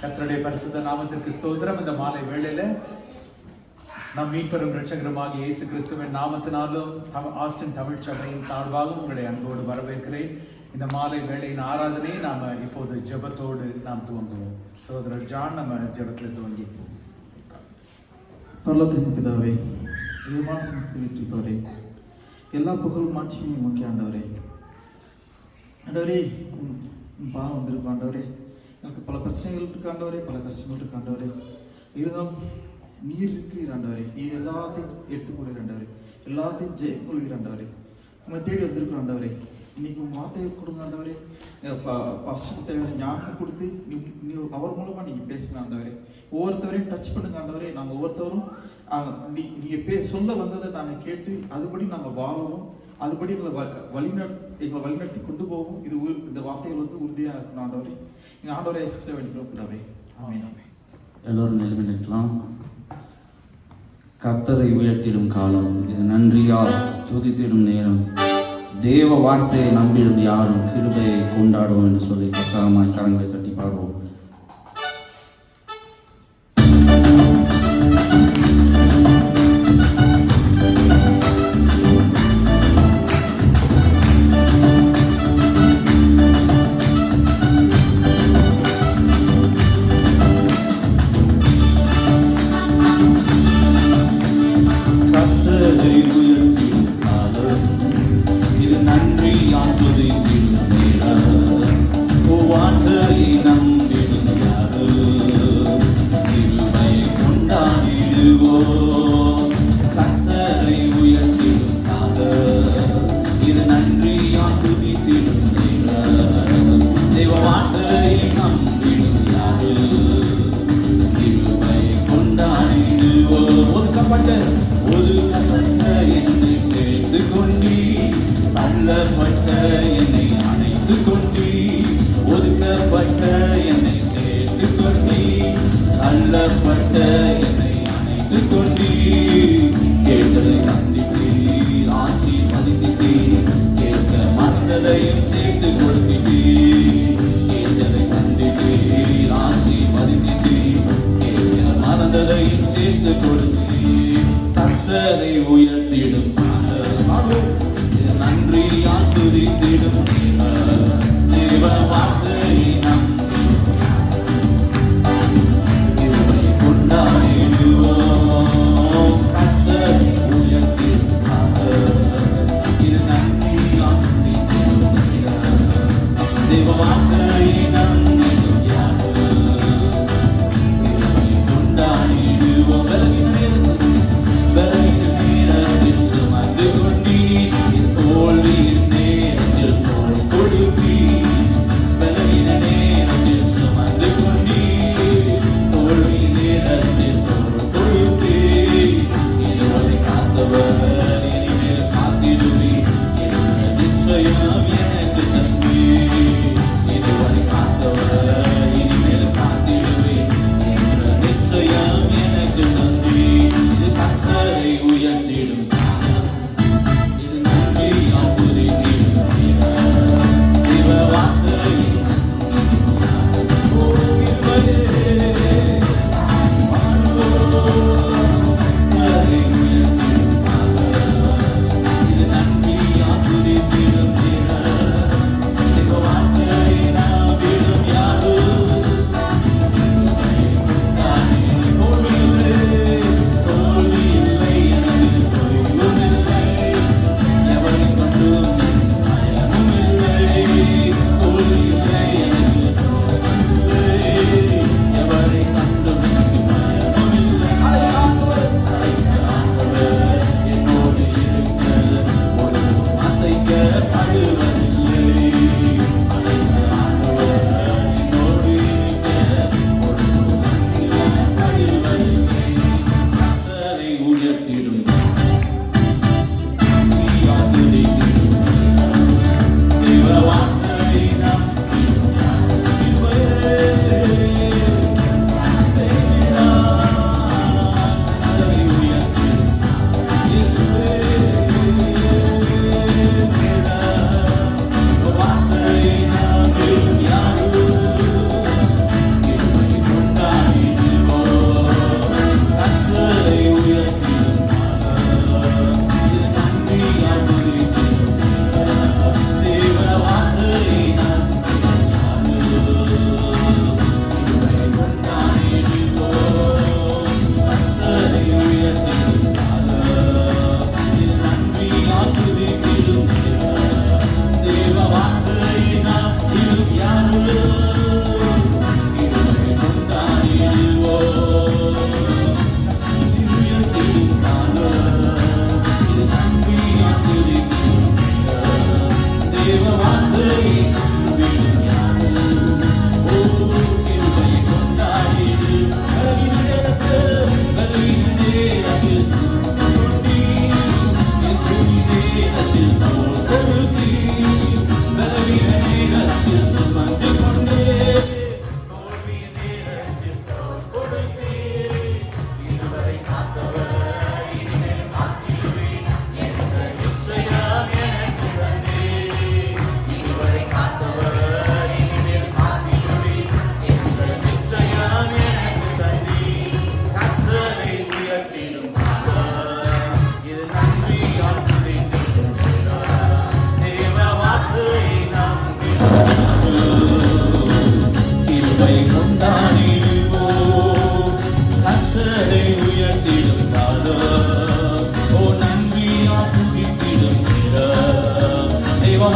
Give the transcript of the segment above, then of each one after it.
கர்த்தருடைய பரிசுத்த நாமத்திற்கு ஸ்தோத்திரம். இந்த மாலை வேளையில நம் மீட்பெரும் இரட்சகருமாக இயேசு கிறிஸ்துவின் நாமத்தினாலும் ஆஸ்டின் தமிழ் சபையின் சார்பாகவும் உங்களுடைய அன்போடு வரவேற்கிறேன். இந்த மாலை வேளையின் ஆராதனை நாம இப்போது ஜெபத்தோடு நாம் துவங்குவோம். சகோதரர் ஜான் நம்ம ஜெபத்தில் துவங்கி. பரலோகத்தின் பிதாவே, இதமான சமஸ்திருப்பவரே, எல்லா புகழும் மாட்சியும் உமக்கு ஆண்டவரே. ஆண்டவரே, பாவம் வந்திருக்கும் ஆண்டவரே. எனக்கு பல பிரச்சனைகள் இருக்கு ஆண்டவரே, பல கஷ்டங்கள் இருக்கு ஆண்டவரே. இதுதான் நீர் இருக்கிறீர் ஆண்டவரே. நீர் எல்லாத்தையும் எடுத்துக்கொள்கிற ஆண்டவரே, எல்லாத்தையும் ஜெயக்கொள்கிற ஆண்டவரே. உங்களை தேடி வந்திருக்கிற ஆண்டவரே. இன்னைக்கு உங்கள் வார்த்தையை கொடுங்க ஆண்டவரே. பாஸ்டருக்கு தேவையான ஞாபகம் கொடுத்து நீ அவர் மூலமாக நீங்கள் பேசுங்க ஆண்டவரே. ஒவ்வொருத்தவரையும் டச் பண்ணுங்க ஆண்டவரே. நாங்கள் ஒவ்வொருத்தவரும் நீங்கள் சொல்ல வந்ததை நாங்கள் கேட்டு அதுபடி நாங்கள் வாழவும், அதுபடி எங்களை வழிநடத்தி கொண்டு போவோம். இந்த வார்த்தைகள் உறுதியாக இருக்கணும் ஆண்டவரே. எங்கள் ஆண்டவரை எஸ்கிட்ட வேண்டிக்கிறோம். ஆமென். எல்லோரும் நிலைமை நிற்கலாம். கர்த்தரை உயர்த்திடும் காலம், இது நன்றியால் துதித்திடும் நேரம். தேவ வார்த்தையை நம்பிடும் யாரும் கிருபையை கொண்டாடுவோம் என்று சொல்லி உற்சாகமாய் கரங்களை தட்டி பாடுவோம்.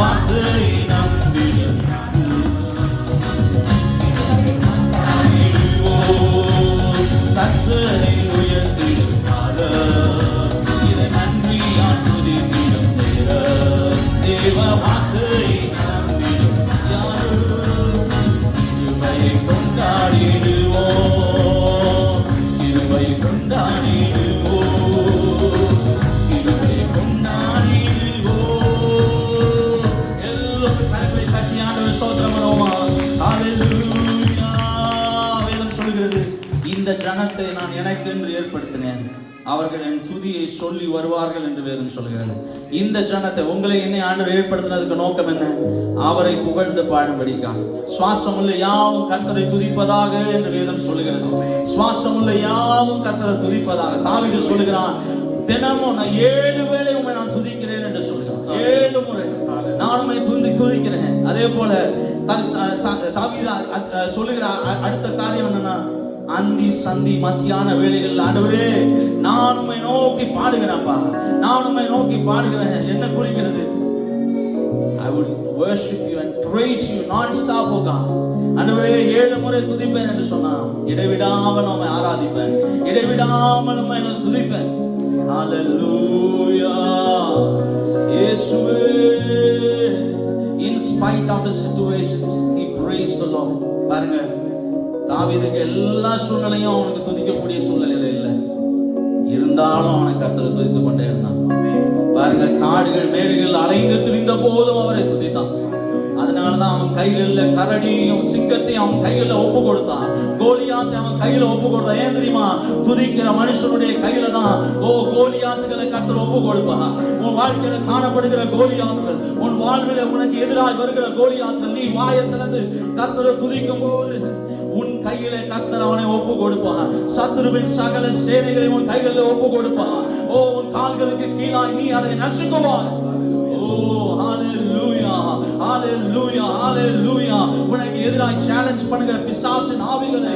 வார்த்தை நம்பிடும் கர்த்தரை உயர்த்திடும் காலம், இதை நன்றியால் துதித்திடும் நேரம். தேவ வார்த்தை நம்பிடும் யாரும் கிருபையை கொண்டாடிடுவோம், கிருபையை கொண்டாடிடுவோம், கிருபையை கொண்டாடிடுவோம். எல்லோரும் கரங்களை தட்டி ஆண்டவரை ஸ்தோத்திரம் பண்ணுவோமா? ஹல்லேலூயா. வேதம் சொல்கிறது, இந்த ஜனத்தை நான் எனக்கென்று ஏற்படுத்தினேன், அவர்கள் என் துதியை சொல்லி வருவார்கள் என்று வேதம் சொல்கிறது. இந்த ஜனத்தை, உங்களை என்னை ஆண்டவர் ஏற்படுத்தினதுக்கு நோக்கம் என்ன? அவரை புகழ்ந்து பாடும்படிக்கா. சுவாசமுள்ள யாவும் கர்த்தரை துதிப்பதாக என்று வேதம் சொல்கிறது. சுவாசமுள்ள யாவும் கர்த்தரை துதிப்பதாக. தாவீது சொல்லுகிறான், தினமும் நான் 7 வேளை உம்மை நான் துதிக்கிறேன் என்று சொல்கிறான். 7 முறை நான் உம்மை துதிக்கிறேன். அதே போல தாவீது சொல்லுகிற அடுத்த காரியம் என்னன்னா, அந்தி சந்தி மத்தியான வேளைகள் ஆண்டவரே நான் உம்மை நோக்கி பாடுகிறேன்ப்பா, நான் உம்மை நோக்கி பாடுகிறேன். என்ன குறிக்கிறது? I would worship you and praise you non-stop, oh God. ஆண்டவரே 7 முறை துதிப்பேன் என்று சொன்னான். இடைவிடாமல் உம்மை ஆராதிப்பேன், இடைவிடாமல் உம்மை துதிப்பேன். Hallelujah. இயேசுவே. In spite of his situations, he praised the Lord. பாருங்க, தாவீதுக்கு எல்லா சூழ்நிலையும் அவனுக்கு துதிக்கக்கூடிய சூழ்நிலையில இல்லை, இருந்தாலும் அவனை கர்த்தரை துதித்துக் கொண்டே இருந்தான். பாருங்க, காடுகள் மேடுகள் அலைந்து திரிந்த போதும் அவரை துதித்தான். அதனாலதான் அவன் கைகளில் கரடியும் சிங்கத்தையும் அவன் கையில ஒப்பு கொடுத்தான். கோலியாத்தை அவன் கையில ஒப்பு கொடுத்தான். ஏன் தெரியுமா? துதிக்கிற மனுஷனுடைய கையில தான் கோலியாத்துகளை கர்த்தர் ஒப்பு கொடுப்பான். உன் வாழ்க்கையில காணப்படுகிற கோலியாத்துகள், உன் வாழ்வில உனக்கு எதிராக வருகிற கோலியாத்துகள், நீ வாயை திறந்து கர்த்தரை துதிக்கும் போது உன் கையில கர்த்தர் அவனை ஒப்பு கொடுப்பான். சத்துருவின் சகல சேனைகளை உன் கைகளில் ஒப்பு கொடுப்பான். உன் கால்களுக்கு கீழாய் நீ அதை நசுக்குவாய். Hallelujah, hallelujah, hallelujah. உனக்கு எதிராக சேலஞ்ச் பண்ணுகிற பிசாசின் ஆவிகளை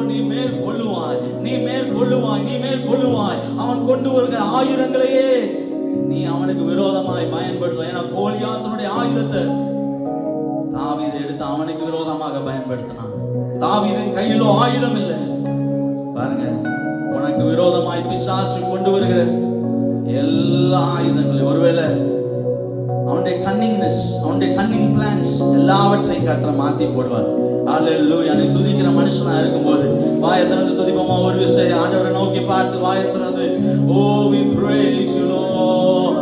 நீ மேற்கொள்ளுவாய், நீ மேற்கொள்ளுவாய், நீ மேற்கொள்ளுவாய். அவன் கொண்டு வருகிற ஆயுதங்களையே நீ அவனுக்கு விரோதமாய் பயன்படுத்துவாய். ஏன்னா கோலியாத்தினுடைய ஆயுதத்தை தாவீது எடுத்து அவனுக்கு விரோதமாக பயன்படுத்தினான். தாவீதின் கையிலோ ஆயுதம் இல்லை. பாருங்க, உனக்கு விரோதமாய் பிசாசு கொண்டு வருகிற எல்லா ஆயுதங்களையும், ஒருவேளை அவனுடைய கன்னிங்னஸ், அவனுடைய கன்னிங் பிளான்ஸ் எல்லாவற்றையும் கற்ற மாத்தி போடுவார். ஹல்லேலூயா. நீ துதிக்கிற மனுஷனா இருக்கும்போது வாயை திறந்து துதிப்போமா? ஒரு விஷயம் ஆண்டவரை நோக்கி பார்த்து வாயை திறந்து, we praise you Lord,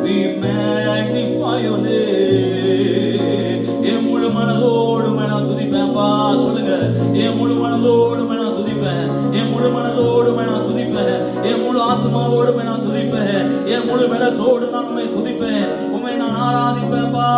we magnify your name. என் முழு மனதோடு நான் துதிப்பேன்பா. சொல்லுங்க, என் முழு மனதோடு நான் துதிப்பேன், என் முழு மனதோடு நான் துதிப்பேன், என் முழு ஆத்மாவோடு நான் துதிப்பேன், என் முழு பலத்தோடு நான் உம்மை துதிப்பேன், உம்மை நான் ஆராதிப்பேன்பா.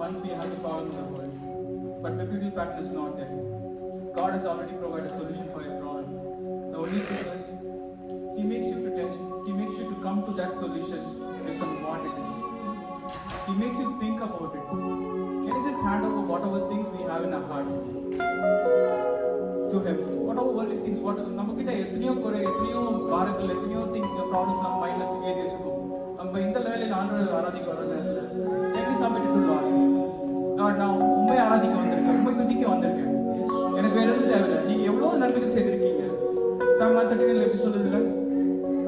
Once we have the problem in the world, but biblical pattern is not there. God has already provided a solution for your problem. The only thing is, He makes you to test. He makes you to come to that solution based on what it is. He makes you think about it. Can you just hand over whatever things we have in our heart to Him? Whatever worldly things, what namakita etniyo kore, etniyo baragal, etniyo things, problems nam mind la thige vechukko. Amba indha level la andra aradhikku varadilla. Can we submit it to Lord? Lord, நான் உண்மை ஆராதிக்க வந்திருக்கேன், உண்மை துதிக்க வந்திருக்கேன். எனக்கு வேற எதுவும் தேவையில்லை. நீங்க எவ்வளவு நன்மைகள் செய்திருக்கீங்க. Psalm 139 எப்படி சொல்லுதுல,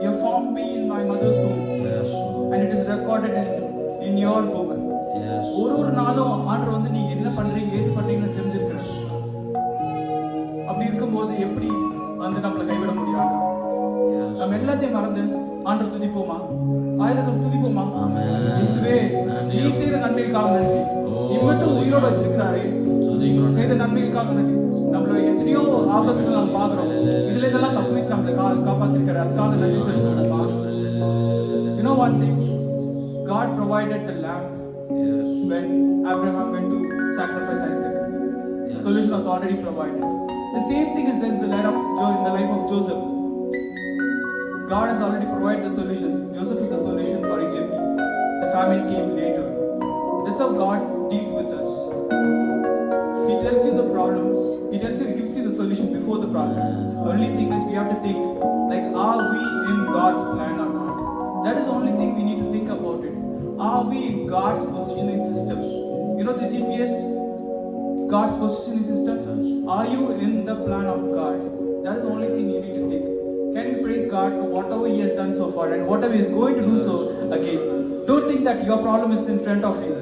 You formed me in my mother's womb, and it is recorded in your book. ஒரு நாளும் ஆண்டவர் வந்து நீங்க என்ன பண்றீங்க, ஏது பண்றீங்கன்னு தெரிஞ்சிருக்கிறார். அப்படி இருக்கும்போது எப்படி வந்து நம்மளை கைவிட முடியும்? நம்ம எல்லாத்தையும் மறந்து ஆண்டவர் துதிப்போமா? ஆயுதங்கள் துதிப்போமா? இயேசுவே, நீ செய்த நன்மைக்காக நன்றி. இம்மட்டும் உயிரோட வச்சிருக்கிறாரே, செய்த நன்மைக்காக நன்றி. நம்மள எத்தனையோ ஆபத்துகள் நம்ம பாக்குறோம், இதுல இதெல்லாம் தப்பிச்சு நம்மளை காப்பாத்திருக்காரு, அதுக்காக நன்றி சொல்லுங்க. You know one thing, God provided the lamb when Abraham went to sacrifice Isaac. The solution was already provided. The same thing is there in the life of Joseph. God has already provided the solution. Joseph is the solution for Egypt. The famine came later. That's how God deals with us. He tells you the problems. He gives you the solution before the problem. The only thing is we have to think, like, are we in God's plan or not? That is the only thing we need to think about it. Are we in God's positioning system? You know the GPS? God's positioning system? Are you in the plan of God? That is the only thing you need to think. Can you praise God for whatever He has done so far and whatever He is going to do so again? Don't think that your problem is in front of you.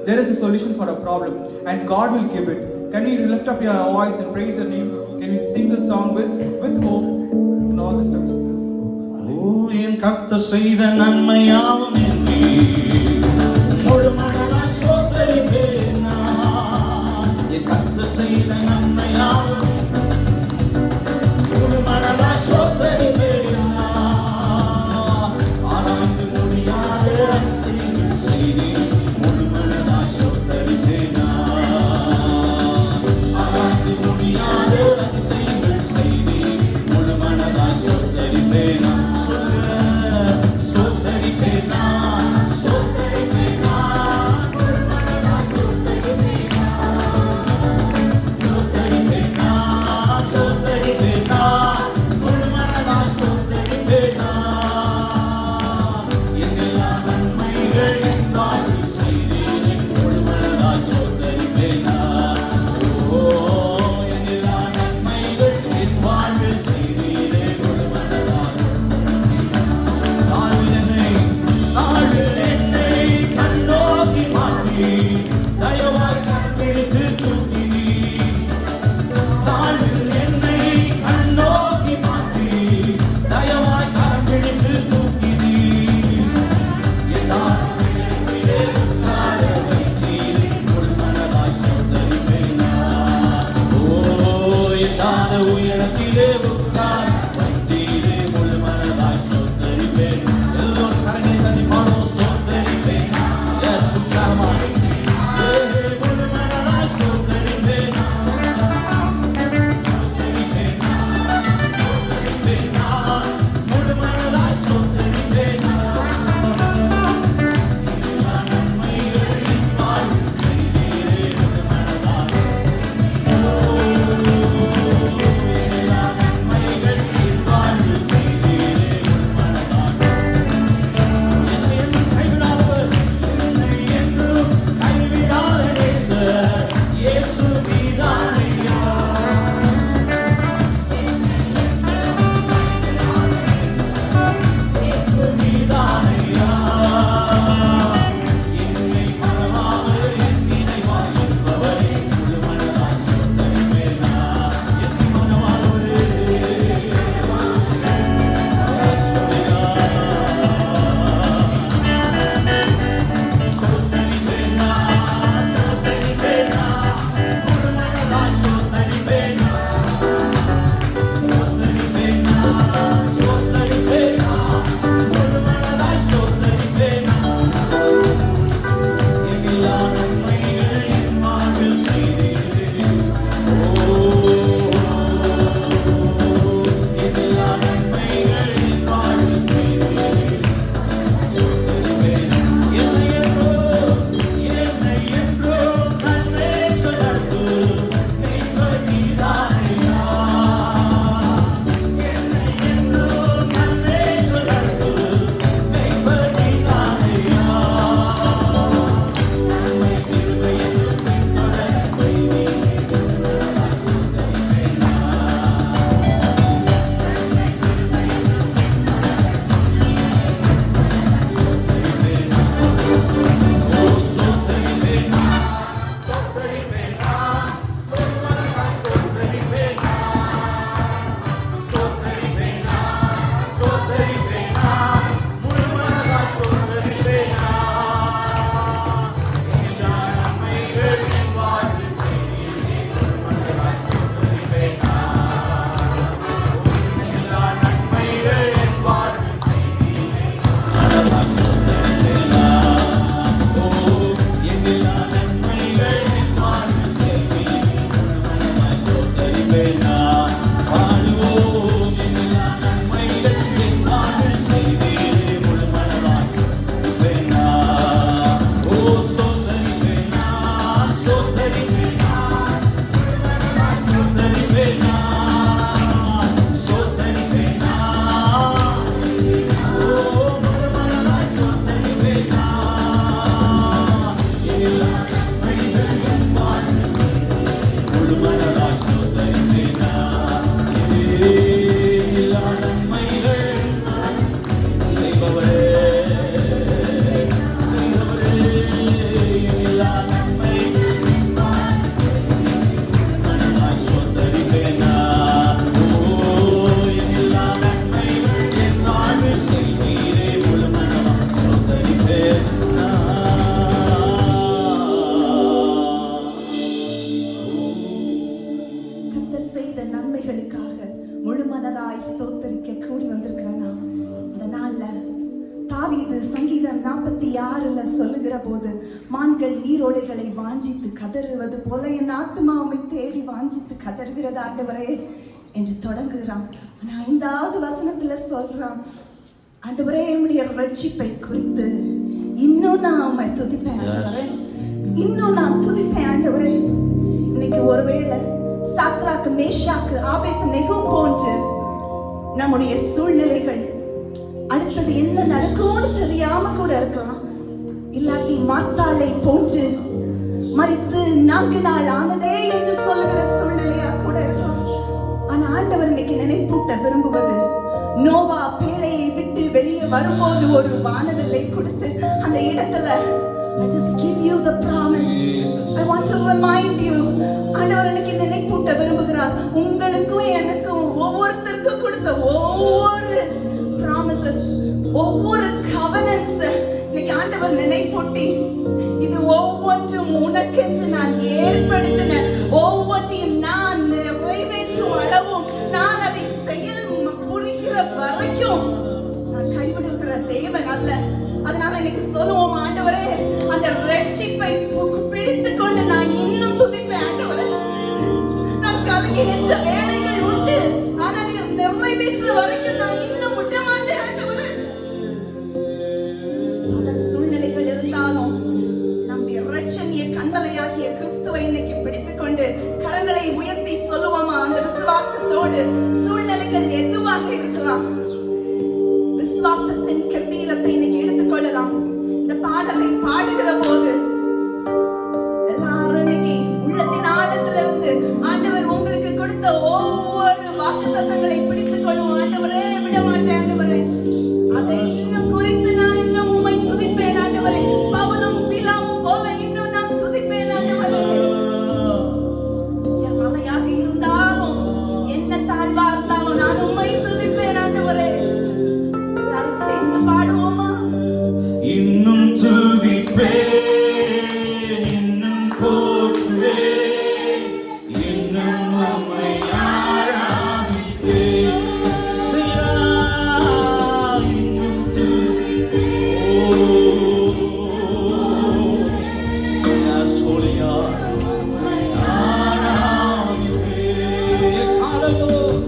There is a solution for a problem and God will give it. Can you lift up your voice and praise your name? Can you sing the song with hope and all this stuff? ஓ என் கர்த்தர் செய்த நன்மையாவும் என்னை முழு மனதாய் ஸ்தோத்திரிப்பேன் நான். என் கர்த்தர் செய்த நன்மையாவும் முழு மனதாய் ஸ்தோத்திரிப்பேன் நான். ஆராய்ந்து முடியாத அதிசயங்கள் செய்தேன், முழு மனதாய் ஸ்தோத்திரிப்பேன் நான். ஆராய்ந்து முடியாத அதிசயங்கள் செய்தேன், முழு மனதாய் ஸ்தோத்திரிப்பேன் நான். போது மான்கள் நீரோடைகளை வாஞ்சித்து கதறுவது போல என் ஆத்மா உம்மை தேடி வாஞ்சித்து கதறுகிறது ஆண்டவரே என்று தொடங்குகிறான். ஆனா 5வது வசனத்துல சொல்றான், ஆண்டவரே உம்முடைய ரட்சிப்பை குறித்து இன்னும் நான் உம்மை துதிப்பேன் ஆண்டவரே, இன்னும் நான் துதிப்பேன் ஆண்டவரே. இன்னைக்கு ஒருவேளை சாத்ராக்கு மேஷாக்கு ஆபேத்நேகோ போன்று நம்முடைய சூழ்நிலைகள் அடுத்தது என்ன நடக்கும்னு தெரியாம கூட இருக்கலாம். இல்லாட்டி மார்த்தாளை போன்று மரித்து 4 நாள் ஆனதே என்று சொல்லுகிற சூழ்நிலையா கூட இருக்கலாம். ஆனா ஆண்டவர் இன்னைக்கு நினைப்பூட்ட விரும்புவது, நோவா பேழையை விட்டு வெளியே வரும்போது ஒரு வானவில்லை கொடுத்து அந்த இடத்துல I just give you the promise. I want to remind you. ஆண்டவர் இன்னைக்கு நினைப்பூட்ட விரும்புகிறார். உங்களுக்கும் எனக்கும் ஒவ்வொருத்தருக்கும் கொடுத்த ஒவ்வொரு promises, ஒவ்வொரு covenants இன்னைக்கு ஆண்டவர் நினைப்பூட்டி, இது ஒவ்வொன்றும் உனக்கென்று நான் ஏற்படுத்தின ஒவ்வொன்றையும் நான் நிறைவேற்றும் அளவும் நான் அதை செயல் புரிகிற வரைக்கும் நான் கைவிடுகிற தேவன் அல்ல. அதனால இன்னைக்கு சொல்லுவோம், ஆண்டவரே அந்த ரட்சிப்பை பிடித்துக் கொண்டு நான் இன்னும் துதிப்பேன் ஆண்டவரே. நான் கலங்கி நின்ற வேளைகள் உண்டு, ஆனா நீர் நிறைவேற்ற வரைக்கும் நான் இன்னும் விட மாட்டேன் ஆண்டவரே. பல சூழ்நிலைகள் இருந்தாலும் நம்முடைய இரட்சணிய கண்மலையாகிய கிறிஸ்துவை இன்னைக்கு பிடித்துக் கொண்டு கரங்களை உயர்த்தி சொல்லுவோமா, அந்த விசுவாசத்தோடு சூழ்நிலைகள் எதுவாக இருக்கலாம், விசுவாசத்தின் கம்பீரத்தை இன்னைக்கு எடுத்துக்கொள்ளலாம். இந்த பாடலை பாடுகிற போது எல்லாரும் இன்னைக்கு உள்ளத்தின் ஆழத்திலிருந்து ஆண்டவர் உங்களுக்கு கொடுத்த ஒவ்வொரு வாக்குத்தத்தங்களை பிடித்துக் கொள்ளும். ஆண்டவரே விட மாட்டேன் ஆண்டவரே, அதை இன்னும் குறித்து நான் இன்னும் உம்மை துதிப்பேன் ஆண்டவரே. பவுலும் சீலாவும் போல இன்னும் நான் துதிப்பேன் ஆண்டவரே. என் மலையாக இருந்தாலும் என்ன தாழ்வா இருந்தாலும் நான் உம்மை துதிப்பேன் ஆண்டவரே. எல்லாரும் சேர்ந்து பாடுவோமா? இன்னும் துதிப்பேன், இன்னும் போற்றுவேன், இன்னும் உம்மை ஆராதிப்பேன். சிலா, இன்னும் துதிப்பேன். Yes, Holy God, உம்மை ஆராதிப்பேன். எக்காலமும்,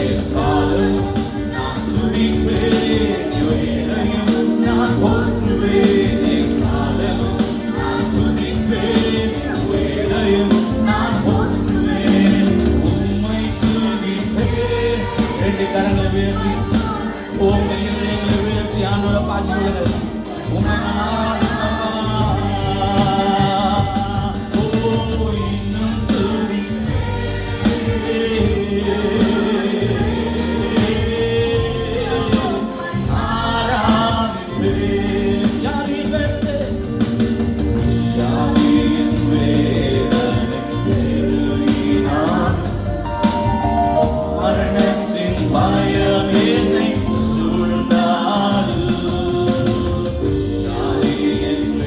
எக்காலமும் நான் துதிப்பேன், எவைகளையும் நான் போற்றுவேன். எக்காலமும் நான் துதிப்பேன், எவைகளையும் நான் போற்றுவேன். உம்மை துதிப்பேன். 2 கரங்களை உயர்த்தி, உம்மை இதயங்களை உயர்த்தி ஆண்டவரை பார்த்து சொல்லுங்க, உம்மை நான் ஆராதிப்பேன். ஓ, இன்னும் துதிப்பேன், ஆராதிப்பேன். யாரின் வேதனை, யாரின் வேதனை பெருகினான், மரணத்தின் பயம் என்னை சூழ்ந்தாலும், யாரின்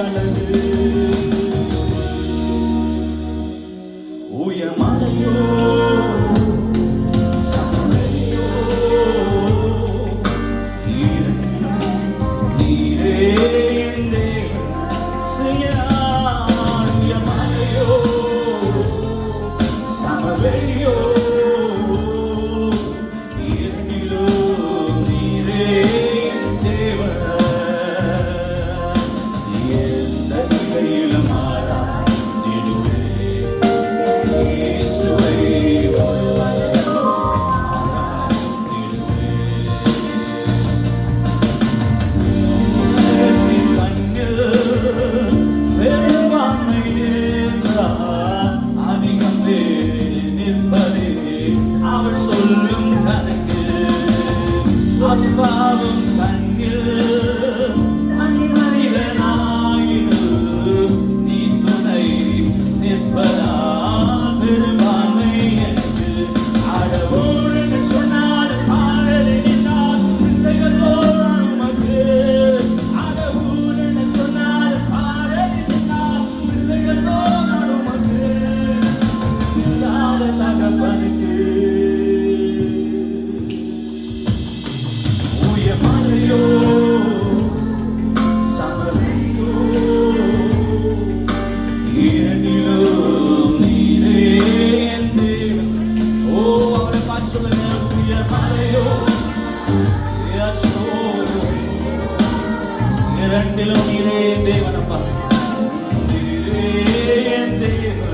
அழகு. உயர்மலையோ சமவெளியோ இரண்டும் நீரே என் தேவன். உயர்மலையோ சமவெளியோ இரண்டிலும் நீரே என் தேவன். எந்த நிலையிலும் மாறாதிடுவே இயேசுவை ஆராதிடுவே. உலகத்தின் கண்ணில் பெரும்பான்மை என்றால் அதிகம் பேர் நிற்பதே அவர் சொல்லும் கணக்கு. அப்பாவும் கண்ணில் மனிதனாயினும் நீ துணை நிற்பதால் பெரும்பான்மை என்று. அடவோடு என்று சொன்னால் பாடலை நின்றால் பிள்ளைகளோடு உமக்கு. அடவோடு என்று சொன்னால் பாடலை நின்றால் பிள்ளைகளோடு உமக்கு. இல்லாத தகப்பனுக்கு உயர்மலையோ சமவெளியோ இரண்டிலும் நீரே என் தேவன். ஓ அவரை பார்த்து சொல்லுங்க. உயர்மலையோ Yes, Lord. இரண்டிலும் நீரே என் தேவன். அப்பா நீரே என் தேவன்.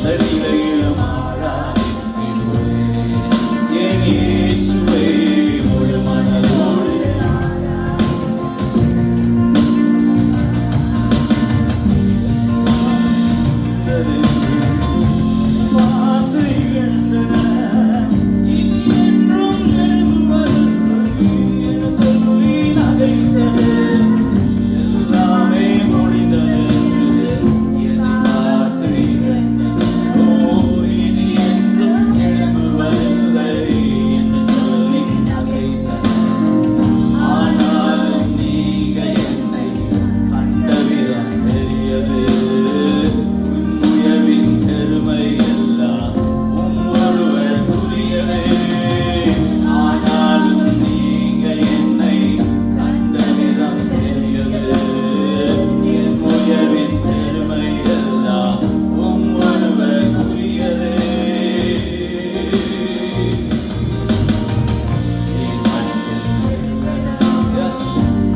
நிலையிலும் ஆராதிடுவேன் என் இயேசுவை முழு மனதோடு. பார்த்து இழந்தன இனி என்றும் எழும்புவதில்லை என சொல்லி நகைத்தது. எல்லாமே முடிந்தது என்னை பார்த்து இழந்தன. ஓ இனி என்றும் எழும்புவதில்லை என்று சொல்லி நகைத்தது. ஆனாலும் நீங்க என்னை கண்ட விதம் பெரியது. உயர்வின் பெருமை எல்லாம் ஒருவருக்குரியதே. ஆனாலும் நீங்க என்னை கண்ட விதம் பெரியது. என் உயர்வின் பெருமை எல்லாம் ஒருவருக்குரியதே. நீ மட்டும் பெருகணும். Yes.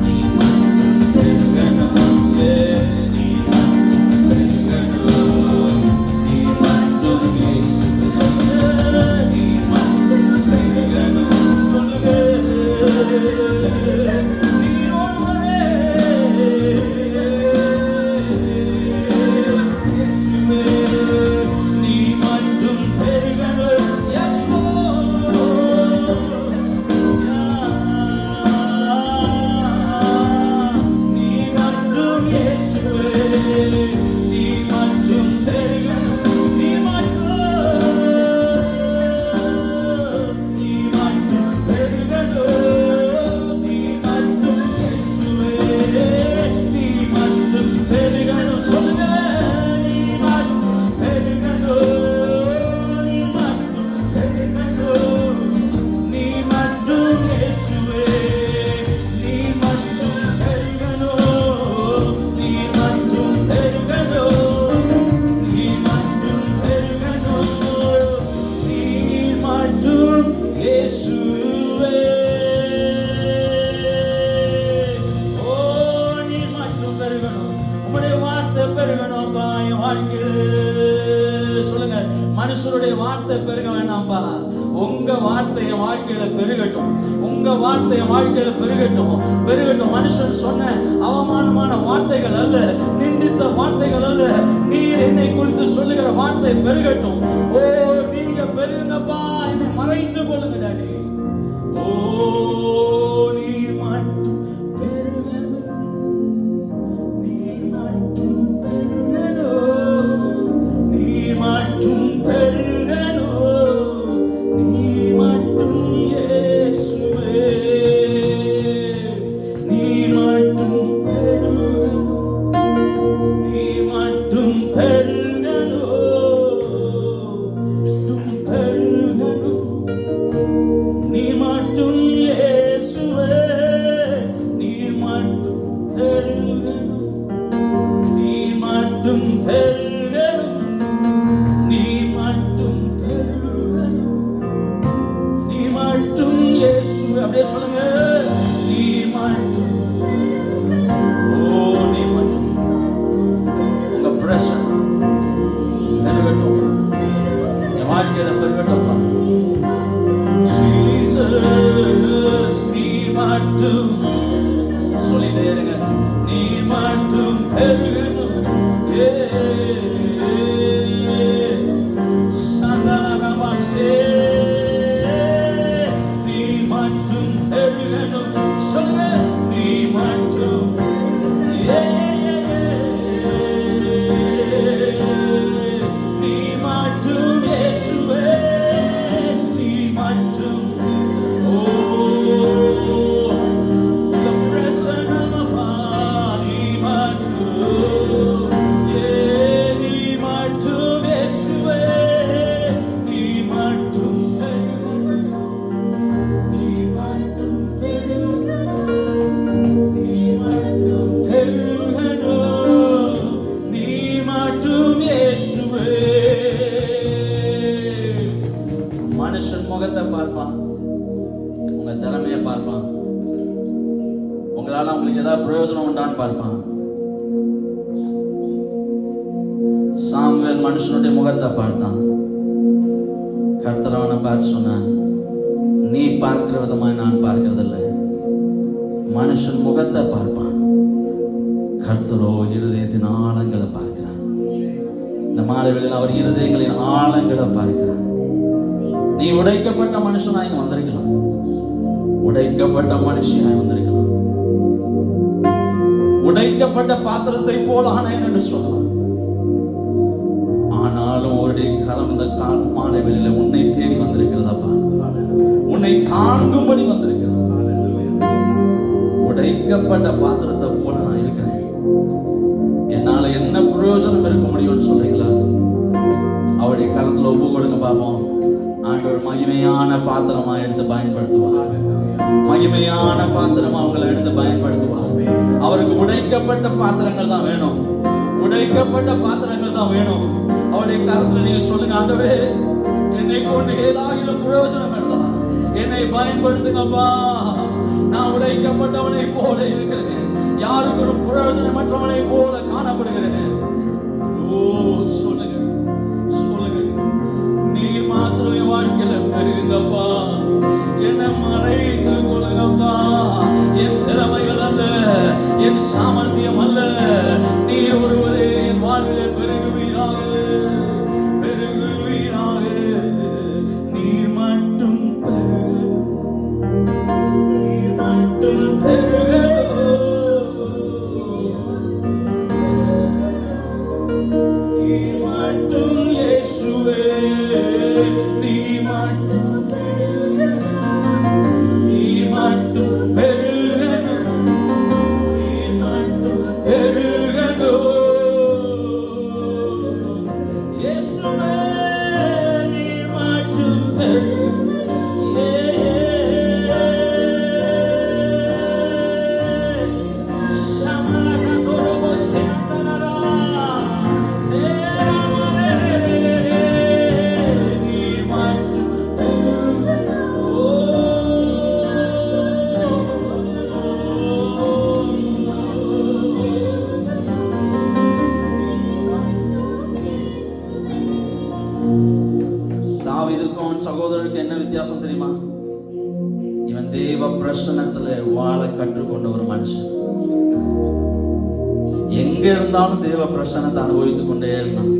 நீ மட்டும் பெருகணும். Yeah. நீ மட்டும் பெருகணும். நீ மட்டும் இயேசுவை சொல்லுங்க. நீ மட்டும் பெருகணும். சொல்லுங்க. நீ ஒருவரே இயேசுவே. நீ மட்டும் பெருகணும். Yes, Lord. நீ மட்டும் இயேசுவே. நீ மட்டும் பெருகணும். நீ மட்டும் பெருகணும். நீ மட்டும் இயேசுவே. நீ மட்டும் பெருகணும். சொல்லுங்க. நீ மட்டும் பெருகணும். நீ மட்டும் பெருகணும். நீ மட்டும் இயேசுவே. நீ மட்டும் பெருகணும். நீ மட்டும் பெருகணும். நீ மட்டும் பெருகணும். நீ மட்டும் இயேசுவே. ஓ நீ மட்டும் பெருகணும். உம்முடைய வார்த்தை பெருகணும் அப்பா என் வாழ்க்கையில. சொல்லுங்க. மனுஷருடைய வார்த்தை பெருக வேணாம்ப்பா. உங்க வார்த்தை என் வாழ்க்கையில பெருகட்டும். உங்க வார்த்தை என் வாழ்க்கையில பெருகட்டும். பெருகட்டும். மனுஷன் சொன்ன அவமானமான வார்த்தைகள் அல்ல, நிந்தித்த வார்த்தைகள் அல்ல. நீர் என்னை குறித்து சொல்லுகிற வார்த்தை பெருகட்டும். ஓ நீங்க பெருங்கப்பா. என்னை மறைத்து கொள்ளுங்க டாடி. ஓ நீர் மட்டும் பெருகணும். நீர் மட்டும் பெருகணும். நீர் மட்டும் பெருகணும். நீர் மட்டும் இயேசுவே. நீர் அப்படியே சொல்லுங்க, நீ மட்டும், ஓ நீ மட்டும், உங்க பிரஷர் பெருகட்டும், என் வாழ்க்கையில பெருகட்டும்ப்பா. ஜீசஸ் நீ மட்டும் சொல்லிட்டே இருங்க, நீ மட்டும் பெருகணும். மனுஷன் முகத்தை பார்ப்பான், உங்க திறமையை பார்ப்பான், உங்களால உங்களுக்கு ஏதாவது பிரயோஜனம் உண்டான்னு பார்ப்பான். சாமுவேல் மனுஷனுடைய முகத்தை பார்த்தான். கர்த்தரவனை பார்த்து சொன்னான், நீ பார்க்கிற விதமாய் நான் பார்க்கிறதில்லை. மனுஷன் முகத்தை பார்ப்பான், கர்த்தரோ இருதயத்தின் ஆழங்களை பார்க்கிறார். இந்த மாலை வேளையில் அவர் இருதயங்களின் ஆழங்களை பார்க்கிறார். நீ உடைக்கப்பட்ட மனுஷனாய் வந்திருக்கலாம், உடைக்கப்பட்ட மனுஷனாய் வந்திருக்கலாம், உடைக்கப்பட்ட பாத்திரத்தை போல ஆனேன் என்று சொல்லலாம். ஆனாலும் அவருடைய கரம் இந்த மாலை வேளையில உன்னை தேடி வந்திருக்கிறதப்பா, உன்னை தாங்கும்படி வந்திருக்கிறது. உடைக்கப்பட்ட பாத்திரத்தை போல நான் இருக்கிறேன், என்னால என்ன பிரயோஜனம் இருக்க முடியும்னு சொல்றீங்களா? அவருடைய கரத்துல ஒப்பு கொடுங்க பார்ப்போம். ஆண்டவர் மகிமையான பாத்திரமா எடுத்து பயன்படுத்துவார், மகிமையான பாத்திரமா அவங்களை எடுத்து பயன்படுத்துவார். அவருக்கு உடைக்கப்பட்ட பாத்திரங்கள் தான் வேணும், உடைக்கப்பட்ட பாத்திரங்கள் தான் வேணும். அவருடைய கரத்துல நீங்க சொல்லுங்க, ஆண்டவரே என்னை கொண்டு ஏதாகிலும் பிரயோஜனம் இருந்தா என்னை பயன்படுத்துங்கப்பா. நான் உடைக்கப்பட்டவனை போல இருக்கிறேன், யாருக்கு ஒரு பிரயோஜனமற்றவனை போல காணப்படுகிறேன். ஓ சொல்லுங்க, சொல்லுங்க, நீர் மாத்திரம் என் வாழ்க்கையில பெருகுங்கப்பா, என்னை மறைத்து கொள்ளுங்கப்பா. என் திறமைகள் அல்ல, என் சாமர்த்தியம் அல்ல, நீர் ஒருவரே என் வாழ்விலே பெருகுவீராக, பெருகுவீராக. நீர் மட்டும் பெருகு, நீர் மட்டும் பெருகு, நீர் மட்டும் இயேசுவே, நீ மட்டும் பெருகு, நீ மட்டும் பெருகு, நீ மட்டும் பெருகு. இயேசுவே நீ மட்டும் பெருகு. தாவீதுக்கும் சகோதரருக்கு என்ன வித்தியாசம் தெரியுமா? இவன் தேவ பிரசன்னத்துல வாழ கற்றுக்கொண்ட ஒரு மனுஷன். எங்க இருந்தாலும் தேவ பிரசன்னத்தை அனுபவித்துக் கொண்டே இருந்தான்.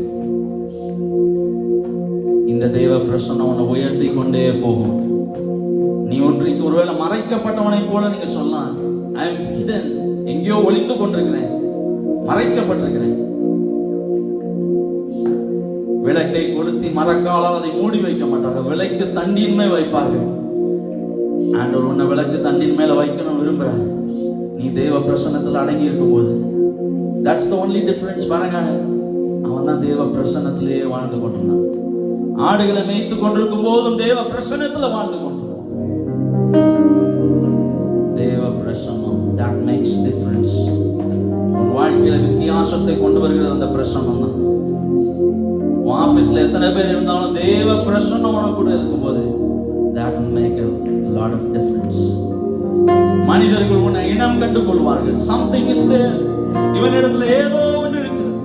இந்த தேவ பிரசன்னம் உன்னை உயர்த்தி கொண்டே போகும். நீ ஒன்றைக்கு ஒருவேளை மறைக்கப்பட்டவனை போல நீங்க சொல்லலாம், ஐ அம் ஹிடன், எங்கேயோ ஒளிந்து கொண்டிருக்கிறேன், மறைக்கப்பட்டிருக்கிறேன். விளக்கை கொளுத்தி மரக்காலால் அதை மூடி வைக்க மாட்டார்கள், விளக்கு தண்ணீர் மேல் வைப்பார்கள். ஆண்டவர் உன்னை விளக்கு தண்ணீர் மேல வைக்கணும் விரும்புற, நீ நீ தேவ பிரசன்னத்தில் அடங்கி இருக்கும்போது, that's the only difference. பாருங்க, அவன் தான் தேவ பிரசன்னத்திலேயே வாழ்ந்து கொண்டிருந்தான். ஆடுகளை மேய்த்து கொண்டிருக்கும் போதும் தேவ பிரசன்னத்தில் வாழ்ந்து கொண்டிருந்தான். தேவ பிரசன்னம், that makes difference. உன் வாழ்க்கையில வித்தியாசத்தை கொண்டு வருகிறது அந்த பிரசன்னம் தான். உன் ஆபீஸ்ல எத்தனை பேர் இருந்தாலும் தேவ பிரசன்னம் உனக்கு கூட இருக்கும்போது, that will make a lot of difference. மனிதர்கள் உன்னை இனம் கண்டு கொள்வார்கள். Something is there. இவனிடத்துல ஏதோ ஒன்று இருக்கிறது.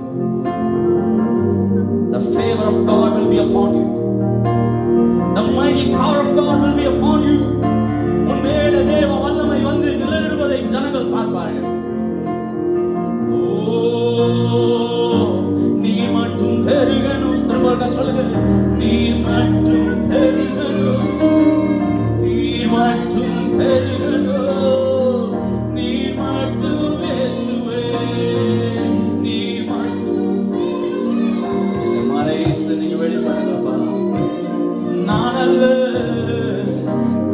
The favor of God will be upon you. The mighty power of God will be upon you. உன் மேலே தேவ வல்லமை வந்து நிலைநிறுவதை ஜனங்கள் பார்ப்பார்கள். நீ மட்டும் பெருகணும். திரும்ப சொல்லுங்க, நீ மட்டும் பெருகணும், நீ மட்டும் பெருகணும், நீ மட்டும் இயேசுவே, நீ மட்டும் என்னை மறைத்து நீங்க வெளிப்படுங்கப்பா. நான் அல்ல,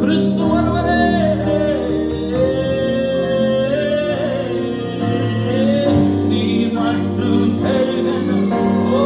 கிறிஸ்து ஒருவரே. நீ மட்டும் பெருகணும், ஓ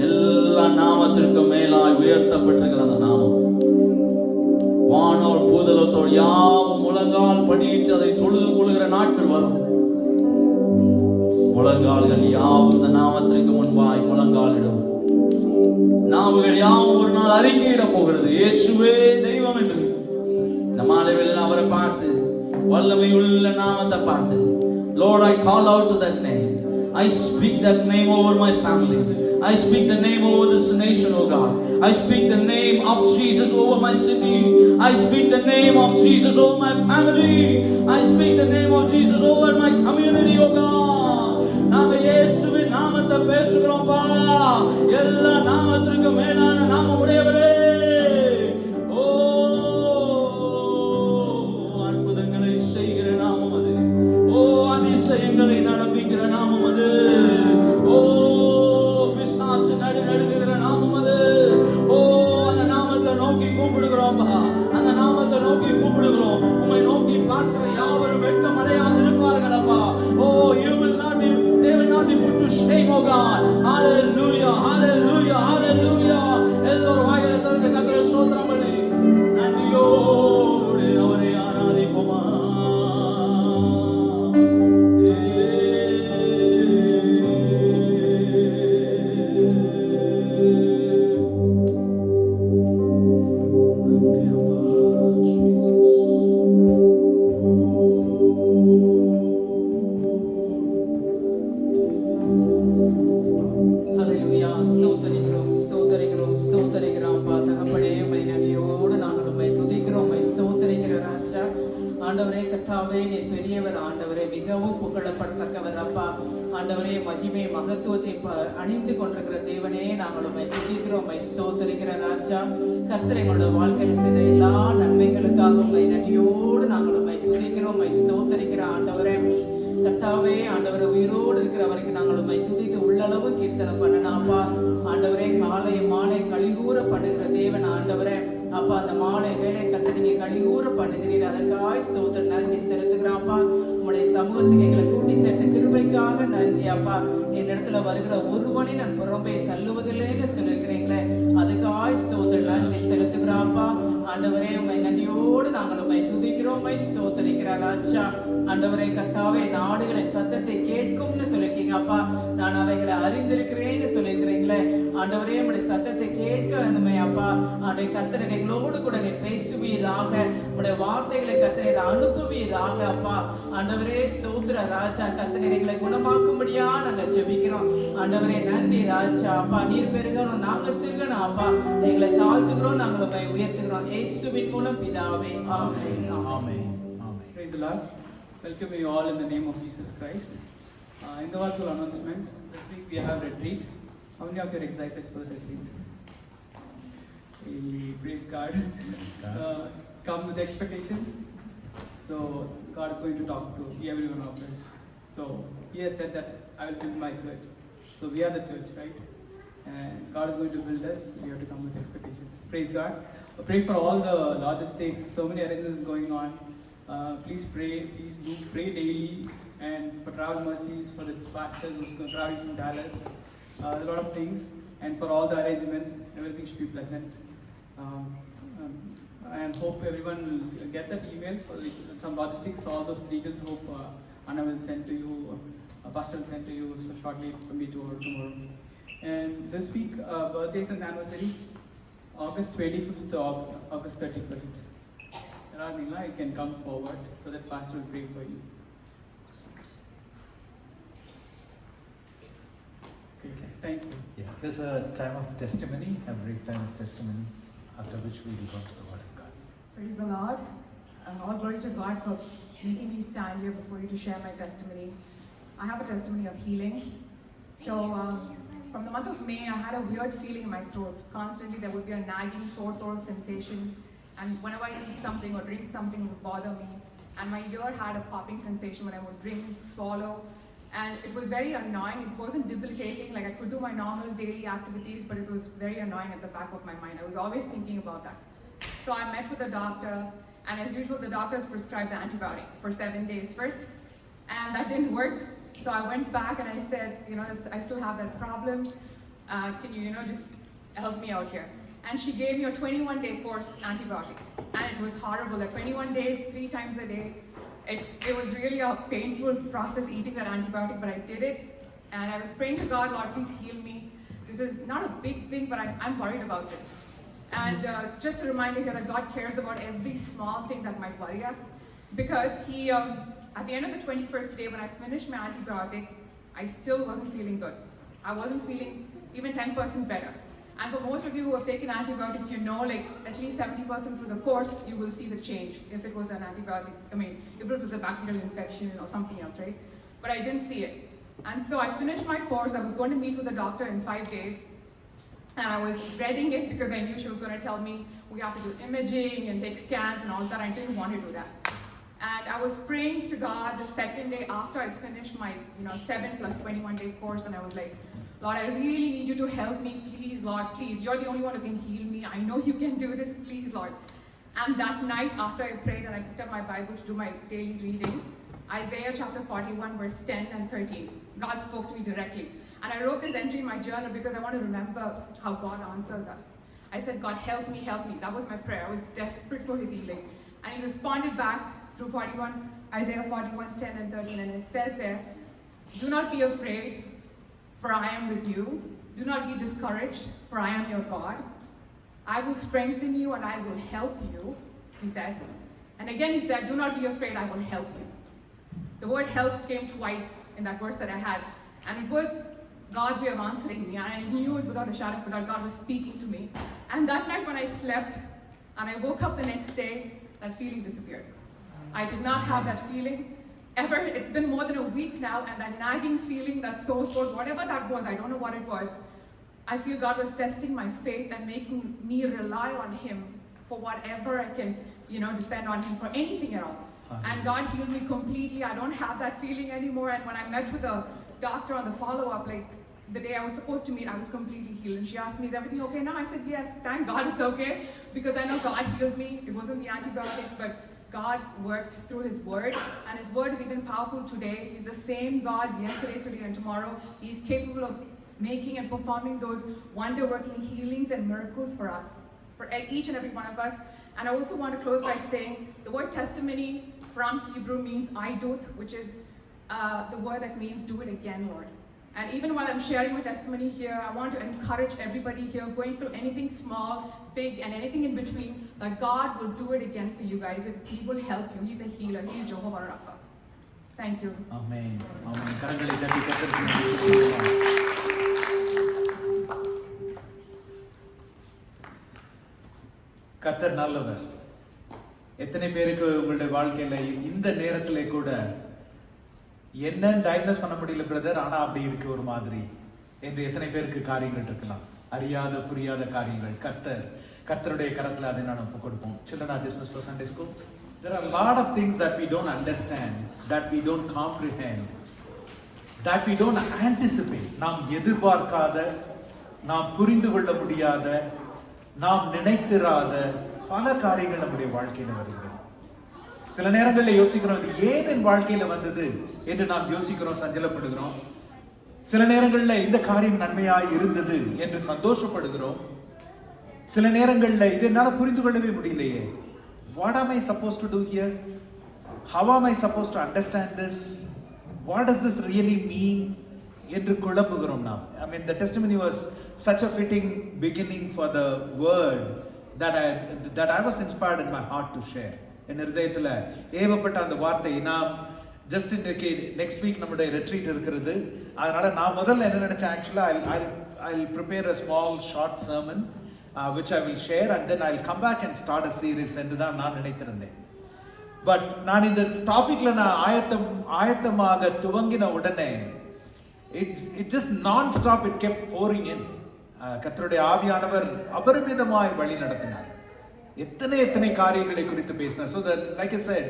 எல்லா நாமத்திற்கும் மேலாய் உயர்த்தப்பட்டிருக்கிற அந்த நாமம், வானோர் பூதலத்தோடு யாவும் முழங்கால் படியிட்டு அதை தொழுது கொள்கிற நாட்கள் வரும். முழங்கால்கள் யாவும் இந்த நாமத்திற்கு முன்பாய் முழங்காலிடும். நாவுகள் யாவும் ஒரு நாள் அறிக்கையிட போகிறது, இயேசுவே தெய்வம் என்று. இந்த மாலையில் அவரை பார்த்து, வல்லமையுள்ள நாமத்தை பார்த்து, Lord, I call out to that name. I speak that name over my family. I speak the name over this nation, oh God. I speak the name of Jesus over my city. I speak the name of Jesus over my family. I speak the name of Jesus over my community, oh God. நாம இயேசுவின் நாமத்தை பேசுகிறோம்ப்பா. எல்லா நாமத்திற்கு மேலான நாமம் உடையவரே. ஓ, அற்புதங்களை செய்கிற நாமம் அது. ஓ, அதிசயங்களை நடப்பிக்கிற நாமம் அது. ஓ, பிசாசு நடுங்குகிற நாமம் அது. ஓ, அந்த நாமத்தை நோக்கி கூப்பிடுகிறோம்ப்பா. அந்த நாமத்தை நோக்கி கூப்பிடுகிறோம். உம்மை நோக்கி பார்க்கிற யாவரும் வெட்கம் அடையாது இருப்பார்களப்பா. ஓ, they will not be put to shame, oh God. Hallelujah, hallelujah, hallelujah. எல்லோரும் வாயில திறந்து கர்த்தரை ஸ்தோத்திரம் பண்ணி நன்றியோடு அவரை ஆராதிப்போமா. ஹல்லேலூயா. ஸ்தோத்திரிக்கிறோம், ஸ்தோத்திரிக்கிறோம், ஸ்தோத்திரிக்கிறோம். தகப்பனே, உம்மை நன்றியோடு நாங்கள் உம்மை துதிக்கிறோம், உம்மை ஸ்தோத்திரிக்கிற ராஜா. ஆண்டவரே, கர்த்தாவே, நீர் பெரியவர் ஆண்டவரே, மிகவும் புகழப்படத்தக்கவர் அப்பா. ஆண்டவரே, மகிமை மகத்துவத்தை அணிந்து கொண்டிருக்கிற தேவனே, நாங்கள் உம்மை துதிக்கிறோம், உம்மை ஸ்தோத்திரிக்கிற ராஜா. கர்த்தர் எங்களோட வாழ்க்கையில் செய்த எல்லா நன்மைகளுக்காக உம்மை நன்றியோடு நாங்கள் உம்மை துதிக்கிறோம், உம்மை ஸ்தோத்திரிக்கிற ஆண்டவரே. கர்த்தாவே, ஆண்டவரை உயிரோடு இருக்கிற வரைக்கும் நாங்கள் உம்மை துதித்து உள்ளளவு கீர்த்தனை பண்ணனாப்பா. ஆண்டவரே, காலை மாலை கழிகூற பண்ணுகிற தேவன் ஆண்டவரே. அப்பா, அந்த மாலை வேலை கர்த்தர் நீங்க கழிகூற பண்ணுகிறீர், அதற்காய் ஸ்தோத்திரம் நன்றி செலுத்துகிறாப்பா. உங்களுடைய சமூகத்துக்கு எங்களை கூட்டி சேர்த்த கிருபைக்காக நன்றி அப்பா. என் இடத்துல வருகிற ஒருவனை நான் புறம்பே தள்ளுவதில்லைன்னு சொல்லிருக்கிறீங்களே, அதுக்காய் ஸ்தோத்திரம் நன்றி செலுத்துகிறாப்பா. ஆண்டவரே, உம்மை நன்றியோடு நாங்கள் உம்மை துதிக்கிறோம், உம்மை ஸ்தோத்திரிக்கிறார் ராஜா. ஆண்டவரே, கர்த்தாவே, நாடுகளின் சத்தத்தை கேட்கும்னு சொல்லிருக்கீங்க அப்பா. நான் அவைகளை அறிந்திருக்கிறேன்னு சொல்லியிருக்கிறீங்களே, ஆண்டவரே, உம்முடைய சத்தத்தை கேட்க வேண்டுமே அப்பா. ஆண்டவரே, கர்த்தர் எங்களோடு கூட நீர் பேசுவீராக, உம்முடைய வார்த்தைகளை கர்த்தர் அனுப்புவீராக அப்பா. ஆண்டவரே, ஸ்தோத்திர ராஜா. கர்த்தர் எங்களை குணமாக்கும்படியா நாங்கள் ஜெபிக்கிறோம். ஆண்டவரே, நன்றி ராஜா. அப்பா, நீர் பெருகணும், நாங்க சிறுகணும் அப்பா. எங்களை தாழ்த்துகிறோம், நாங்கள் உம்மை உயர்த்துகிறோம், இயேசுவின் மூலம் பிதாவே, ஆமென். ஆமென். Praise the Lord. Welcome you all in the name of Jesus Christ. In the wonderful announcement, this week we have retreat. How many of you are excited for the retreat? Praise God. Come with expectations. So God is going to talk to every one of us. So He has said that I will build my church. So we are the church, right? And God is going to build us. We have to come with expectations. Praise God. Pray for all the logistics. So many arrangements going on. Please pray. Please do pray daily. And for travel mercies for its pastors who's traveling from Dallas. A lot of things. And for all the arrangements, everything should be pleasant. And hope everyone will get that email for some logistics. All those details. Hope Anna will send to you. Pastor will send to you so shortly. Maybe tomorrow. And this week, birthdays and anniversaries. August 25th to August 31st. Radhila, you can come forward so that Pastor will pray for you. Okay, thank you. Yeah, there's a time of testimony, a brief time of testimony, after which we will go to the Word of God. Praise the Lord. All glory to God for making me stand here before you to share my testimony. I have a testimony of healing. So, from the month of May, I had a weird feeling in my throat. Constantly, there would be a nagging sore throat sensation. And whenever I eat something or drink something, it would bother me. And my ear had a popping sensation when I would drink, swallow. And it was very annoying. It wasn't debilitating. Like, I could do my normal daily activities, but it was very annoying at the back of my mind. I was always thinking about that. So I met with the doctor. And as usual, the doctors prescribed the antibiotic for 7 days first. And that didn't work. So I went back and I said, I still have that problem. can you, just help me out here? And she gave me a 21-day course antibiotic. And it was horrible. At 21 days, 3 times a day. It was really a painful process eating that antibiotic, but I did it. And I was praying to God, Lord, please heal me. This is not a big thing, but I'm worried about this. And just a reminder here that God cares about every small thing that might worry us. Because He, at the end of the 21st day, when I finished my antibiotic, I still wasn't feeling good. I wasn't feeling even 10% better. And for most of you who have taken antibiotics, like at least 70% through the course, you will see the change if it was an antibiotic, if it was a bacterial infection or something else, right? But I didn't see it. And so I finished my course. I was going to meet with the doctor in 5 days. And I was dreading it because I knew she was going to tell me we have to do imaging and take scans and all that. I didn't want to do that. And I was praying to God the second day after I finished my 7 plus 21-day course, and I was like, Lord, I really need you to help me, please, Lord, please. You're the only one who can heal me. I know you can do this, please, Lord. And that night after I prayed and I picked up my Bible to do my daily reading, Isaiah chapter 41 verse 10 and 13, God spoke to me directly. And I wrote this entry in my journal because I want to remember how God answers us. I said, God, help me, help me. That was my prayer. I was desperate for His healing. And He responded back through Isaiah 41, 10 and 13. And it says there, do not be afraid, for I am with you. Do not be discouraged, for I am your God. I will strengthen you and I will help you, He said. And again He said, do not be afraid, I will help you. The word help came twice in that verse that I had. And it was God's way of answering me. And I knew it without a shadow of a doubt. God was speaking to me. And that night when I slept and I woke up the next day, that feeling disappeared. I did not have that feeling ever. It's been more than a week now, and that nagging feeling, that sore throat, whatever that was, I don't know what it was. I feel God was testing my faith and making me rely on Him for whatever I can, depend on Him for anything at all. And God healed me completely. I don't have that feeling anymore. And when I met with the doctor on the follow-up, like the day I was supposed to meet, I was completely healed. And she asked me, is everything okay now? I said, yes, thank God it's okay. Because I know God healed me. It wasn't the antibiotics, but God worked through His word. And His word is even powerful today. He's the same God yesterday, today, and tomorrow. He's capable of making and performing those wonder-working healings and miracles for us, for each and every one of us. And I also want to close by saying the word testimony from Hebrew means aidut, which is the word that means do it again, Lord. And even while I'm sharing my testimony here, I want to encourage everybody here going through anything small, big, and anything in between, that God will do it again for you guys. He will help you. He's a healer. He's Jehovah Rapha. Thank you. Amen. Amen. கரங்களை தட்டி கர்த்தருக்கு கர்த்தர் நல்லவர். எத்தனை பேருக்கு உங்களுடைய வாழ்க்கையில இந்த நேரத்திலே கூட என்னன்னு டயக்னோஸ் பண்ண முடியல பிரதர், ஆனா அப்படி இருக்கு ஒரு மாதிரி என்று எத்தனை பேருக்கு காரியங்கள் இருக்கலாம், அறியாத புரியாத காரியங்கள். கர்த்தருடைய கரத்துல அதை நான் ஒப்பு கொடுப்போம். Children are dismissed for Sunday school. There are a lot of things that we don't understand, that we don't comprehend, that we don't anticipate. நாம் எதிர்பார்க்காத, நாம் புரிந்து கொள்ள முடியாத, நாம் நினைத்திராத பல காரியங்கள் நம்முடைய வாழ்க்கையில வருகிறது. சில நேரங்களில் யோசிக்கிறோம், இது ஏன் என் வாழ்க்கையில வந்தது என்று நாம் யோசிக்கிறோம், சஞ்சலப்படுகிறோம். சில நேரங்களில் இந்த காரியம் நன்மையாய் இருந்தது என்று சந்தோஷப்படுகிறோம். சில நேரங்களில் இது என்னால் புரிந்து கொள்ளவே முடியலையே. What am I supposed to do here? How am I supposed to understand this? What does this really mean? என்று குழம்புகிறோம் நாம். I mean, the testimony was such a fitting beginning for the word that I was inspired in my heart to share. என் இதயத்தில் ஏவப்பட்ட அந்த வார்த்தை, நாம் just இன்றைக்கு next week நம்முடைய retreat இருக்கிறது. அதனால நான் முதல்ல என்ன நினைச்சேன், ஆக்சுவலாக I'll prepare a small short sermon which I will share, and then I'll come back and start a series என்று தான் நான் நினைத்திருந்தேன். பட் நான் இந்த டாபிக்ல நான் ஆயத்தமாக துவங்கின உடனே it just non-stop it kept pouring in. கர்த்தருடைய ஆவியானவர் அபரிமிதமாய் வழி நடத்தினார். எத்தனை காரியங்களை குறித்து பேசினார். So that, like I said,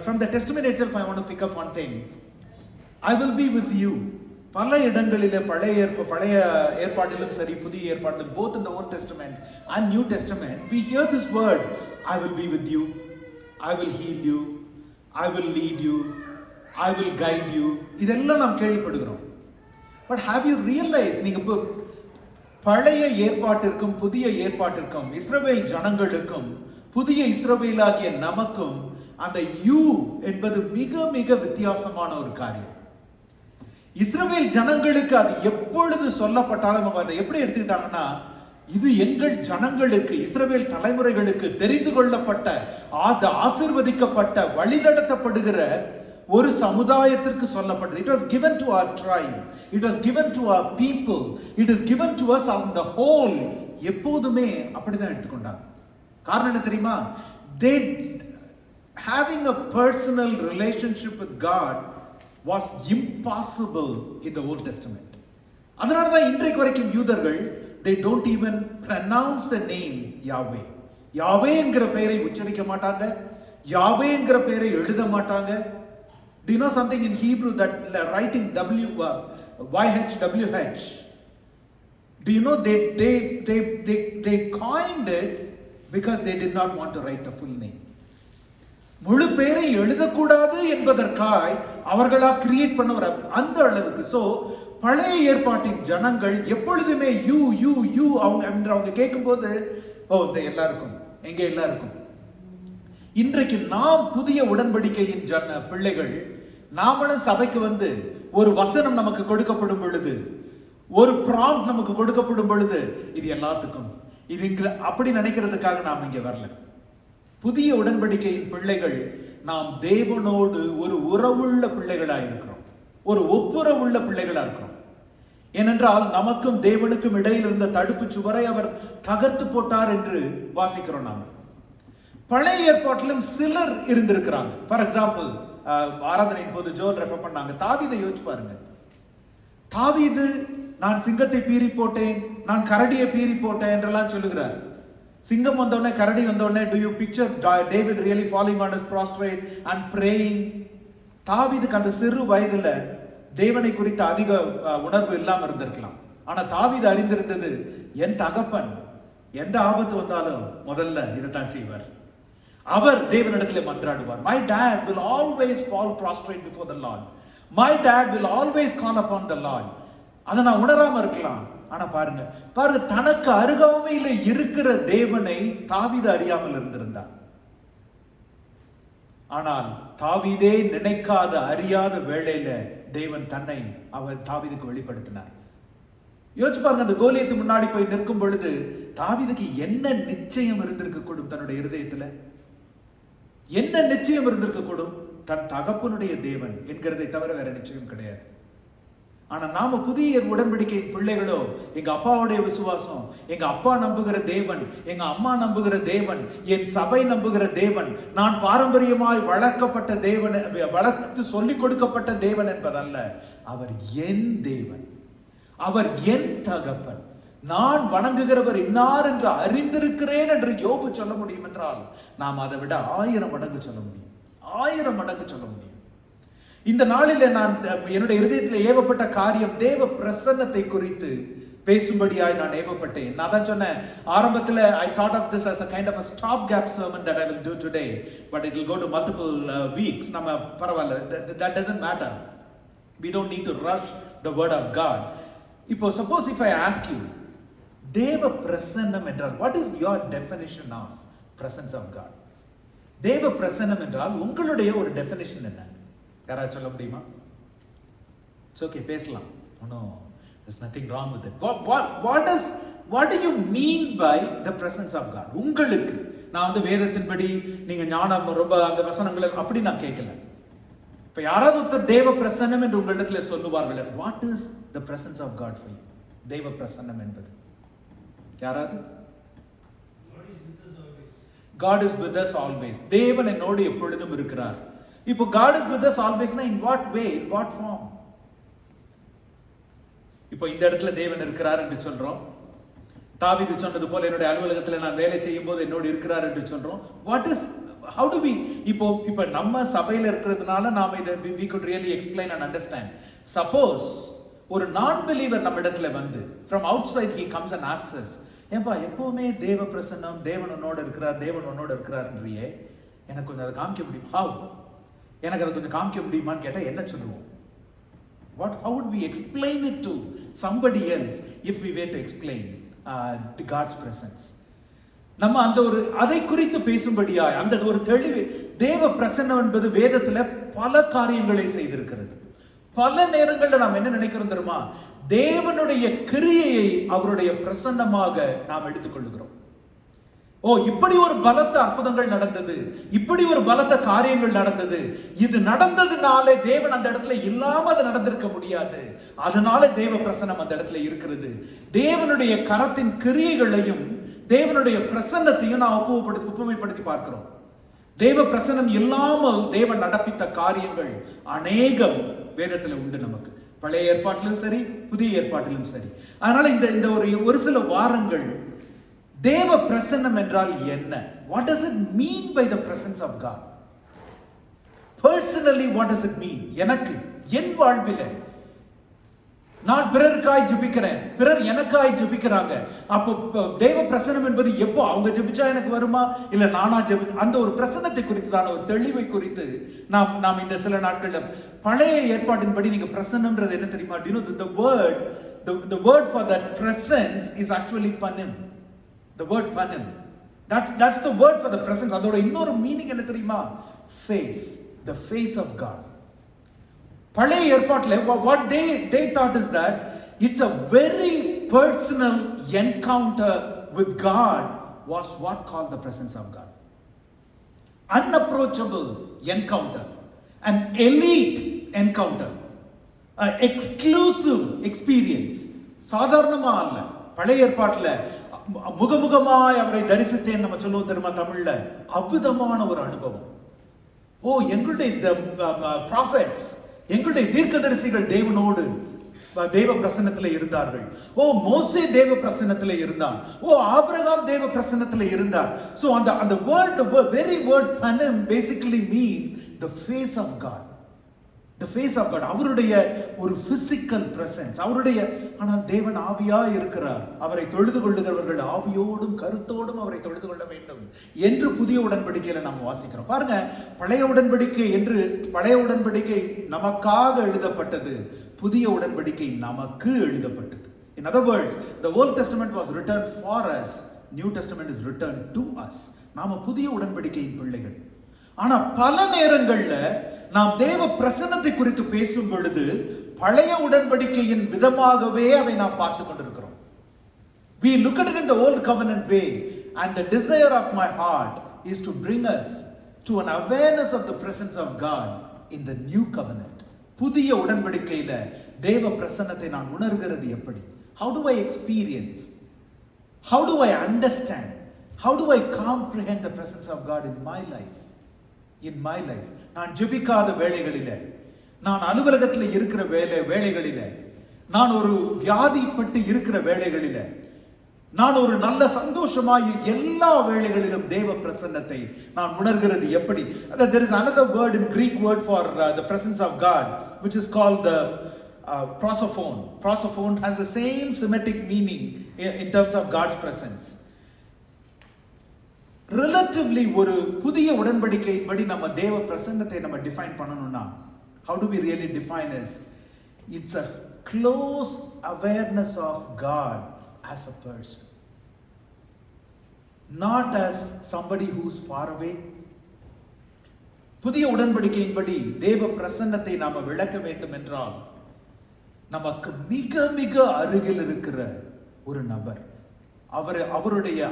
from the testimony itself I want to pick up one thing. I will be with you. பல இடங்களிலே பழைய ஏற்பாட்டிலும் சரி, புதிய ஏற்பாட்டிலும், both in the Old Testament and New Testament, we hear this word, I will be with you, I will heal you, I will lead you, I will guide you. இதெல்லாம் நாம் கேள்விப்படுகிறோம். But have you realise, நீங்க இப்போ பழைய ஏற்பாட்டிற்கும் புதிய ஏற்பாட்டிற்கும், இஸ்ரவேல் ஜனங்களுக்கும் புதிய இஸ்ரவேலாகிய நமக்கும் அந்த யூ என்பது மிக மிக வித்தியாசமான ஒரு காரியம். இஸ்ரவேல் ஜனங்களுக்கு அது எப்பொழுது சொல்லப்பட்டாலும் அவங்க அதை எப்படி எடுத்துக்கிட்டாங்கன்னா, இது எங்கள் ஜனங்களுக்கு, இஸ்ரவேல் தலைமுறைகளுக்கு தெரிந்து கொள்ளப்பட்ட, ஆசீர்வதிக்கப்பட்ட, வழிநடத்தப்படுகிற ஒரு சமுதாயத்திற்கு சொல்லப்பட்டது. It was given to our tribe, it was given to our people, it is given to us on the whole. எப்போதுமே அப்படிதான் எடுத்துக்கொண்டாங்க. காரணம் என்ன தெரியுமா? They having a personal relationship with God was impossible in the Old Testament. அதனால தான் இன்றைக்கு வரைக்கும் யூதர்கள் they don't even pronounce the name Yahweh. யாவே என்கிற பெயரை உச்சரிக்க மாட்டாங்க, யாவே என்கிற பெயரை எழுத மாட்டாங்க. Do you know something in Hebrew that writing YHWH? Do you know they coined it because they did not want to write the full name. முழு பெயரை எழுதக்கூடாது என்பதற்காய் அவர்களா கிரியேட் பண்ண ஒரு அந்த அளவுக்கு. சோ பழைய ஏற்பாட்டின் ஜனங்கள் எப்பொழுதுமே யூ யூ யூ அவங்க கேட்கும்போது, ஓ இந்த எல்லாருக்கும், எங்க எல்லாருக்கும். இன்றைக்கு நாம் புதிய உடன்படிக்கையின் பிள்ளைகள், நாமளும் சபைக்கு வந்து ஒரு வசனம் நமக்கு கொடுக்கப்படும் பொழுது, ஒரு ப்ராம்ப்ட் நமக்கு கொடுக்கப்படும் பொழுது, இது எல்லாத்துக்கும், இது அப்படி நினைக்கிறதுக்காக நாம் இங்க வரல. புதிய உடன்படிக்கையின் பிள்ளைகள் நாம் தேவனோடு ஒரு உறவுள்ள பிள்ளைகளா இருக்கிறோம், ஒரு ஒப்புரவுள்ள பிள்ளைகளா இருக்கிறோம். ஏனென்றால் நமக்கும் தேவனுக்கும் இடையில் இருந்த தடுப்பு சுவரை அவர் தகர்த்து போட்டார் என்று வாசிக்கிறோம். நாம் பழைய ஏற்பாட்டிலும் சிலர் இருந்திருக்கிறாங்க. ஃபார் எக்ஸாம்பிள், ஆராதனையின் போது ஜோல் ரெஃபர் பண்ணாங்க, தாவீதை யோசிச்சு பாருங்க. தாவீது நான் சிங்கத்தை பீறி போட்டேன், நான் கரடியை பீறி போட்டேன் என்றெல்லாம் சொல்லுகிறார். சிங்கம் வந்தோடனே, கரடி வந்தோடனே, do you picture David really falling on his prostrate and praying? தாவீதுக்கு அந்த சிறு வயதுல தேவனை குறித்த அதிக உணர்வு இல்லாம இருந்திருக்கலாம். ஆனா தாவீது அறிந்திருந்தது, என் தகப்பன் எந்த ஆபத்து வந்தாலும் முதல்ல இதைத்தான் செய்வார். அவர் தேவனிடத்திலே மன்றாடுவார். My dad will always fall prostrate before the Lord. My dad will always call upon the Lord. அதை நான் உணராம இருக்கலாம். ஆனா பாருங்க தனக்கு அருகாமையில இருக்கிற தேவனை தாவீது அறியாமல் இருந்திருந்தார். ஆனால் தாவீதே நினைக்காத அறியாத வேளையில தேவன் தன்னை அவர் தாவீதுக்கு வெளிப்படுத்தினார். யோசிச்சு பாருங்க, அந்த கோலியத்து முன்னாடி போய் நிற்கும் பொழுது தாவீதுக்கு என்ன நிச்சயம் இருந்திருக்க கூடும்? தன்னுடைய இருதயத்துல என்ன நிச்சயம் இருந்திருக்க கூடும்? தன் தகப்பனுடைய தேவன் என்கிறதை தவிர வேற நிச்சயம் கிடையாது. ஆனா நாம புதிய உடன்படிக்கையின் பிள்ளைகளோ, எங்க அப்பாவுடைய விசுவாசம், எங்க அப்பா நம்புகிற தேவன், எங்க அம்மா நம்புகிற தேவன், என் சபை நம்புகிற தேவன், நான் பாரம்பரியமாய் வளர்க்கப்பட்ட தேவன், வளர்த்து சொல்லிக் கொடுக்கப்பட்ட தேவன் என்பதல்ல. அவர் என் தேவன், அவர் என் தகப்பன், நான் வணங்குகிறவர் இன்னார் என்று அறிந்திருக்கிறேன் என்று யோபு சொல்ல முடியும் என்றால், நாம் அதை விட 1000 மடங்கு சொல்ல முடியும், 1000 மடங்கு சொல்ல முடியும். இந்த நாளில் நான் என்னுடைய இருதயத்தில் ஏவப்பட்ட காரியம் தேவ பிரசன்னத்தை குறித்து பேசும்படியாய் நான் ஏவப்பட்டேன். நான் தான் சொன்னேன் ஆரம்பத்தில், I thought of this as a kind of a stopgap sermon that I will do today, but it will go to multiple weeks. நம்ம பரவாயில்ல, that doesn't matter. We don't need to rush the word of God. இப்போ suppose if I ask you, தேவ பிரசன்னம் என்றால், what is your definition of presence of God? தேவ பிரசன்னம் என்றால் உங்களுடைய ஒரு டெஃபினிஷன் என்ன? யாராவது சொல்ல முடியுமா? It's okay, பேசலாம். No, there's nothing wrong with it. What do you mean by the presence of God? உங்களுக்கு நான் வந்து வேதத்தின்படி நீங்க ஞானம் ரொம்ப அந்த வசனங்களை அப்படி நான் கேட்கல. இப்ப யாராவது ஒருத்தர் தேவ பிரசன்னம் என்று உங்களிடத்துல சொல்லுவார்கள், what is the presence of God for you? தேவ பிரசன்னம் என்பது யாராவது? God is with us always. தேவன் என்னோடு எப்பொழுதும் இருக்கிறார். இப்போ God is with us always னா in what way, in what form? இப்போ இந்த இடத்துல தேவன் இருக்கிறார் என்று சொல்றோம். தாவீது சொன்னது போல என்னுடைய அலுவலகத்தில் நான் வேலை செய்யும் போது என்னோடு இருக்கிறார் என்று சொல்றோம். What is, how do we, இப்போ நம்ம சபையில இருக்கிறதுனால நாம இதை we could really explain and understand. Suppose ஒரு நான் பிலீவர் நம்ம இடத்துல வந்து from outside he comes and asks us, ஏன்பா எப்பவுமே தேவ பிரசன்னம், தேவன் உன்னோட இருக்கிறார், தேவன் உன்னோட இருக்கிறார்ன்றியே, எனக்கு கொஞ்சம் அதை காமிக்க முடியும்? How? எனக்கு அதை கொஞ்சம் காமிக்க முடியுமான்னு கேட்டா என்ன சொல்லுவோம்? How would we explain it to somebody else if we were to explain God's presence? நம்ம அந்த ஒரு அதை குறித்து பேசும்படியாய் அந்த ஒரு தெளிவு, தேவ பிரசன்னம் என்பது வேதத்துல பல காரியங்களை செய்திருக்கிறது. பல நேரங்கள்ல நாம் என்ன நினைக்கிறோம் தெரியுமா? தேவனுடைய கிரியையை அவருடைய பிரசன்னமாக நாம் எடுத்துக்கொள்கிறோம். இப்படி ஒரு பலத்த அற்புதங்கள் நடந்தது, இப்படி ஒரு பலத்த காரியங்கள் நடந்தது, இது நடந்ததுனாலே தேவன் அந்த இடத்துல இல்லாம அது நடந்திருக்க முடியாது, அதனால தேவ பிரசன்னம் அந்த இடத்துல இருக்கிறது. தேவனுடைய கரத்தின் கிரியைகளையும் தேவனுடைய பிரசன்னத்தையும் நான் ஒப்புமைப்படுத்தி பார்க்கிறோம். தேவ பிரசன்னம் இல்லாமல் தேவன் நடப்பித்த காரியங்கள் அநேகம் வேதத்துல உண்டு நமக்கு, பழைய ஏற்பாட்டிலும் சரி புதிய ஏற்பாட்டிலும் சரி. அதனால இந்த ஒரு சில வாரங்கள் தேவ பிரசன்னம் என்றால் என்ன? What does it mean by the presence of God? Personally, what does it mean? எனக்கு என் வாழ்வில நான் பிறருக்காய் ஜெபிக்கிறேன், பிறர் எனக்காய் ஜெபிக்கிறாங்க. அப்போ தேவ பிரசன்னம் என்பது எப்போ அவங்க ஜெபிச்சா எனக்கு வருமா, இல்ல நானா ஜெபி, அந்த ஒரு பிரசன்னத்தை குறித்துதான ஒரு தெளிவை குறித்து நாம் இந்த சில நாட்கள்ல பழைய ஏற்பாட்டின்படி நீங்க பிரசன்னம்ன்றது என்ன தெரியுமா? You know, the word for that presence is actually panim. The word panim, that's the word for the presence. அதோட இன்னொரு மீனிங் என்ன தெரியுமா? Face, the face of God. பழைய ஏற்பாட்டில் what they thought is that it's a very personal encounter with God was what called the presence of God. Unapproachable encounter, an elite encounter, an exclusive experience. சாதாரணமா அல்ல. பழைய ஏற்பாட்டில் முகமுகமாய் அவரை தரிசித்தேன் நம்ம சொல்லுவோம் தெரியுமா தமிழ்ல, அற்புதமான ஒரு அனுபவம். எங்களுடைய ப்ராஃபெட்ஸ், எங்களுடைய தீர்க்கதரிசிகள் தேவனோடு தேவ பிரசன்னத்துல இருந்தார்கள். மோசே தேவ பிரசன்னத்துல இருந்தான். ஆபிரகாம் தேவ பிரசன்னத்துல இருந்தார். So அந்த word, the very word panim basically means the face of God. The face of God, அவருடைய ஒரு physical presence, அவருடைய. ஆனால் தேவன் ஆவியா இருக்கிறார். அவரை தொழுது கொள்ளுகிறவர்கள் ஆவியோடும் கருத்தோடும் அவரை தொழுது கொள்ள வேண்டும் என்று புதிய உடன்படிக்கையில நாம் வாசிக்கிறோம். பாருங்க, பழைய உடன்படிக்கை நமக்காக எழுதப்பட்டது, புதிய உடன்படிக்கை நமக்கு எழுதப்பட்டது. In other words, the Old Testament was written for us, New Testament is written to us. நாம புதிய உடன்படிக்கையின் பிள்ளைகள். ஆனா பல நேரங்கள்ல நாம் தேவ பிரசன்னத்தை குறித்து பேசும் பொழுது பழைய உடன்படிக்கையின் விதமாகவே அதை நாம் பார்த்து கொண்டிருக்கிறோம். We look at it in the old covenant way, and the desire of my heart is to bring us to an awareness of the presence of God in the new covenant. புதிய உடன்படிக்கையில தேவ பிரசன்னத்தை நான் உணர்கிறது எப்படி? How do I experience? How do I understand? How do I comprehend the presence of God in my life? In my life, நான் ஜெபிக்காத வேளைகளில, நான் அலுவலகத்தில் இருக்கிற வேளைகளில, நான் ஒரு வியாதிப்பட்டு இருக்கிற வேளைகளில, நான் ஒரு நல்ல சந்தோஷமாய் எல்லா வேளைகளிலும் தேவ பிரசன்னத்தை நான் உணர்கிறது எப்படி? There is another word in Greek word for the presence of God, which is called the prosophone. Prosophone has the same Semitic meaning in terms of God's presence. Relatively ஒரு புதிய உடன்படிக்கையின்படி நம்ம தேவ பிரசன்னத்தை நம்ம டிஃபைன் பண்ணணும்னா, how do we really define this? It's a close awareness of God as a person, not as somebody who's far away. புதிய உடன்படிக்கையின்படி தேவ பிரசன்னத்தை நாம விளக்க வேண்டும் என்றால் நமக்கு மிக மிக அருகில் இருக்கிற ஒரு நபர்,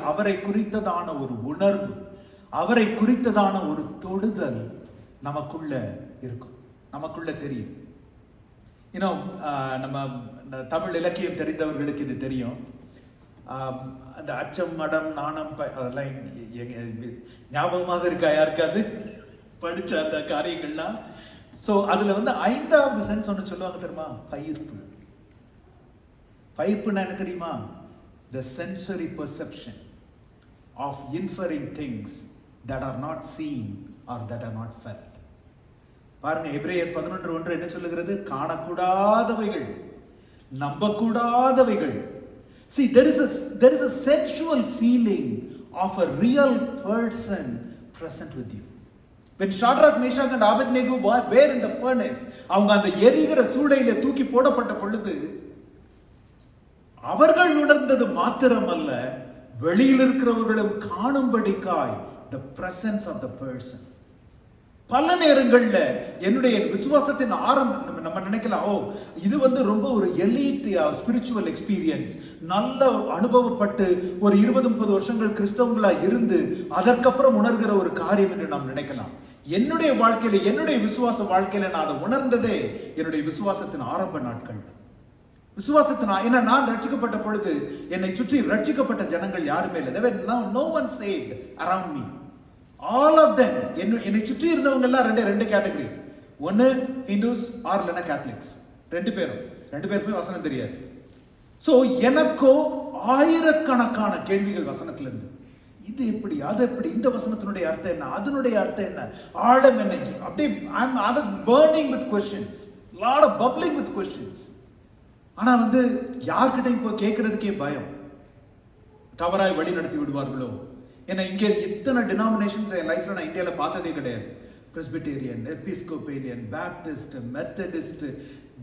அவரை குறித்ததான ஒரு உணர்வு, அவரை குறித்ததான ஒரு தொடுதல் நமக்குள்ள இருக்கும், நமக்குள்ள தெரியும். நம்ம தமிழ் இலக்கியம் தெரிந்தவர்களுக்கு இது தெரியும். அந்த அச்சம், மடம், நாணம், அதெல்லாம் ஞாபகமாக இருக்கா யாருக்காது படிச்ச அந்த காரியங்கள்லாம்? ஸோ அதுல ஐந்தாவது சென்ஸ் ஒன்று சொல்லுவாங்க தெரியுமா? பயிர்ப்பு. பயிர்ப்புன்னா என்ன தெரியுமா? The sensory perception of inferring things that are not seen or that are not felt. பாருங்க, எபிரேயர் 11:1 என்ன சொல்லுகிறது? காணக்கூடாதவைகள், நம்பக்கூடாதவைகள். See, there is a sensual feeling of a real person present with you. When Shadrach, Meshach and Abednego were in the furnace, அவங்க அந்த எரிகிற சூளையிலே தூக்கி போடப்பட்ட பொழுது அவர்கள் உணர்ந்தது மாத்திரமல்ல, வெளியில் இருக்கிறவர்களும் காணும்படிக்காய் the presence of the person. பல நேரங்கள்ல என்னுடைய விசுவாசத்தின் ஆரம்பம் நம்ம நினைக்கலாம், ஓ இது ரொம்ப ஒரு எலிட் ஸ்பிரிச்சுவல் எக்ஸ்பீரியன்ஸ், நல்ல அனுபவப்பட்டு ஒரு 20-30 வருஷங்கள் கிறிஸ்தவங்களா இருந்து அதற்கப்புறம் உணர்கிற ஒரு காரியம் என்று நாம் நினைக்கலாம். என்னுடைய வாழ்க்கையில, என்னுடைய விசுவாச வாழ்க்கையில நான் அதை உணர்ந்ததே என்னுடைய விசுவாசத்தின் ஆரம்ப நாட்கள். விசுவாசத்தின் நான் ரட்சிக்கப்பட்ட பொழுது என்னை சுற்றி ரட்சிக்கப்பட்ட ஜனங்கள் யாருமே இல்லை. There were no one saved around me. All of them, என்னை சுற்றி இருந்தவங்க எல்லாம் ரெண்டு கேட்டகரி. ஒன்னு ஹிந்துஸ் ஆர் இல்லைன்னா கேத்தலிக்ஸ். ரெண்டு பேருமே வசனம் தெரியாது. சோ எனக்கோ ஆயிரக்கணக்கான கேள்விகள் வசனத்துல இருந்து. இது எப்படி, அது எப்படி, இந்த வசனத்தினுடைய அர்த்தம் என்ன, அதனுடைய அர்த்தம் என்ன, ஆழம் என்ன, அப்படியே I was burning with questions, lot of bubbling with questions. ஆனா யார்கிட்டையும் போய் கேட்கறதுக்கே பயம், தவறாய் வழி நடத்தி விடுவார்களோ. ஏன்னா இங்கே இத்தனை டினாமினேஷன்ஸ் என் லைஃப்ல நான் இந்தியாவில் பார்த்ததே கிடையாது. Presbyterian, Episcopalian, Baptist, Methodist.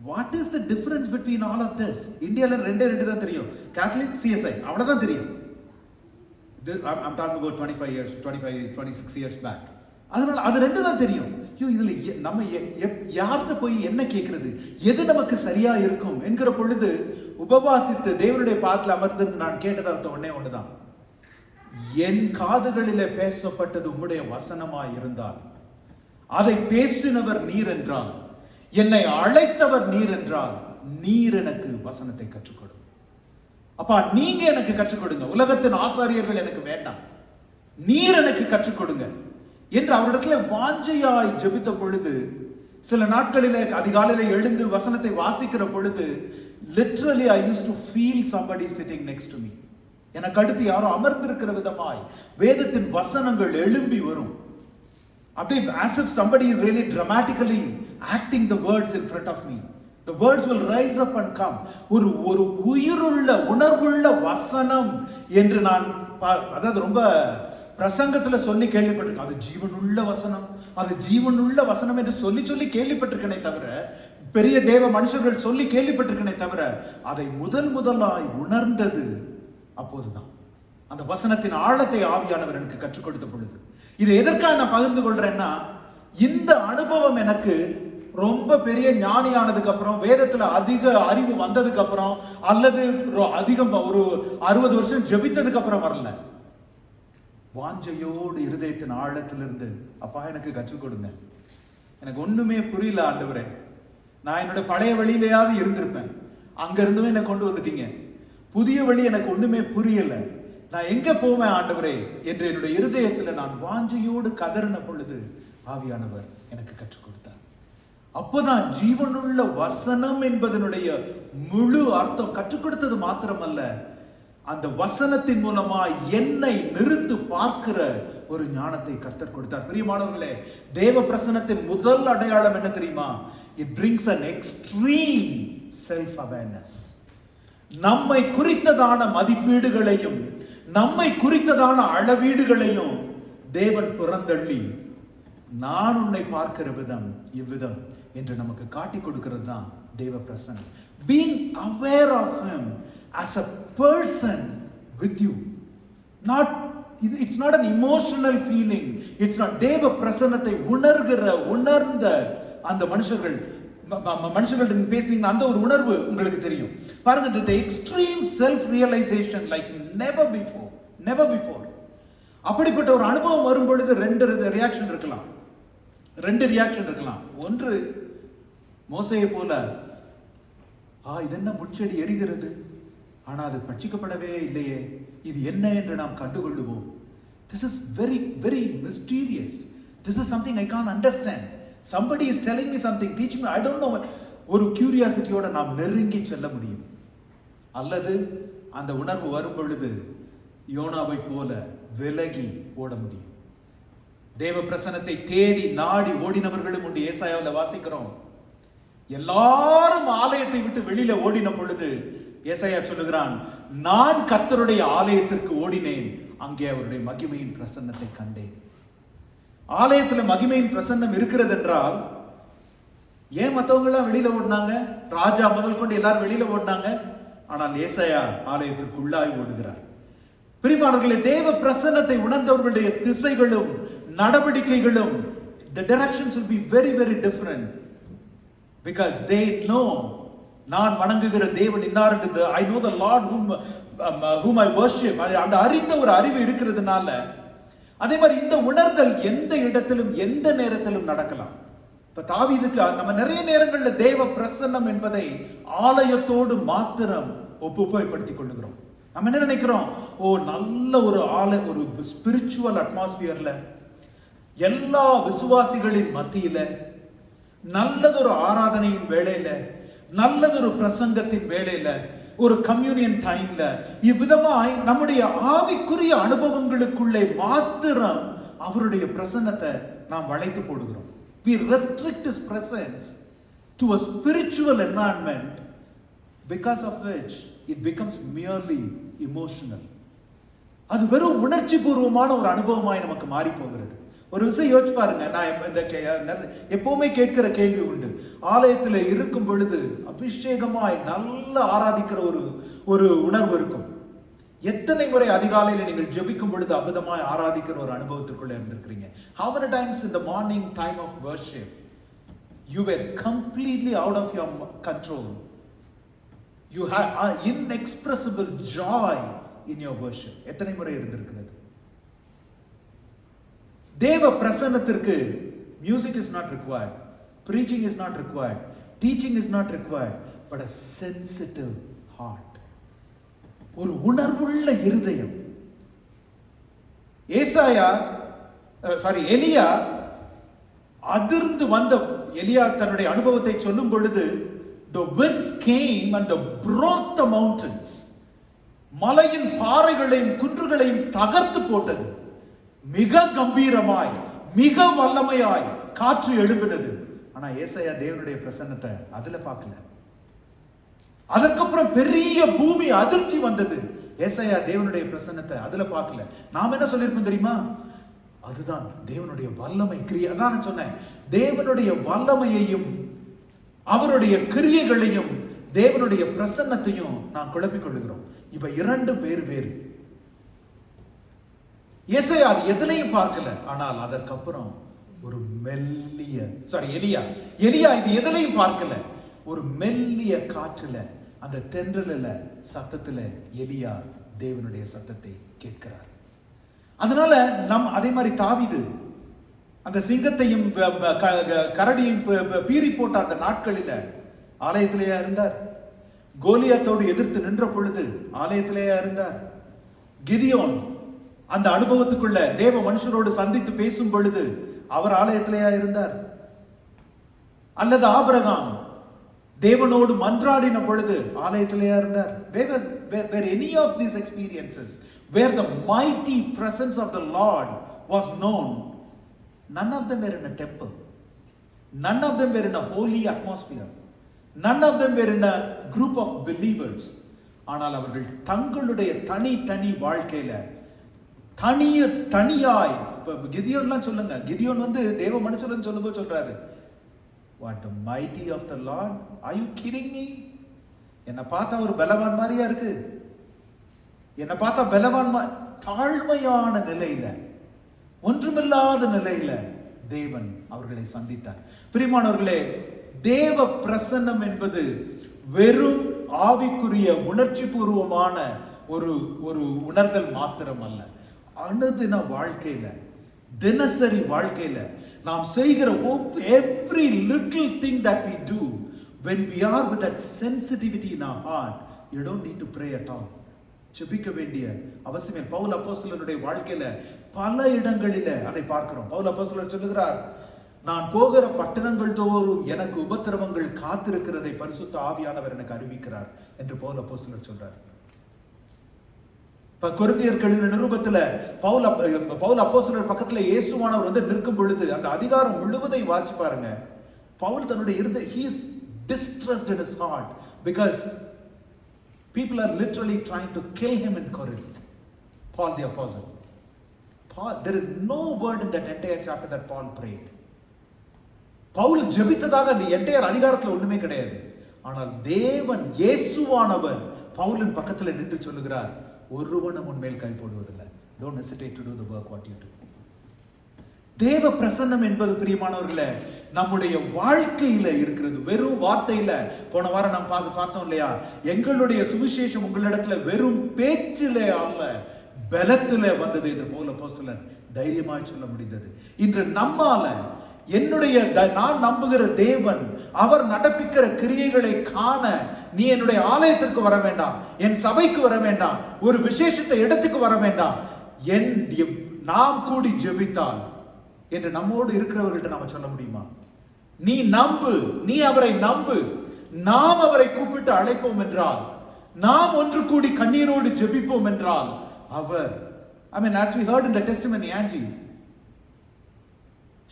What is the difference between all of this? இந்தியாவில் ரெண்டு தான் தெரியும், கேத்தலிக், சிஎஸ்ஐ, அவ்வளவுதான் தெரியும். I'm talking about 26 years back. அதனால அது ரெண்டு தான் தெரியும். இதுல நம்ம யார்கிட்ட போய் என்ன கேட்கறது, எது நமக்கு சரியா இருக்கும் என்கிற பொழுது உபவாசித்து தேவனுடைய பாதத்தில் அமர்ந்திருந்து நான் கேட்டதாக ஒண்ணுதான், என் காதுகளிலே பேசப்பட்டது உம்முடைய வசனமாய் இருந்தால், அதை பேசினவர் நீர் என்றால், என்னை அழைத்தவர் நீர் என்றால், நீர் எனக்கு வசனத்தை கற்றுக் கொடு. அப்பா நீங்க எனக்கு கற்றுக் கொடுங்க, உலகத்தின் ஆசாரியர்கள் எனக்கு வேண்டாம், நீர் எனக்கு கற்றுக் கொடுங்க என்று அவரிடத்துல வாஞ்சையாய் ஜெபித்த பொழுது, சில நாட்களிலே அதிகாலையில எழுந்து வசனத்தை வாசிக்கிற பொழுது literally I used to feel somebody sitting next to me. எனக்கு அடுத்து யாரோ அமர்ந்திருக்கிற விதமாய் வேதத்தின் வசனங்கள் எழும்பி வரும். அப்படியே as if somebody is really dramatically acting the words in front of me. The words will rise up and come. ஒரு உயிருள்ள உணர்வுள்ள வசனம் என்று நான் அதாவது ரொம்ப பிரசங்கத்துல சொல்லி கேள்விப்பட்டிருக்கேன். அது ஜீவனுள்ள வசனம், அது ஜீவனுள்ள வசனம் என்று சொல்லி கேள்விப்பட்டிருக்கேனே தவிர, பெரிய தேவ மனுஷர்கள் சொல்லி கேள்விப்பட்டிருக்கேனே தவிர, அதை முதலாய் உணர்ந்தது அப்போதுதான். அந்த வசனத்தின் ஆழத்தை ஆவியானவர் எனக்கு கற்றுக் கொடுத்த பொழுது. இது எதற்காக நான் பகிர்ந்து கொள்றேன்னா, இந்த அனுபவம் எனக்கு ரொம்ப பெரிய ஞானியானதுக்கு அப்புறம், வேதத்துல அதிக அறிவு வந்ததுக்கு அப்புறம், அல்லது அதிகம் ஒரு 60 வருஷம் ஜெபித்ததுக்கு அப்புறம் வரல. வாஞ்சையோடு இருதயத்தின் ஆழத்திலிருந்து, அப்பா எனக்கு கற்றுக் கொடுங்க, எனக்கு ஒண்ணுமே புரியல ஆண்டவரே, நான் என்னோட பழைய வழியிலேயாவது இருந்திருப்பேன், அங்க இருந்தும் என்னை கொண்டு வந்துட்டீங்க, புதிய வழி எனக்கு ஒண்ணுமே புரியல, நான் எங்க போவேன் ஆண்டவரே என்று என்னுடைய இருதயத்துல நான் வாஞ்சையோடு கதறின பொழுது ஆவியானவர் எனக்கு கற்றுக் கொடுத்தார். அப்போதான் ஜீவனுள்ள வசனம் என்பதனுடைய முழு அர்த்தம் கற்றுக் கொடுத்தது மாத்திரமல்ல, அந்த வசனத்தின் மூலமா என்னை நிறுத்து பார்க்கிற ஒரு ஞானத்தை கர்த்தர் கொடுத்தார். பிரியமானவர்களே, தேவ பிரசன்னத்தின் முதல் அடையாளம் என்ன தெரியுமா? It brings an extreme self awareness. நம்மை குறித்ததான மதிப்பீடுகளையும் நம்மை குறித்ததான அளவீடுகளையும் தேவன் புறந்தள்ளி, நான் உன்னை பார்க்கிற விதம் இவ்விதம் என்று நமக்கு காட்டி கொடுக்கிறது தான் தேவ பிரசன்னம். Being aware of him as a person with you. It's not an emotional feeling. It's not. தேவ பிரசன்னத்தை உணர்ந்த அந்த மனுஷர்கள் பேசுனீங்கன்னா அந்த ஒரு உணர்வு உங்களுக்கு தெரியும். பாருங்க, the extreme self realization like never before. அப்படிப்பட்ட ஒரு அனுபவம் வரும் பொழுது ரெண்டு ரியாக்ஷன் இருக்கலாம். ஒன்று, மோசேயை போல இது என்ன முட்செடி எரிகிறது, ஆனா அது பட்சிக்கப்படவே இல்லையே, இது என்ன என்று நாம் கண்டுகொள்ளுவோம். This is very very mysterious. This is something I can't understand. Somebody is telling me something, teaching me, I don't know. ஒரு கியூரியாசிட்டியோட நாம் நெருங்கி செல்ல முடியும். அல்லது அந்த உணர்வு வரும் பொழுது யோனாவை போல விலகி ஓட முடியும். தேவ பிரசன்னத்தை தேடி நாடி ஓடினவர்களும் உண்டு. ஏசாயாவில் வாசிக்கிறோம், எல்லாரும் ஆலயத்தை விட்டு வெளியில ஓடின பொழுது ஏசாயா சொல்லுகிறான், நான் கர்த்தருடைய ஆலயத்திற்கு ஓடினேன், அங்கே அவருடைய மகிமையின் பிரசன்னத்தை கண்டேன். ஆலயத்துல மகிமையின் பிரசன்னம் இருக்கிறது என்றால் ஏன் மற்றவங்க எல்லாம் வெளியில ஓடினாங்க? ராஜா முதல் கொண்டு எல்லாரும் வெளியில ஓடினாங்க. ஆனால் ஏசாயா ஆலயத்திற்குள்ளாய் ஓடுகிறார். பிரியமானவர்களே, தேவ பிரசன்னத்தை உணர்ந்தவர்களுடைய திசைகளும் நடவடிக்கைகளும், the directions will be very very different because they know நான் வணங்குகிற தேவன் இன்னார் என்று, I know the Lord whom I worship. அந்த அறிந்த ஒரு அறிவு இருக்கிறதுனால, அதே மாதிரி இந்த உணர்தல் எந்த இடத்திலும் எந்த நேரத்திலும் நடக்கலாம். இப்ப தாவீதுக்கு நம்ம நிறைய நேரங்கள்ல தேவ பிரசன்னம் என்பதை ஆலயத்தோடு மாத்திரம் ஒப்புமைப்படுத்திக் கொள்ளுகிறோம். நம்ம என்ன நினைக்கிறோம்? ஓ, நல்ல ஒரு ஒரு ஸ்பிரிச்சுவல் அட்மாஸ்பியர்ல எல்லா விசுவாசிகளின் மத்தியில நல்லதொரு ஆராதனையின் வேளையில, நல்லதொரு பிரசங்கத்தின் வேளையில, ஒரு கம்யூனியன் டைம்ல, இவ்விதமாய் நம்முடைய ஆவிக்குரிய அனுபவங்களுக்குள்ளே மாத்திரம் அவருடைய பிரசன்னத்தை நாம் வளைத்து போடுகிறோம். We restrict his presence to a spiritual environment, because of which it becomes merely emotional. அது வெறும் உணர்ச்சி பூர்வமான ஒரு அனுபவமாய் நமக்கு மாறி போகிறது. ஒரு விஷயம் யோசிச்சு பாருங்க. நான் எப்பவுமே கேட்கிற கேள்வி உண்டு. ஆலயத்தில் இருக்கும் பொழுது அபிஷேகமாய் நல்ல ஆராதிக்கிற ஒரு உணர்வு இருக்கும். எத்தனை முறை அதிகாலையில் நீங்கள் ஜெபிக்கும் பொழுது அபதமாய் ஆராதிக்கிற ஒரு அனுபவத்திற்குள்ள இருந்திருக்கிறீங்க? How many times in the morning time of worship you were completely out of your control? You had inexpressible joy in your worship. எத்தனை முறை இருந்திருக்கிறது? தேவ பிரசன்னத்திற்கு music is not required, preaching is not required, teaching is not required, but a sensitive heart. ஒரு உணர்வுள்ள இருதயம். எலியா அதிர்ந்து வந்த எலியா தன்னுடைய அனுபவத்தை சொல்லும் பொழுது, the winds came and broke the mountains. மலையின் பாறைகளையும் குன்றுகளையும் தகர்த்து போட்டது. மிக கம்பீரமாய், மிக வல்லமையாய் காற்று எழும்பினது. ஆனா ஏசாயா தேவனுடைய பிரசன்னத்தை அதுல பார்க்கல. அதற்கப்புறம் பெரிய பூமி அதிர்ச்சி வந்தது. ஏசாயா தேவனுடைய பிரசன்னத்தை அதுல பார்க்கல. நாம் என்ன சொல்லியிருக்கோம் தெரியுமா? அதுதான் தேவனுடைய வல்லமை கிரியை. அதான் நான் சொன்னேன், தேவனுடைய வல்லமையையும் அவருடைய கிரியைகளையும் தேவனுடைய பிரசன்னத்தையும் நான் குழப்பிக் கொள்ளுகிறோம். இவ இரண்டு வேறு. ஏசாயா அது எதிலையும் பார்க்கல. ஆனால் அதற்கப்புறம் ஒரு மெல்லிய எலியா இது எதிலையும் பார்க்கல. ஒரு மெல்லிய காற்றுல, அந்த தென்றல சத்தத்துல எலியா தேவனுடைய சத்தத்தை கேட்கிறார். அதனால அதே மாதிரி தாவீது அந்த சிங்கத்தையும் கரடியும் பீறி போட்ட அந்த நாட்களில ஆலயத்திலேயா இருந்தார். கோலியாத்தோடு எதிர்த்து நின்ற பொழுது ஆலயத்திலேயா இருந்தார். கிதியோன் அந்த அனுபவத்துக்குள்ள தேவ மனுஷரோடு சந்தித்து பேசும் பொழுது அவர் ஆலயத்திலேயா இருந்தார். அல்லது ஆபிரகாம் தேவனோடு மன்றாடின பொழுது ஆலயத்திலேயா இருந்தார். where any of these experiences where the mighty presence of the Lord was known, none of them were in a temple, none of them were in a holy atmosphere, none of them were in a group of believers. ஆனால் அவர்கள் தங்களுடைய தனி வாழ்க்கையில தனியாய், கிதியோன்லாம் சொல்லுங்க, கிதியோன் தேவ மனுஷன் சொல்லும்போது சொல்றாரு, what the mighty of the Lord, are you kidding me? என்ன பார்த்தா ஒரு பலவான் மாதிரியா இருக்கு. என்ன பார்த்தா பலவான் தாழ்மையான நிலையில, ஒன்றுமில்லாத நிலையில தேவன் அவர்களை சந்தித்தார். பிரியமானவர்களே, தேவ பிரசன்னம் என்பது வெறும் ஆவிக்குரிய உணர்ச்சி பூர்வமான ஒரு உணர்தல் மாத்திரம் அல்ல. அனுதின வாழ்க்கையில, தினசரி வாழ்க்கையில நாம் செய்கிற every little thing that we do, when we are with that sensitivity in our heart, you don't need to pray at all. ஜெபிக்க வேண்டிய அவசியம். பவுல் அப்போஸ்தலனுடைய வாழ்க்கையில பல இடங்களில அதை பார்க்கிறோம். பவுல் அப்போஸ்தலர் சொல்லுகிறார், நான் போகிற பட்டணங்கள் தோறும் எனக்கு உபத்திரவங்கள் காத்திருக்கிறதை பரிசுத்த ஆவியானவர் எனக்கு அறிவிக்கிறார் என்று பவுல் அப்போஸ்தலர் சொல்றார். கொரிந்தியர் நிருபத்துல பவுல் அப்போஸ்தலர் பக்கத்துல இயேசுவானவர் நிற்கும் பொழுது அந்த அதிகாரம் முழுவதை வாட்சி பாருங்க. பவுல் தன்னுடைய he is distressed in his heart because people are literally trying to kill him in Corinth. Paul there is no word in that entire chapter that Paul prayed. Pavul ஜெபித்ததாக அந்த என்டையர் அதிகாரத்துல ஒண்ணுமே கிடையாது. ஆனால் தேவன் இயேசுவானவர் பவுலின் பக்கத்துல நின்று சொல்லுகிறார், ஒருவனும் உன்மேல் கை போடுவதில்லை. Don't hesitate to do the work what you do. தேவ பிரசன்னம் என்பது பிரியமானவர்களே நம்முடைய வாழ்க்கையில இருக்கிறது, வெறும் வார்த்தையில. போன வாரம் நாம் பார்த்தோம் இல்லையா, எங்களுடைய சுவிசேஷம் உங்களிடத்துல வெறும் பேச்சிலே அல்ல பலத்திலே வந்தது என்று பவுல் அப்போஸ்தலர் தைரியமாய் சொல்ல முடிந்தது. இன்று நம்மால நான் நம்புகிற தேவன் அவர் நடப்பிக்கிற கிரியைகளை காண நீ என்னுடைய ஆலயத்திற்கு வர வேண்டாம், என் சபைக்கு வர வேண்டாம், ஒரு விசேஷத்தை இடத்துக்கு வர வேண்டாம், நாம் கூடி ஜெபித்தால் என்று நம்மோடு இருக்கிறவர்கள்ட்ட நாம சொல்ல முடியுமா? நீ நம்பு, நீ அவரை நம்பு, நாம் அவரை கூப்பிட்டு அழைப்போம் என்றால், நாம் ஒன்று கூடி கண்ணீரோடு ஜெபிப்போம் என்றால் அவர், as we heard in the testimony, Angie,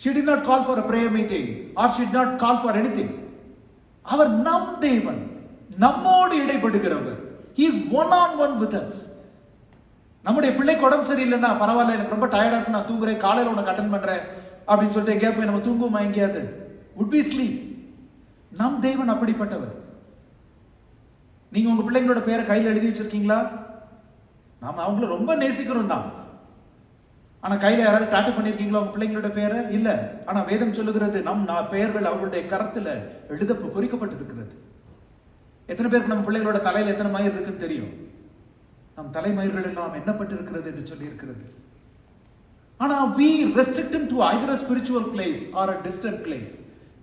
she did not call for a prayer meeting or she did not call for anything. அவர் நம் தேவன், நம்மோடு இடைப்படுகிறவர். He is one on one with us. நம்முடைய பிள்ளைக்கு உடம்பு சரியில்லைன்னா பரவாயில்ல, எனக்கு ரொம்ப டயர்டா இருக்கு, நான் தூங்குறேன், காலையில உனக்கு அட்டென்ட் பண்றேன் அப்படின்னு சொல்லிட்டு எங்கேயா போய் நம்ம தூங்குவோமா? எங்கேயாவது would we sleep? நம் தேவன் அப்படிப்பட்டவர். நீங்க உங்க பிள்ளைங்களோட பேரை கையில் எழுதி வச்சிருக்கீங்களா? நாம அவங்கள ரொம்ப நேசிக்கிறோம் தான், ஆனா கையில யாராவது டாட்டு பண்ணிருக்கீங்களா உங்க பிள்ளைங்களோட பேரை? இல்ல. ஆனா வேதம் சொல்லுகிறது நம் பெயர்கள் அவர்களுடைய கரத்துல எழுத பொறிக்கப்பட்டிருக்கிறது. எத்தனை பேருக்கு நம்ம பிள்ளைங்களோட தலையில எத்தனை மயிர் இருக்குன்னு தெரியும்? நம் தலைமயிர்கள் எல்லாம் எண்ணப்பட்டிருக்கிறது என்று சொல்லி இருக்கிறது. ஆனா we restrict him to either a spiritual place or a distant place.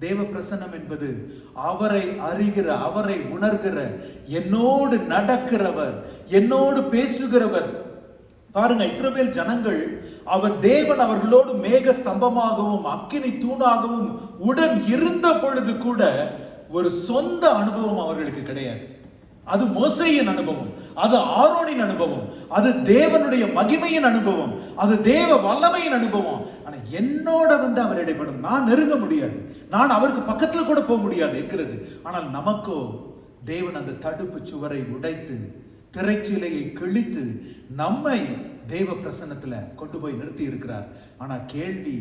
தேவ பிரசன்னம் என்பது அவரை அறிகிற, அவரை உணர்கிற, என்னோடு நடக்கிறவர், என்னோடு பேசுகிறவர். பாருங்க, இஸ்ரவேல் ஜனங்கள் அவர் தேவன் அவர்களோடு மேக ஸ்தம்பமாகவும் அக்கினி தூணாகவும் உடன் இருந்த பொழுது கூட ஒரு சொந்த அனுபவம் அவர்களுக்கு கிடையாது. அது மோசேயின் அனுபவம், அது ஆரோனின் அனுபவம், அது தேவனுடைய மகிமையின் அனுபவம், அது தேவ வல்லமையின் அனுபவம். ஆனா என்னோட அவர் இடைப்படும், நான் நெருங்க முடியாது, நான் அவருக்கு பக்கத்துல கூட போக முடியாது என்கிறது. ஆனால் நமக்கோ தேவன் அந்த தடுப்பு சுவரை உடைத்து திரைச்சீலையை கிழித்து நம்மை தேவ பிரசன்னத்துல கொண்டு போய் நிறுத்தி இருக்கிறார். ஆனா கேள்வி,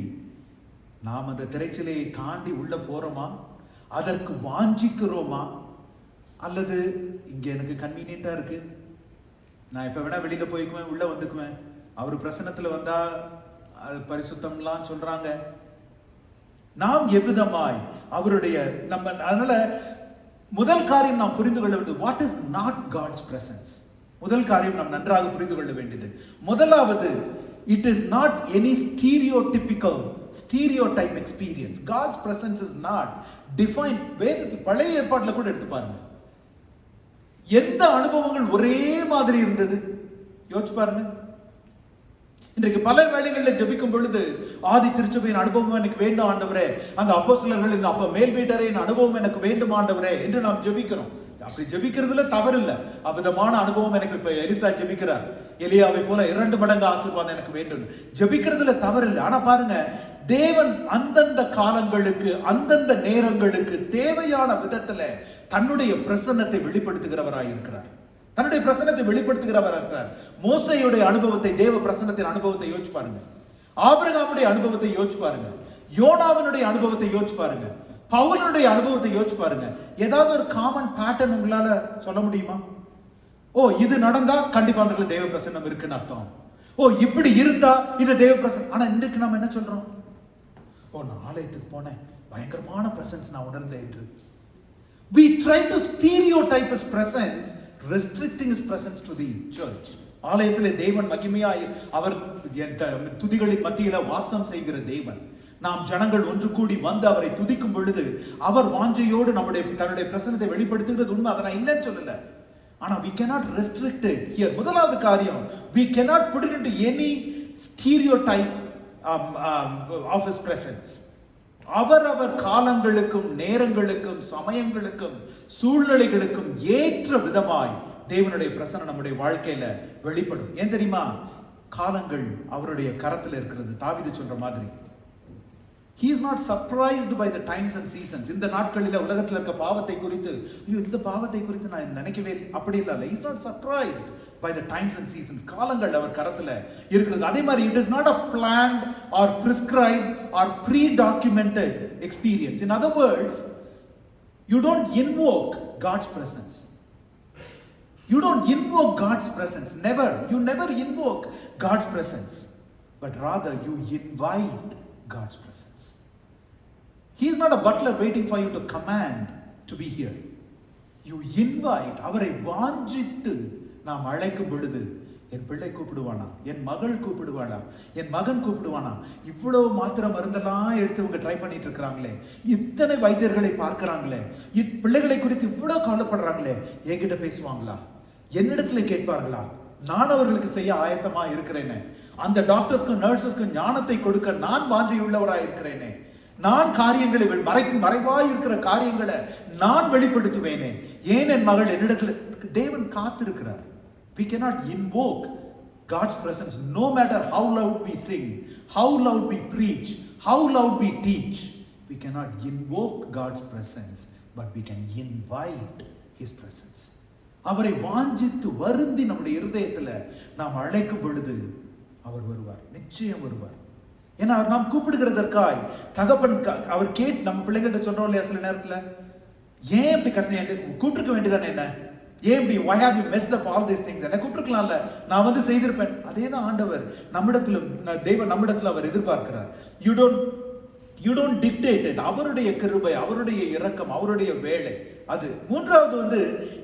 நாம் அந்த திரைச்சீலையை தாண்டி உள்ள போறோமா? அதற்கு வாஞ்சிக்கிறோமா? அல்லது இங்க எனக்கு கன்வீனியன்ட்டா இருக்கு, நான் இப்ப வேணா வெளியில போய்க்குவேன், உள்ள வந்துக்குவேன், அவர் பிரசன்னத்துல வந்தா அது பரிசுத்தம்லாம் சொல்றாங்க, நாம் எவ்விதமாய் அவருடைய நம்ம. அதனால முதல் காரியம் நாம் புரிந்து கொள்ள வேண்டியது, what is not God's presence. முதல் காரியம் நாம் நன்றாக புரிந்து கொள்ள வேண்டியது, முதலாவது, it is not any stereotype experience. God's presence is not defined. வேதத்தில் பழைய ஏற்பாட்டில் கூட எடுத்து பாருங்க, எந்த அனுபவங்கள் ஒரே மாதிரி இருந்தது யோசிச்சு பாருங்க. இன்றைக்கு பல வேளைகளில் ஜெபிக்கும் பொழுது, ஆதி திருச்சபையின் அனுபவம் எனக்கு வேண்டும் ஆண்டவரே, அந்த அப்போஸ்தலர்களின் மேல் வீட்டரின் அனுபவம் எனக்கு வேண்டும் ஆண்டவரே என்று நாம் ஜெபிக்கிறோம். அப்படி ஜெபிக்கிறதுல தவறு இல்லை. அவ்விதமான அனுபவம் எனக்கு இப்ப எலிசா ஜெபிக்கிறார், எலியாவை போல 2 மடங்கு ஆசீர்வாதம் எனக்கு வேண்டும், ஜெபிக்கிறதுல தவறு இல்லை. ஆனா பாருங்க, தேவன் அந்தந்த காலங்களுக்கு அந்தந்த நேரங்களுக்கு தேவையான விதத்துல தன்னுடைய பிரசன்னத்தை வெளிப்படுத்துகிறவராய் இருக்கிறார், தன்னுடைய பிரசன்னத்தை வெளிப்படுத்துகிறவராக இருக்கிறார். மோசேயுடைய அனுபவத்தை, தேவ பிரசன்னத்தின் அனுபவத்தை யோசிச்சு பாருங்க, ஆபிரகாமுடைய அனுபவத்தை யோசிச்சு பாருங்க, யோனாவினுடைய அனுபவத்தை யோசிச்சு பாருங்க, பவுலுடைய அனுபவத்தை யோசிச்சு பாருங்க. ஏதாவது ஒரு காமன் பேட்டர்ன் உங்களால சொல்ல முடியுமா? ஓ, இது நடந்தா கண்டிப்பா அந்த தேவ பிரசன்னம் இருக்குன்னு அர்த்தம், ஓ இப்படி இருந்தா இது தேவ பிரசன்னம். ஆனா இன்றைக்கு நம்ம என்ன சொல்றோம்? ஓ, நான் ஆலயத்துக்கு போனேன், பயங்கரமான பிரசன்ஸ் நான் உணர்ந்தேன் என்று. We try to stereotype his presence, restricting his presence to the church. ஆலயத்திலே தேவன் மகிமையாய் அவர் துதிகளின் மத்தியில வாசம் செய்கிற தேவன். நாம் ஜனங்கள் ஒன்று கூடி வந்து அவரை துதிக்கும் பொழுது அவர் வாஞ்சையோடு தன்னுடைய பிரசன்னத்தை வெளிப்படுத்துகிறது உண்மை, அதை நான் இல்லைன்னு சொல்லல. ஆனா we cannot restrict it here. முதலாவது காரியம், we cannot put it into any stereotype of his presence. அவரவர் காலங்களுக்கும் நேரங்களுக்கும் சமயங்களுக்கும் சூழ்நிலைகளுக்கும் ஏற்ற விதமாய் தேவனுடைய பிரசன்னம் நம்முடைய வாழ்க்கையில வெளிப்படும். ஏன் தெரியுமா? காலங்கள் அவருடைய கரத்தில் இருக்கிறது. தாவீது சொல்ற மாதிரி, He is not surprised by the times and seasons. இந்த நாட்களில உலகத்துல இருக்க பாவத்தை குறித்து, ஐயோ இந்த பாவத்தை குறித்து நான் நினைக்கவே அப்படி இல்ல. He is not surprised by the times and seasons. காலங்கள் அவர் கரத்துல இருக்கிறது. அதே மாதிரி it is not a planned or prescribed or pre-documented experience. In other words, you don't invoke God's presence. You don't invoke God's presence. Never. You never invoke God's presence. But rather you invite God's presence. He is not a butler waiting for you to command to be here. You invite. அவரை வாஞ்சித்து நாம் அழைக்கும் பொழுது, என் பிள்ளை கூப்பிடுவானா, என் மகள் கூப்பிடுவானா, என் மகன் கூப்பிடுவானா, இவ்வளவு மாத்திரை மருந்தெல்லாம் எடுத்து இவங்க ட்ரை பண்ணிட்டு இருக்கிறாங்களே, இத்தனை வைத்தியர்களை பார்க்கிறாங்களே, பிள்ளைகளை குறித்து இவ்வளவு கவலைப்படுறாங்களே, என்கிட்ட பேசுவாங்களா, என்னிடத்துல கேட்பார்களா, நான் அவர்களுக்கு செய்ய ஆயத்தமா இருக்கிறேனே, அந்த டாக்டர்ஸ்க்கு நர்சஸ்க்கு ஞானத்தை கொடுக்க நான் வாஞ்சையுள்ளவராய் இருக்கிறேனே, நான் காரியங்களை மறைவாய் இருக்கிற காரியங்களை நான் வெளிப்படுத்துவேனே, ஏன் என் மகள் என்னிடத்துல, தேவன் காத்திருக்கிறார். We cannot invoke God's presence no matter how loud we sing, how loud we preach, how loud we teach. We cannot invoke God's presence, but we can invite His presence. அவரை வாஞ்சித்து வருந்தி நம்முடைய இருதயத்துல நாம் அழைக்கும் பொழுது அவர் வருவார், நிச்சயம் வருவார். ஏன்னா நாம் கூப்பிடுகிறதற்காய் தகப்பன் அவர் நம்ம பிள்ளைங்கள்ட்ட சொல்றோம் இல்லையா, சில நேரத்துல ஏன் இப்படி கஷ்டம், கூப்பிட்டுருக்க வேண்டியதானே, என்ன ஏன் இப்படி, why have you messed up all these things, என்ன கூப்பிட்டுருக்கலாம்ல, நான் வந்து செய்திருப்பேன். அதே தான் ஆண்டவர் நம்மிடத்துல, தெய்வம் நம்மிடத்துல அவர் எதிர்பார்க்கிறார். you don't dictate it. அவருடைய கிருபை, அவருடைய இரக்கம், அவருடைய வேலை அது. மூன்றாவது வந்து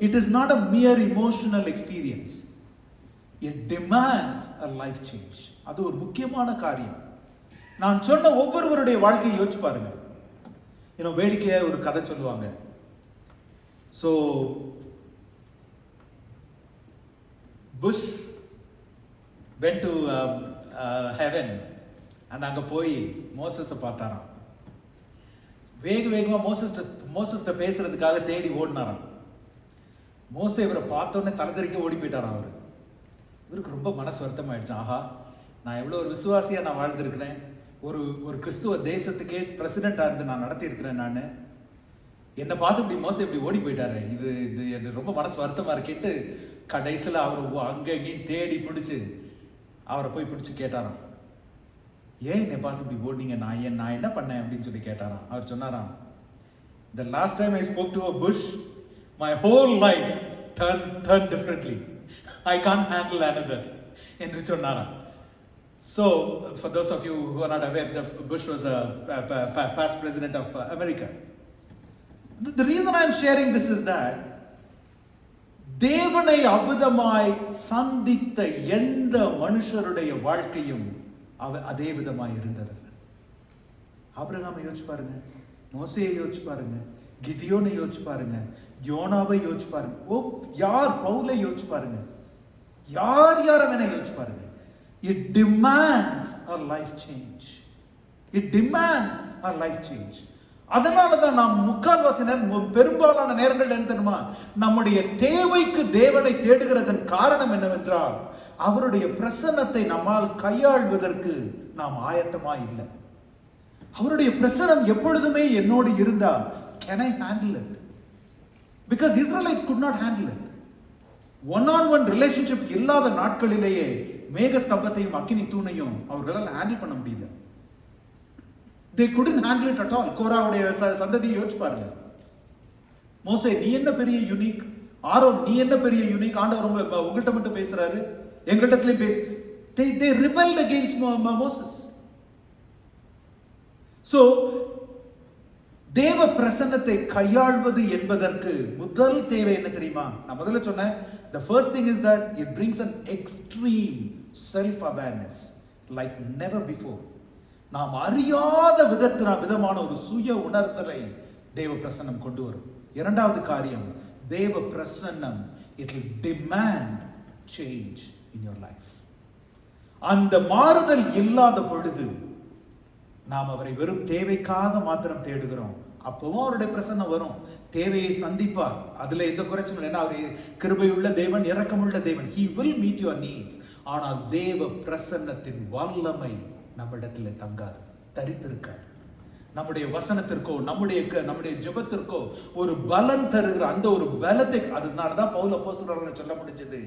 it is not a mere emotional experience. It demands a life change. அது ஒரு முக்கியமான காரியம். நான் சொன்ன ஒவ்வொருவருடைய வாழ்க்கையை யோசிச்சு பாருங்க. வேடிக்கையா ஒரு கதை சொல்லுவாங்க. So Bush went to heaven and அங்க போய் மோசஸை பார்த்தாராம். வேகமா மோசஸ்ட பேசுறதுக்காக தேடி ஓடினாராம். மோசே இவரை பார்த்தோன்னே தலைதறிக்க ஓடி போயிட்டாராம். இவருக்கு ரொம்ப மனசு வருத்தம் ஆயிடுச்சு. ஆஹா, நான் எவ்வளோ ஒரு விசுவாசியா நான் வாழ்ந்திருக்கிறேன், ஒரு கிறிஸ்துவ தேசத்துக்கே பிரசிடென்டா இருந்து நான் நடத்தி இருக்கிறேன், நான் என்னை பார்த்து இப்படி மோசே இப்படி ஓடி போயிட்டாரு, இது எனக்கு ரொம்ப மனசு வருத்தமா இருக்கேன்ட்டு கடைசியில் அவர் அங்கே இங்கேயும் தேடி பிடிச்சி அவரை போய் பிடிச்சி கேட்டாராம், ஏன் என்னை பார்த்து இப்படி ஓடினீங்க, நான் என்ன பண்ணேன் அப்படின்னு சொல்லி கேட்டாராம். அவர் சொன்னாராம், the last time I spoke to a bush, my whole life turned differently. I can't handle another என்று சொன்னாராம். So for those of you who are not aware, Bush was a past president of America. The reason I am sharing this is that தேவனை அவ்விதமாய் சந்தித்த எந்த மனுஷருடைய வாழ்க்கையும் அதே விதமாய் இருந்தது. ஆபிரகாமை யோசிச்சு பாருங்க, மோசேயை யோசிச்சு பாருங்க, கிதியோனை யோசிச்சு பாருங்க, யோனாவை யோசிச்சு பாருங்க, யார் பவுலை யோசிச்சு பாருங்க, யார் வேணா யோசிச்சு பாருங்க. It demands a life change. It demands a life change. அதனாலதான் நாம் முக்கால்வாசி நேரம், பெரும்பாலான நேரங்கள் என்ன தெரியுமா, நம்முடைய தேவைக்கு தேவனை தேடுகிறதன் காரணம் என்னவென்றால் அவருடைய பிரசன்னத்தை நம்மால் கையாள்வதற்கு நாம் ஆயத்தமா இல்லை. அவருடைய பிரசன்னம் எப்பொழுதுமே என்னோடு இருந்தா, can I handle it? Because Israelites could not handle it. one-on-one relationship இல்லாத நாட்களிலேயே மேக ஸ்தம்பத்தையும் அக்கினி தூணையும் அவர்களால் ஹேண்டில் பண்ண முடியல. They couldn't handle it at all. கோராவுடைய சந்ததியை யோசிச்சு பாருங்க. மோசே நீ என்ன பெரிய யூனிக், ஆரோன் நீ என்ன பெரிய யூனிக், ஆண்டவர் உங்கள்கிட்ட மட்டும் பேசுறாரு, எங்கள்கிட்டத்திலையும் பேசு. They rebelled against Moses. So தேவ பிரசன்னத்தை கையாள்வது என்பதற்கு முதல் தேவை என்ன தெரியுமா? நான் முதல்ல சொன்னேன், the first thing is that it brings an extreme self awareness like never before. நாம் அறியாத விதமான ஒரு சுய உணர்தலை தேவ பிரசன்னம் கொண்டு வரும். இரண்டாவது காரியம், தேவ பிரசன்னம் it will demand change in your life. அந்த மாறுதல் இல்லாத பொழுது நாம் அவரை வெறும் தேவைக்காக மாத்திரம் தேடுகிறோம். அப்பவும் அவருடைய பிரசன்னம் வரும், தேவையை சந்திப்பார், அதுல எந்த குறைச்சும். ஏன்னா அவர் கிருபையுள்ள தேவன், இரக்கமுள்ள தேவன். He will meet your needs. ஆனால் தேவ பிரசன்னத்தின் வல்லமை நம்மிடத்தில் தங்காது, தரித்திருக்காது. நம்முடைய வசனத்திற்கோ நம்முடைய ஜெபத்திற்கோ ஒரு பலன் தருகிற அந்த ஒரு பலத்தை, அதனாலதான் பவுல் அப்போஸ்தலரால் சொல்ல முடிஞ்சது,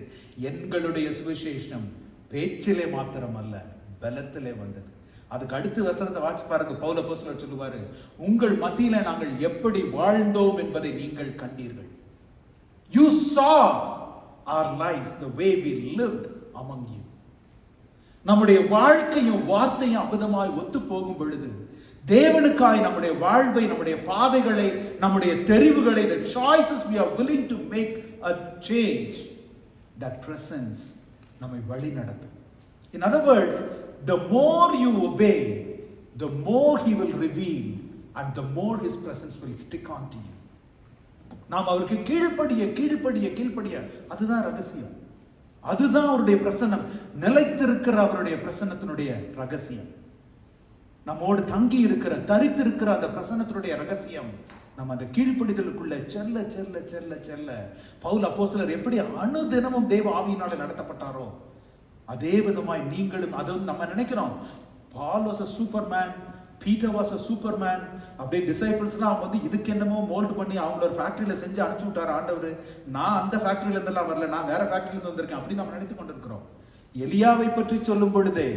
எங்களுடைய சுவிசேஷம் பேச்சிலே மாத்திரம் அல்ல, பலத்திலே வந்தது. அதுக்கு அடுத்து வசனத்தை வாட்சி பாருங்க. பவுல் அப்போஸ்தலர் சொல்லுவாரு, உங்கள் மத்தியில நாங்கள் எப்படி வாழ்ந்தோம் என்பதை நீங்கள் கண்டீர்கள். You saw our lives, the way we lived among you. நம்முடைய வாழ்க்கையும் வார்த்தையும் அபதமாய் ஒத்து போகும் பொழுது, தேவனுக்காய் நம்முடைய வாழ்வை, நம்முடைய பாதைகளை, நம்முடைய தெரிவுகளை, the choices we are willing to make a change, that presence நம்மை வழி நடத்தும். In other words, the more you obey, the more he will reveal and the more his presence will stick on to you. நாம் அவருக்கு கீழ்ப்படிய அதுதான் ரகசியம். அதுதான் அவருடைய பிரசன்னம், நிலைத்திருக்கிற அவருடைய பிரசன்னத்தினுடைய ரகசியம். நம்மோடு தங்கி இருக்கிற, தரித்திருக்கிற அந்த பிரசன்னத்தினுடைய ரகசியம். நம்ம அந்த கீழ்ப்படிதலுக்குள்ள செல்ல செல்ல செல்ல செல்ல பவுல் அப்போஸ்தலர் எப்படி அனுதினமும் தேவ ஆவியினாலே நடத்தப்பட்டாரோ அதே விதமாய் நீங்களும். அது நம்ம நினைக்கிறோம், Paul was a superman, Peter was a superman, அப்படியே டிசைபிள்ஸ்லாம் வந்து இதுக்கு என்னமோ மோல்ட் பண்ணி அவங்கள ஒரு ஃபேக்டரியில செஞ்சு அனுப்பிச்சு விட்டார் ஆண்டவர். நான் அந்த ஃபேக்டரியில இருந்தெல்லாம் வரல, நான் வேற ஃபேக்டரியில இருந்து வந்திருக்கேன் அப்படி நம்ம நினைத்து கொண்டிருக்கிறோம். எலியாவை பற்றி சொல்லும் பொழுதே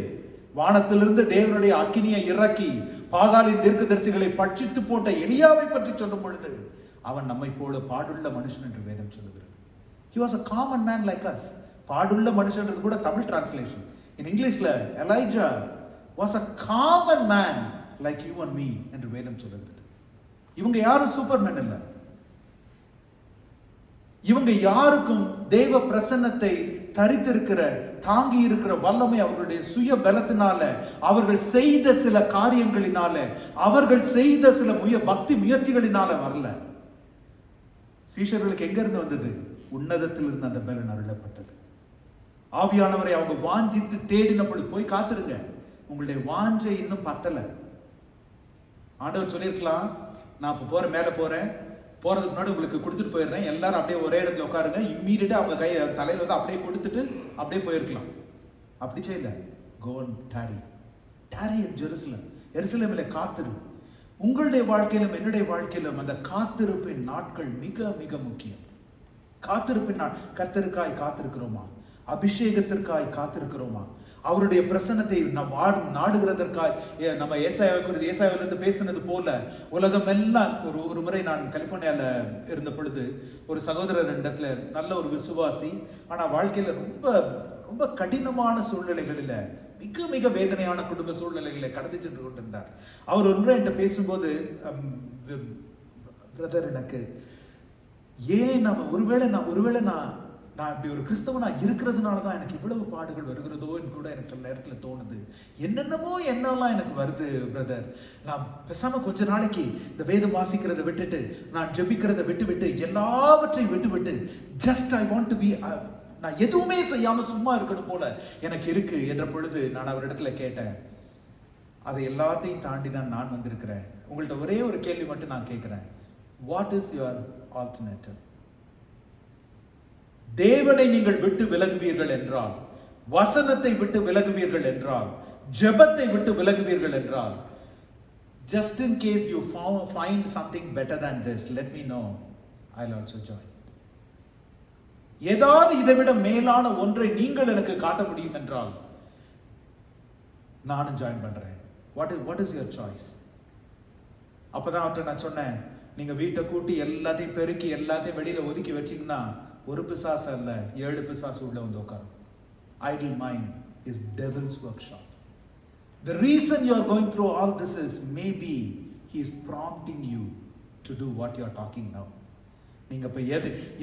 வானத்திலிருந்து தேவனுடைய அக்கினியை இறக்கி பாகாலின் தீர்க்கதரிசிகளை பட்சித்து போட்ட எலியாவை பற்றி சொல்லும் பொழுது அவன் நம்மை போல பாடுள்ள மனுஷன் என்று வேதம் சொல்லுகிறது. He was a common man like us. பாடுள்ள மனுஷன் கூட தமிழ் டிரான்ஸ்லேஷன். இன் இங்கிலீஷ்ல Elijah was a common man like you and me என்று வேதம் சொல்லுகிறது. இவங்க யாரும் சூப்பர்மேன் இல்ல. இவங்க யாருக்கும் தேவ பிரசன்னத்தை தரித்திருக்கிற, தாங்கி இருக்கிற வல்லமை அவர்களுடைய சுய பலத்தினால, அவர்கள் செய்த சில காரியங்களினால, அவர்கள் செய்த சில பக்தி முயற்சிகளினால வரல. சீஷர்களுக்கு எங்க இருந்து வந்தது? உன்னதத்தில் இருந்து அந்த பலன் அருளப்பட்டது. ஆவியானவரை அவங்க வாஞ்சித்து தேடின பொழுது, போய் காத்துருங்க, உங்களுடைய வாஞ்சை இன்னும் பத்தல. ஆண்டவர் சொல்லியிருக்கலாம், நான் இப்போ போறேன், மேலே போறேன், போறதுக்கு முன்னாடி உங்களுக்கு கொடுத்துட்டு போயிடுறேன், எல்லாரும் அப்படியே ஒரே இடத்துல உட்காருங்க, இம்மீடியட்டா அவங்க கை தலையில வந்து அப்படியே கொடுத்துட்டு அப்படியே போயிருக்கலாம். அப்படி செய்யல. Go and tarry in Jerusalem. எருசலேமிலே காத்திரு. உங்களுடைய வாழ்க்கையிலும் என்னுடைய வாழ்க்கையிலும் அந்த காத்திருப்பின் நாட்கள் மிக மிக முக்கியம். காத்திருப்பின் நாள், கர்த்தருக்காய் காத்திருக்கிறோமா? அபிஷேகத்திற்காய் காத்திருக்கிறோமா? அவருடைய பிரசன்னத்தை நாம் நாடுகிறதற்காய் நம்ம ஏசாயாவிலிருந்து பேசினது போல உலகம் எல்லாம். ஒரு முறை நான் கலிபோர்னியால இருந்த பொழுது ஒரு சகோதரர் இடத்துல, நல்ல ஒரு விசுவாசி, ஆனா வாழ்க்கையில ரொம்ப ரொம்ப கடினமான சூழ்நிலைகளில, மிக மிக வேதனையான குடும்ப சூழ்நிலைகளை கடந்து சென்று கொண்டிருந்தார். அவர் ஒரு முறை என்கிட்ட பேசும்போது, பிரதர், எனக்கு ஏன் ஒருவேளை நான் இப்படி ஒரு கிறிஸ்தவனா இருக்கிறதுனால தான் எனக்கு இவ்வளவு பாடுகள் வருகிறதோன்னு கூட எனக்கு சில நேரத்தில் தோணுது. என்னெல்லாம் எனக்கு வருது பிரதர். நான் பேசாம கொஞ்ச நாளைக்கு இந்த வேதம் வாசிக்கிறத விட்டுட்டு, நான் ஜெபிக்கிறத விட்டு எல்லாவற்றையும் விட்டு just I want to be, நான் எதுவுமே செய்யாம சும்மா இருக்கணும் போல எனக்கு இருக்கு என்ற பொழுது நான் அவரிடத்துல கேட்டேன், அதை எல்லாத்தையும் தாண்டி தான் நான் வந்திருக்கிறேன். உங்கள்ட்ட ஒரே ஒரு கேள்வி மட்டும் நான் கேட்கிறேன், வாட் இஸ் யுவர் ஆல்டர்னேட்டிவ்? தேவனை நீங்கள் விட்டு விலகுவீர்கள் என்றால், வசனத்தை விட்டு விலகுவீர்கள் என்றால், ஜெபத்தை விட்டு விலகுவீர்கள் என்றால், just in case you find something better than this, let me know, I'll also join. ஏதாவது இதை விட மேலான ஒன்றை நீங்கள் எனக்கு காட்ட முடியும் என்றால் நானும் ஜாயின் பண்றேன். what is your choice? அப்பதான் அவர்கிட்ட நான் சொன்னேன், நீங்க வீட்டை கூட்டி எல்லாத்தையும் பெருக்கி எல்லாத்தையும் வெளியில ஒதுக்கி வச்சீங்கன்னா ஒரு பிசாசு அல்ல, 7 பிசாசு உள்ள வந்து உட்காரும். Idle mind is devil's workshop. The reason you are going through all this is maybe he is prompting you to do what you are talking now. நீங்க இப்ப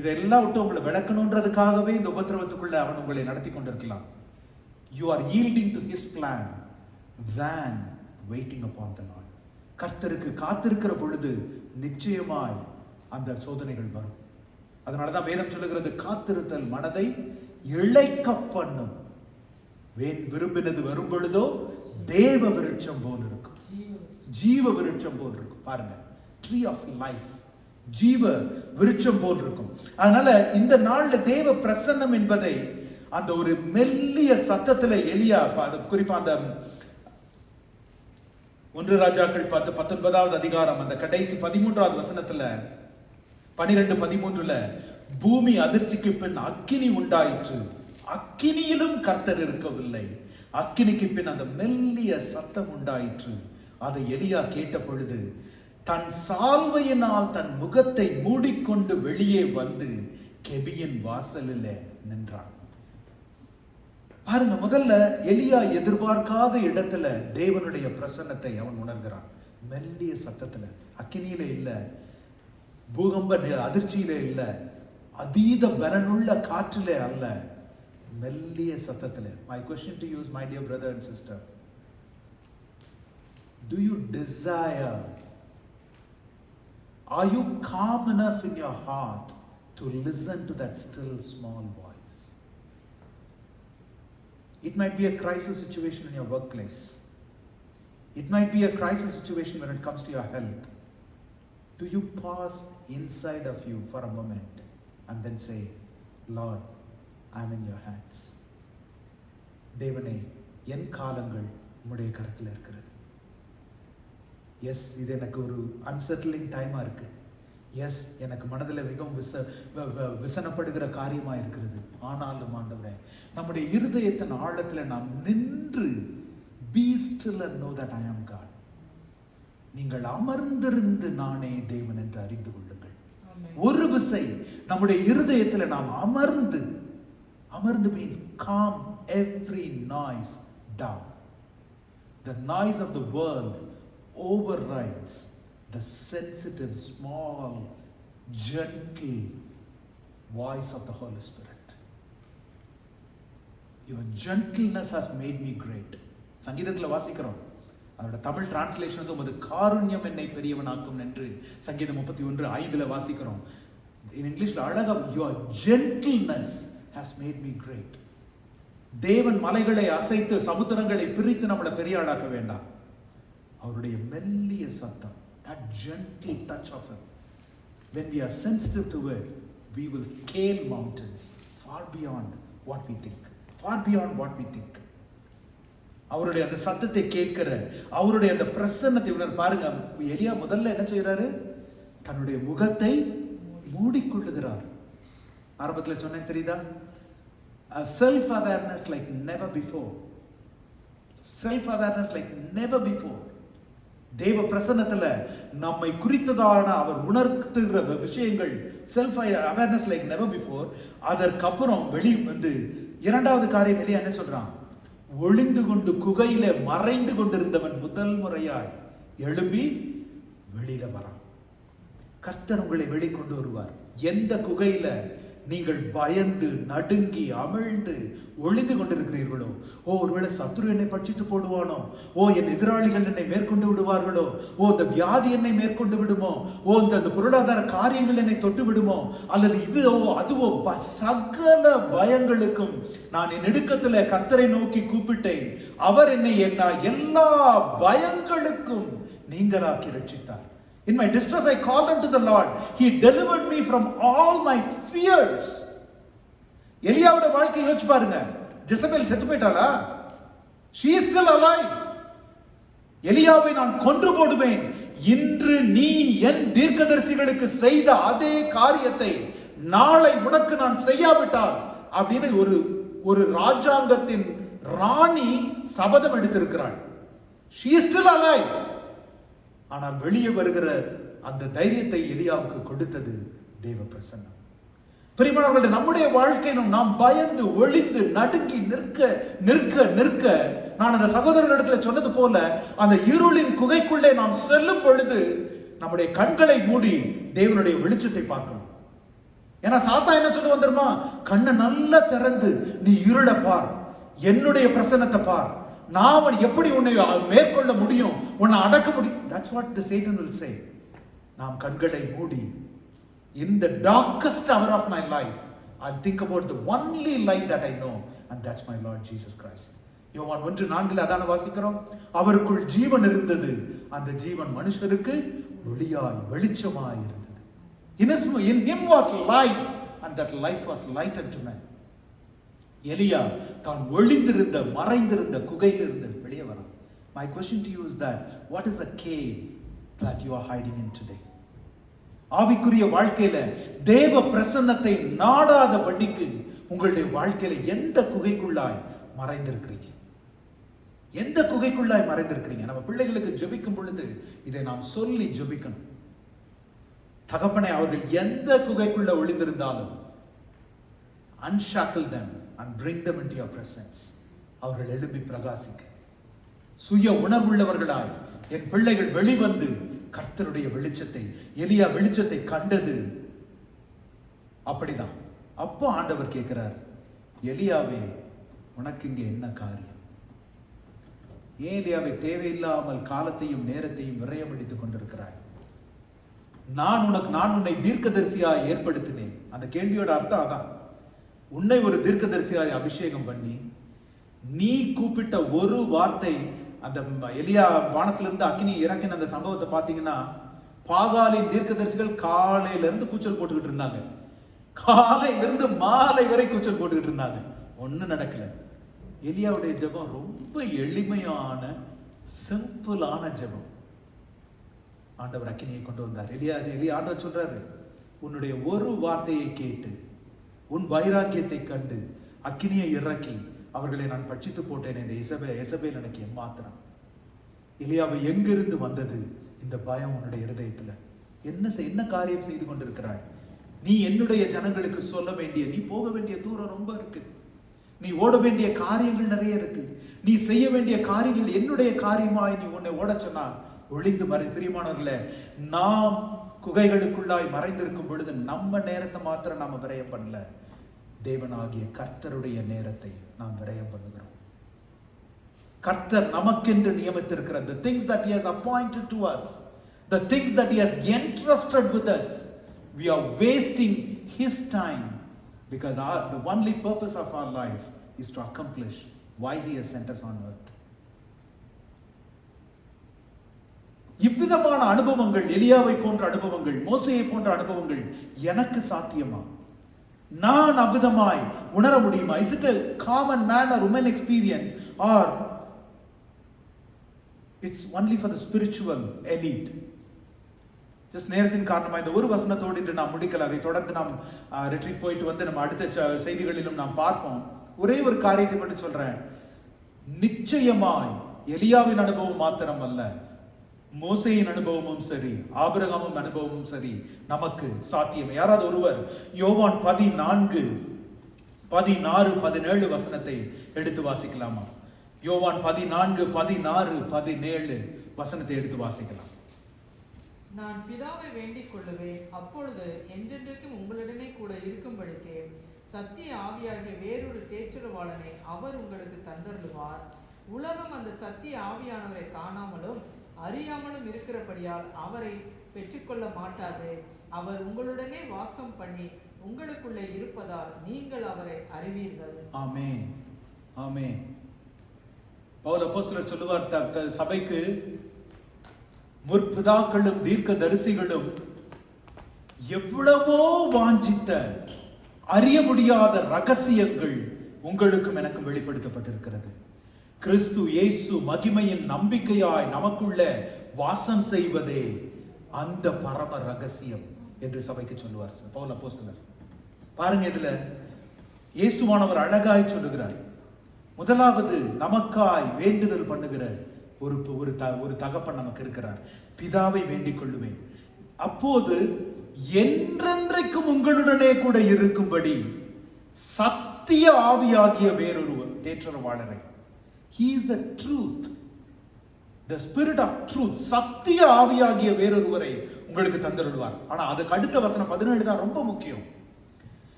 இதெல்லாம் விட்டு உங்களை விளக்கணுன்றதுக்காகவே இந்த உபத்திரவத்துக்குள்ள அவன் உங்களை நடத்தி கொண்டிருக்கலாம். You are yielding to his plan than waiting upon the Lord. கர்த்தருக்கு காத்திருக்கிற பொழுது நிச்சயமாய் அந்த சோதனைகள் வரும். அதனாலதான் வேதம் சொல்லுகிறது, காத்திருத்தல் மனதை இளைக்க பண்ணும். விரும்பினது வரும் பொழுதோ தேவ விருட்சம் போல் இருக்கும், ஜீவ விருட்சம் போல் இருக்கும். பாருங்க, ட்ரீ ஆஃப் லைஃப், ஜீவ விருட்சம் போல் இருக்கும். அதனால இந்த நாள்ல தேவ பிரசன்னம் என்பதை அந்த ஒரு மெல்லிய சத்தத்துல எலியா, குறிப்பா அந்த 1 ராஜாக்கள் 19வது அதிகாரம் அந்த கடைசி 13வது வசனத்துல 12:13 பூமி அதிர்ச்சிக்கு பின் அக்கினி உண்டாயிற்று, அக்கினியிலும் கர்த்தர் இருக்கவில்லை, அக்கினிக்கு பின் அந்த மெல்லிய சத்தம் உண்டாயிற்று. அதை எலியா கேட்ட பொழுது தன் சால்வையினால் தன் முகத்தை மூடிக்கொண்டு வெளியே வந்து கெபியின் வாசலில் நின்றான். பாருங்க, முதல்ல எலியா எதிர்பார்க்காத இடத்துல தேவனுடைய பிரசன்னத்தை அவன் உணர்கிறான். மெல்லிய சத்தத்துல, அக்கினியில இல்ல, பூகம்ப அதிர்ச்சியில இல்ல, அதீத பலனுள்ள காற்றிலே அல்ல, மெல்லிய சத்தத்துல. My question to you is, my dear brother and sister, do you desire, are you calm enough in your heart to listen to that still small voice? It might be a crisis situation in your workplace. It might be a crisis situation when it comes to your health. Do you pause inside of you for a moment and then say, Lord, I am in your hands. தேவனே, என் காலங்கள் உம்முடைய கரத்தில் இருக்கிறது. S, இது எனக்கு ஒரு அன்செட்டிலிங் டைமா இருக்கு. எஸ், எனக்கு மனதில் மிகவும் விசனப்படுகிற காரியமா இருக்கிறது. ஆனாலும் ஆண்டவரே, நம்முடைய இருதயத்தின் ஆழத்தில் நாம் நின்று be still and know that I am God. நீங்கள் அமர்ந்திருந்து நானே தேவன் என்று அறிந்து கொள்ளுங்கள். ஒரு விசை நம்முடைய இருதயத்தில் நாம் அமர்ந்து means calm every noise down. The noise of the world overrides the sensitive, small, gentle voice of the Holy Spirit. Your gentleness has made me great. சங்கீதத்தில் வாசிக்கிறோம், அதோட தமிழ் டிரான்ஸ்லேஷன் வந்து உமது காருண்யம் என்னை பெரியவனாக்கும் என்று சங்கீதம் 31:5 வாசிக்கிறோம். In இங்கிலீஷ்ல அழகா, your gentleness has made me great. தேவன் மலைகளை அசைத்து சமுத்திரங்களை பிரித்து நம்மளை பெரிய ஆளாக்க வேண்டாம். அவருடைய மெல்லிய சத்தம், that gentle touch of him, when we are sensitive to it, we will scale mountains far beyond what we think, far beyond what we think. அவருடைய அந்த சத்தத்தை கேட்கிற, அவருடைய அந்த பிரசன்னத்தை உணர. பாருங்க, எலியா முதல்ல என்ன செய்யறாரு? தன்னுடைய முகத்தை மூடிக்கொள்ளுகிறார். ஆரம்பத்தில் சொன்னேன் தெரியுதா? Self awareness like never before. Self awareness like never before. தேவ பிரசன்னத்துல நம்மை குறித்ததான அவர் உணர்த்துகிற விஷயங்கள், self awareness like never before. அதற்கப்புறம் வெளி வந்து இரண்டாவது காரியம் வெளியே என்ன சொல்றான்? ஒளிந்து கொண்டு குகையில மறைந்து கொண்டிருந்தவன் முதல் முறையாய் எழும்பி வெளியில வரான். கர்த்தர் உங்களை வெளிக்கொண்டு வருவார். எந்த குகையில நீங்கள் பயந்து நடுங்கி அமிழ்ந்து ஒளிந்து கொண்டிருக்கிறீர்களோ, ஒருவேளை சத்துரு என்னை பட்சித்து போடுவானோ, என் எதிராளிகள் என்னை மேற்கொண்டு விடுவார்களோ, இந்த வியாதி என்னை மேற்கொண்டு விடுமோ, இந்த பொருளாதார காரியங்கள் என்னை தொட்டு விடுமோ, அல்லது இதுவோ அதுவோ, சகல பயங்களுக்கும் நான் என் நெடுக்கத்துல கர்த்தரை நோக்கி கூப்பிட்டேன். அவர் என்னை எல்லா பயங்களுக்கும் நீங்களாக்கி ரட்சித்தார். In my distress I called unto the Lord. He delivered me from all my fears. எலியாவோட வாழ்க்கையை யோசிச்சு பாருங்க. ஜெசபேல் செத்து போயிட்டாளா? She is still alive. எலியாவை நான் கொன்று போடுவேன், இன்று நீ என் தீர்க்கதரிசிகளுக்கு செய்த அதே காரியத்தை நாளை உனக்கு நான் செய்யாவிட்டால் அப்படின்னு ஒரு ராஜாங்கத்தின் ராணி சபதம் எடுத்திருக்கிறாள். She is still alive. ஆனால் வெளியே வருகிற அந்த தைரியத்தை எலியாவுக்கு கொடுத்தது தேவ பிரசன்னம். பிரியமானவர்களே, நம்முடைய வாழ்க்கையிலும் நாம் பயந்து ஒளிந்து நடுங்கி நிற்க நான் அந்த சகோதரர்களிடத்துல சொன்னது போல, அந்த இருளின் குகைக்குள்ளே நாம் செல்லும் பொழுது நம்முடைய கண்களை மூடி தேவனுடைய வெளிச்சத்தை பார்க்கணும். ஏன்னா சாத்தான் என்ன சொல்ல வந்துருமா? கண்ணை நல்லா திறந்து நீ இருளை பார், என்னுடைய பிரசன்னத்தை பார், நான் எப்படி உன்னை மேற்கொள்ள முடியும், உன்னை அடக்க முடியும். That's what the Satan will say. நாம் கண்களை மூடி, in the darkest hour of my life, I'll think about the only light that I know, and that's my Lord Jesus Christ. யோவான் 1:4 அதான வாசிக்கிறோம். அவருக்குள் ஜீவன் இருந்தது, அந்த ஜீவன் மனுஷருக்கு ஒளியாய் வெளிச்சமாய் இருந்தது. In him was life, and that life was light unto men. எலியா தான் ஒளிந்திருந்த மறைந்திருந்த குகையிலிருந்து வெளியே வரான். My question to you is that, what is a cave that you are hiding in today? ஆவிக்குரிய வாழ்க்கையில தேவ பிரசன்னத்தை நாடாத படிக்கு உங்களுடைய வாழ்க்கையில எந்த குகைக்குள்ளாய் மறைந்திருக்கிறீங்க? எந்த குகைக்குள்ளாய் மறைந்திருக்கிறீங்க? நம்ம பிள்ளைகளுக்கு ஜெபிக்கும் பொழுது இதை நாம் சொல்லி ஜெபிக்கணும். தகப்பனே, அவர்கள் எந்த குகைக்குள்ள ஒளிந்திருந்தாலும் unshackle them and bring them into your presence. அவர்கள் எழும்பி பிரகாசிக்க சுய உணர்வுள்ளவர்களாய் என் பிள்ளைகள் வெளிவந்து கர்த்தருடைய வெளிச்சத்தை, எலியா வெளிச்சத்தை கண்டது அப்படிதான். அப்போ ஆண்டவர் கேட்கிறார், எலியாவே உனக்கு இங்கே என்ன காரியம்? ஏன் எலியாவே தேவையில்லாமல் காலத்தையும் நேரத்தையும் விரயமடித்துக் கொண்டிருக்கிறாய்? நான் உன்னை தீர்க்கதரிசியாய் ஏற்படுத்தினேன். அந்த கேள்வியோட அர்த்தம் அதான். உன்னை ஒரு தீர்க்கதரிசியாய் அபிஷேகம் பண்ணி நீ கூப்பிட்ட ஒரு வார்த்தை, அந்த எலியா வானத்திலிருந்து அக்கினி இறக்கின அந்த சம்பவத்தை பார்த்தீங்கன்னா, பாகாலின் தீர்க்கதரிசிகள் காலையில இருந்து கூச்சல் போட்டுக்கிட்டு இருந்தாங்க, காலையிலிருந்து மாலை வரை கூச்சல் போட்டுக்கிட்டு இருந்தாங்க, ஒன்னும் நடக்கல. எலியாவுடைய ஜெபம் ரொம்ப எளிமையான சிம்பிளான ஜெபம். ஆண்டவர் அக்கினியை கொண்டு வந்தார். எலியா ஆண்டவர் சொல்றாரு, உன்னுடைய ஒரு வார்த்தையை கேட்டு உன் வைராக்கியத்தை கண்டு அக்கினியை இறக்கி அவர்களை நான் பட்சித்து போட்டேன். இந்த எசபேல் எனக்கு எம்மாத்திரம். எலியாவை எங்கிருந்து வந்தது இந்த பயம் உன்னுடைய இருதயத்துல? என்ன காரியம் செய்து கொண்டிருக்கிறாய்? நீ என்னுடைய ஜனங்களுக்கு சொல்ல வேண்டிய, நீ போக வேண்டிய தூரம் ரொம்ப இருக்கு, நீ ஓட வேண்டிய காரியங்கள் நிறைய இருக்கு, நீ செய்ய வேண்டிய காரியங்கள் என்னுடைய காரியமாய் நீ உன்னை ஓட சொன்னா ஒளிந்து பிரியமானவர்களே, நாம் குகைகளுக்குள்ளாய் மறைந்திருக்கும் பொழுது நம்ம நேரத்தை மாத்திரம் நாம விரயம் பண்ணல, தேவனாகிய கர்த்தருடைய நேரத்தை நாம் விரயம் பண்ணுகிறோம். கர்த்தர் நமக்கென்று நியமித்திருக்கிற the things that he has appointed to us, the things that he has entrusted with us, we are wasting his time because the only purpose of our life is to accomplish why he has sent us on earth. இவ்விதமான அனுபவங்கள், எலியாவை போன்ற அனுபவங்கள், மோசேயை போன்ற அனுபவங்கள் எனக்கு சாத்தியமா? நான் அவ்விதமாய் உணர முடியுமா? Is it a common man or woman experience, or it's only for the spiritual elite? Just நேரத்தின் காரணமா இந்த ஒரு வசனத்தோடு இன்று நாம் முடிக்கல. அதை தொடர்ந்து நாம் ரெட்ரீட் போயிட்டு வந்து நம்ம அடுத்த செய்திகளிலும் நாம் பார்ப்போம். ஒரே ஒரு காரியத்தை மட்டும் சொல்றேன், நிச்சயமாய் எலியாவின் அனுபவம் மாத்திரம் அல்ல, மோசேயின் அனுபவமும் சரி, ஆபிரகாமின் அனுபவமும் சரி நமக்கு சாத்தியம். யாராவது ஒருவர் யோவான் 14:16-17 வசனத்தை எடுத்து வாசிக்கலாமா? யோவான் 14:16-17 வசனத்தை எடுத்து வாசிக்கலாம். நான் பிதாவை வேண்டிக் கொள்ளுவேன், அப்பொழுது என்றென்றைக்கும் உங்களுடனே கூட இருக்கும்படிக்கு சத்திய ஆவியாகிய வேறொரு தேற்றரவாளனை அவர் உங்களுக்கு தந்தருளுவார். உலகம் அந்த சத்திய ஆவியானவரை காணாமலும் அறியாமலும் இருக்கிறபடியால் அவரை பெற்றுக்கொள்ள மாட்டாது. அவர் உங்களுடனே வாசம் பண்ணி உங்களுக்குள்ளே இருப்பதால் நீங்கள் அவரை அறிவீர்கள். ஆமென், ஆமென். பவுல் அப்போஸ்தலர் சொல்லுவார் சபைக்கு, முற்பிதாக்களும் தீர்க்கதரிசிகளும் எவ்வளவோ வாஞ்சித்த அறிய முடியாத ரகசியங்கள் உங்களுக்கும் எனக்கும் வெளிப்படுத்தப்பட்டிருக்கிறது. கிறிஸ்து இயேசு மகிமையின் நம்பிக்கையாய் நமக்குள்ள வாசம் செய்வதே அந்த பரம ரகசியம் என்று சபைக்கு சொல்லுவார் பவுல் அப்போஸ்தலர். பாருங்க, இதுல இயேசுவானவர் அழகாய் சொல்லுகிறார். முதலாவது நமக்காய் வேண்டுதல் பண்ணுகிற ஒரு தகப்பன் நமக்கு இருக்கிறார். பிதாவை வேண்டிக் கொள்ளுவேன், அப்போது என்றென்றைக்கும் உங்களுடனே கூட இருக்கும்படி சத்திய ஆவியாகிய வேறொருவர் தேற்றரவாளரை, he is the truth, the spirit of truth, சத்திய ஆவியாகிய வேறொருவரை உங்களுக்கு தந்தருள்வார். ஆனா அதுக்கு அடுத்த வசனம் 17 தான் ரொம்ப முக்கியம்.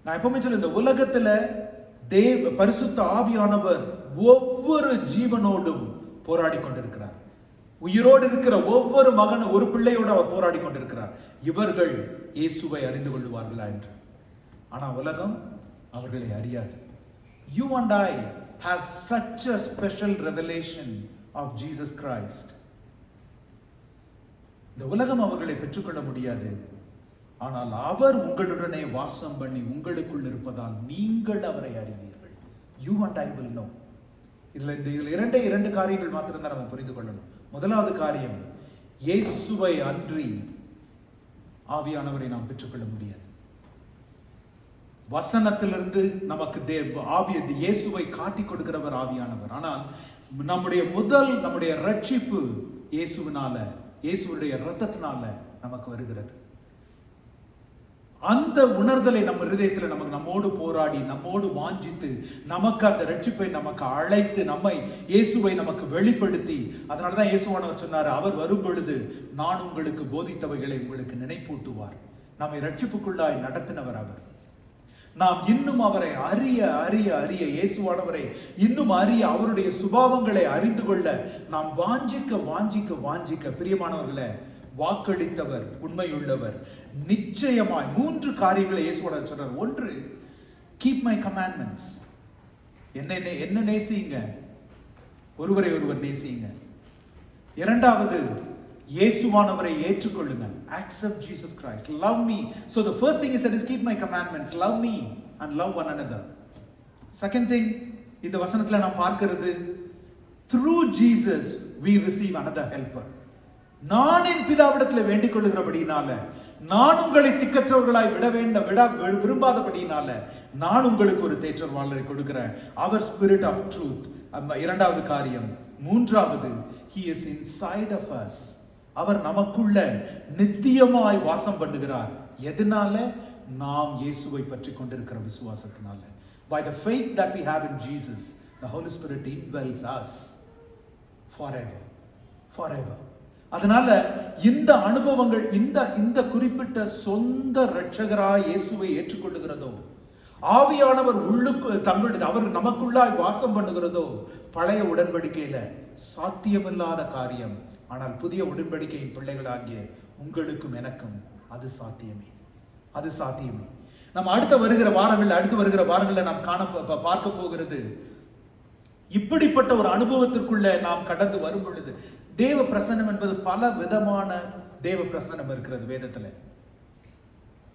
நான் எப்பவுமே சொல்ல, இந்த உலகத்துல பரிசுத்த ஆவியானவர் ஒவ்வொரு ஜீவனோடும் போராடி கொண்டிருக்கிறார். உயிரோடு இருக்கிற ஒவ்வொரு ஒரு பிள்ளையோடு அவர் போராடி கொண்டிருக்கிறார். இவர்கள் இயேசுவை அறிந்து கொள்வார்களா என்று. ஆனா உலகம் அவர்களை அறியாது. You and I have such a special revelation of Jesus Christ. இந்த உலகம் அவர்களை பெற்றுக்கொள்ள முடியாது. ஆனால் அவர் உங்களுடனே வாசம் பண்ணி உங்களுக்குள் இருப்பதால் நீங்கள் அவரை அறிவீர்கள். You and I will know. இதுல இரண்டு காரியங்கள் மாத்திரம்தான் நம்ம புரிந்து கொள்ளணும். முதலாவது காரியம், இயேசுவை அன்றி ஆவியானவரை நாம் பெற்றுக்கொள்ள முடியாது. வசனத்திலிருந்து நமக்கு இயேசுவை காட்டி கொடுக்கிறவர் ஆவியானவர். ஆனால் நம்முடைய ரட்சிப்பு இயேசுவுடைய இரத்தத்தினால நமக்கு வருகிறது. அந்த உணர்தலை நம்ம இருதயத்தில் நம்மோடு போராடி, நம்மோடு வாஞ்சித்து, நமக்கு அந்த ரட்சிப்பை நமக்கு அழைத்து, இயேசுவை நமக்கு வெளிப்படுத்தி, அதனாலதான் இயேசுவானவர் சொன்னார், அவர் வரும் பொழுது நான் உங்களுக்கு போதித்தவைகளை உங்களுக்கு நினைப்பூட்டுவார். நம்மை ரட்சிப்புக்குள்ளாய் நடத்தினவர் அவர். நாம் இன்னும் அவரை அறிய அறிய அறிய, இயேசுவானவரை இன்னும் அறிய, அவருடைய சுபாவங்களை அறிந்து கொள்ள நாம் வாஞ்சிக்க வாஞ்சிக்க வாஞ்சிக்க, பிரியமானவர்களே, வாக்களித்தவர் உண்மையுள்ளவர். நிச்சயமாய் 3 காரியங்களை இயேசுவானவர் சொன்னார். ஒன்று, கீப் மை கமாண்ட்மெண்ட்ஸ், என்ன நேசிங்க, ஒருவரை ஒருவர் நேசிங்க. இரண்டாவது, இயேசுவானவரை ஏற்றுக்கொள்ளுங்க. Accept Jesus Christ. Love me. So the first thing he said is keep my commandments. Love me and love one another. Second thing, இந்த வசனத்துல நாம் பார்க்கிறது, through Jesus we receive another helper. நான் என் பிதாவிடத்தில் வேண்டிக் கொள்ளுகிறபடினால, நான் உங்களை திக்கற்றவர்களாய் விரும்பாதபடினால, நான் உங்களுக்கு ஒரு தேற்றவாளரை கொடுக்கிறேன். அவர் spirit of truth. இரண்டாவது காரியம். மூன்றாவது, he is inside of us. அவர் நமக்குள்ள நித்தியமாய் வாசம் பண்ணுகிறார். எதனால? நாம் இயேசுவை பற்றி கொண்டிருக்கிற விசுவாசத்தினால. By the faith that we have in Jesus, the Holy Spirit indwells us forever. அதனால இந்த அனுபவங்கள், இந்த குறிப்பிட்ட சொந்த இரட்சகராய் இயேசுவை ஏற்றுக்கொள்ளுகிறதோ, ஆவியானவர் அவர் நமக்குள்ளாய் வாசம் பண்ணுகிறதோ, பழைய உடன்படிக்கையில சாத்தியமில்லாத காரியம். ஆனால் புதிய உடன்படிக்கையின் பிள்ளைகளாகிய உங்களுக்கும் எனக்கும் அது சாத்தியமே. நம்ம அடுத்து வருகிற வாரங்கள்ல நாம் பார்க்க போகிறது, இப்படிப்பட்ட ஒரு அனுபவத்திற்குள்ள நாம் கடந்து வரும் பொழுது, தேவ பிரசன்னம் என்பது பல விதமான தேவ பிரசன்னம் இருக்கிறது வேதத்துல.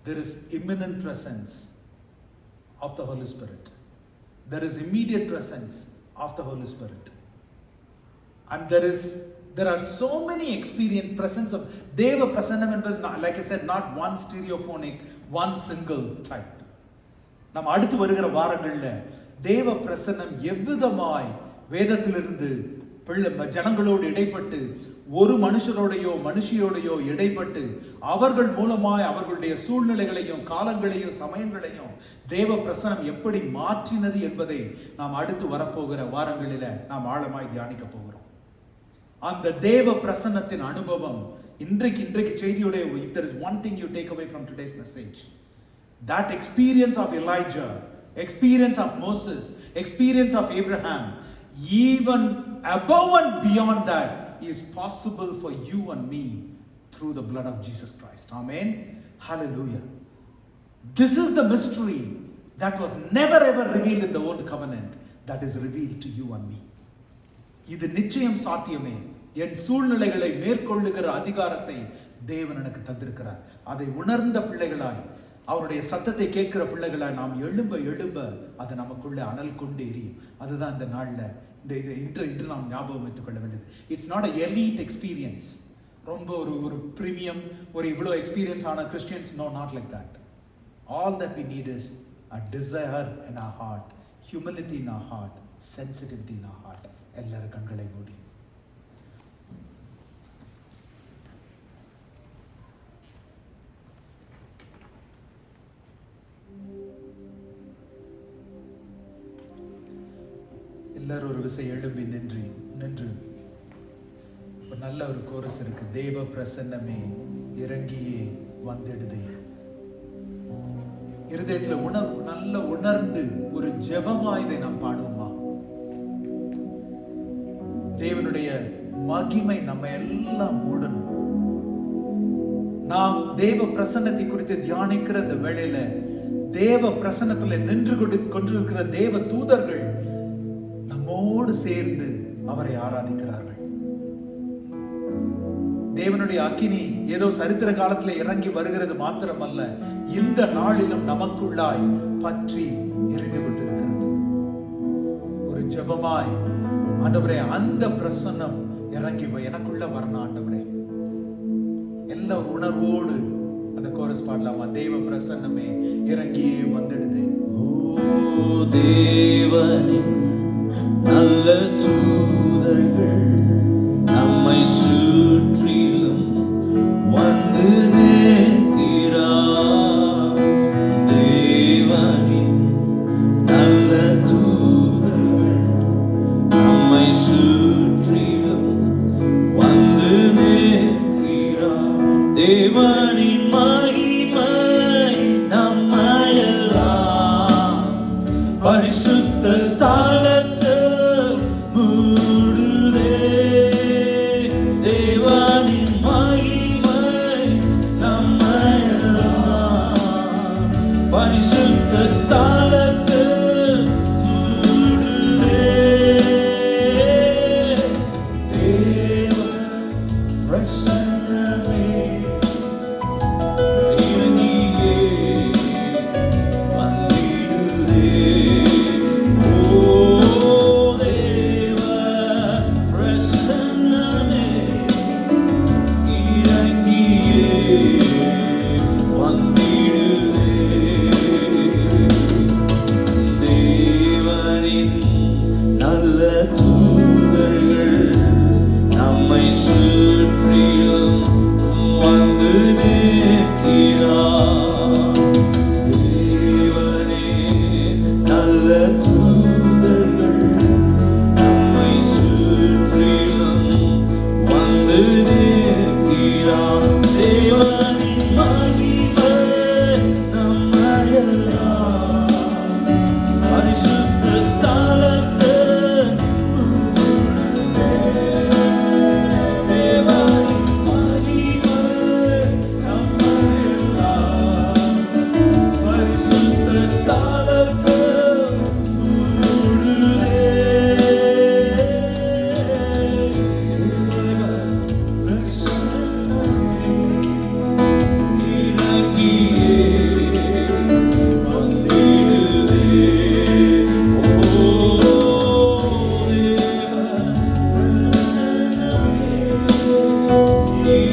There is imminent presence of the Holy Spirit. There is immediate presence of the Holy Spirit. And there are so many experienced presence of Deva Prasanam என்பது, like I said, not one stereophonic, one single type. நாம் அடுத்து வருகிற வாரங்கள்ல தேவ பிரசன்னம் எவ்விதமாய் வேதத்திலிருந்து ஜனங்களோடு இடைப்பட்டு, ஒரு மனுஷியோடையோ இடைப்பட்டு, அவர்கள் மூலமாய் அவர்களுடைய சூழ்நிலைகளையும் காலங்களையும் சமயங்களையும் தேவ பிரசன்னம் எப்படி மாற்றினது என்பதை நாம் அடுத்து வரப்போகிற வாரங்களில நாம் ஆழமாய் தியானிக்க போகிறோம். அந்த தேவ பிரசன்னத்தின் அனுபவம் இன்றைக்கு செய்தியுடைய, if there is one thing you take away from today's message, that experience of Elijah, experience of Moses, experience of Abraham, even above and beyond that, is possible for you and me through the blood of Jesus Christ. Amen. Hallelujah. This is the mystery that was never ever revealed in the old covenant, that is revealed to you and me. இது நிச்சயம் சாத்தியமே. என் சூழ்நிலைகளை மேற்கொள்ளுகிற அதிகாரத்தை தேவன் எனக்கு தந்திருக்கிறார். அதை உணர்ந்த பிள்ளைகளாய், அவருடைய சத்தத்தை கேட்கிற பிள்ளைகளாய் நாம் எழும்ப அது நமக்குள்ள அனல் கொண்டு எரியும். அதுதான் இந்த நாள்ல இன்று நாம் ஞாபகம் வைத்துக் கொள்ள வேண்டியது. It's not a elite experience, ரொம்ப ஒரு பிரீமியம், ஒரு இவ்வளோ எக்ஸ்பீரியன்ஸ் ஆன Christians. No, not like that. All that we need is a desire in our heart, humility in our heart, sensitivity in our heart. எல்லாரும் கண்களை மூடி. எல்லாரும் ஒரு விசை எழும்பி நின்று ஒரு நல்ல ஒரு கோரஸ் இருக்கு. தேவ பிரசன்னமே இறங்கியே வந்திடுதே. இருதயத்துல நல்ல உணர்ந்து ஒரு ஜெபமா இதை நாம் பாடுவோமா? தேவனுடைய மகிமை நம்ம எல்லாம் மூடணும். நாம் தேவ பிரசன்னத்தை குறித்து தியானிக்கிற இந்த வேளையில, தேவ பிரசன்னத்துல நின்று கொண்டிருக்கிற தேவ தூதர்கள் நம்மோடு சேர்ந்து அவரை ஆராதிக்கிறார்கள். தேவனுடைய அக்கினி ஏதோ சரித்திர காலத்துல இறங்கி வருகிறது மாத்திரமல்ல, இந்த நாளிலும் நமக்குள்ளாய் பற்றி எரிந்து கொண்டிருக்கிறது. ஒரு ஜெபமாய் ஆண்டவரே அந்த பிரசன்னம் இறங்கி எனக்குள்ள வரணும் ஆண்டவரே. எல்லா உணர்வோடு அந்த கோரஸ் பாடலாமா? தேவ பிரசன்னமே இறங்கியே வந்துடுது. ஓ தேவனின் நல்ல தூதர்கள் நம்மை சுற்றிலும் வந்து நிற்கிறார். தேவனின் நல்ல தூதர்கள் நம்மை சுற்றிலும் வந்து நிற்கிறார். தேவனின் மகிமை நம்மையெல்லாம் பரிசுத்த ஸ்தலத்தில் மூடுதே. தேவனின் மகிமை நம்மையெல்லாம் பரிசுத்த ஸ்தலத்தில் மூடுதே. தேவ பிரசன்னமே இறங்கியே வந்திடுதே. ஓ தேவ பிரசன்னமே இறங்கியே வந்திடுதே. தேவனின் நல்ல தூதர்கள் நம்மை சுற்றிலும் வந்து நிற்கிறார். தேவனே நல்ல தூதர்கள் நம்மை சுற்றிலும் வந்து நிற்கிறார். தேவனின் மகிமை நம்மையெல்லாம் பரிசுத்த ஸ்தலத்தில் மூடுதே. தேவனின் மகிமை நம்மையெல்லாம் பரிசுத்த ஸ்தலத்தில் மூடுதே. தேவ பிரசன்னமே இறங்கியே வந்திடுதே. ஓ தேவ பிரசன்னமே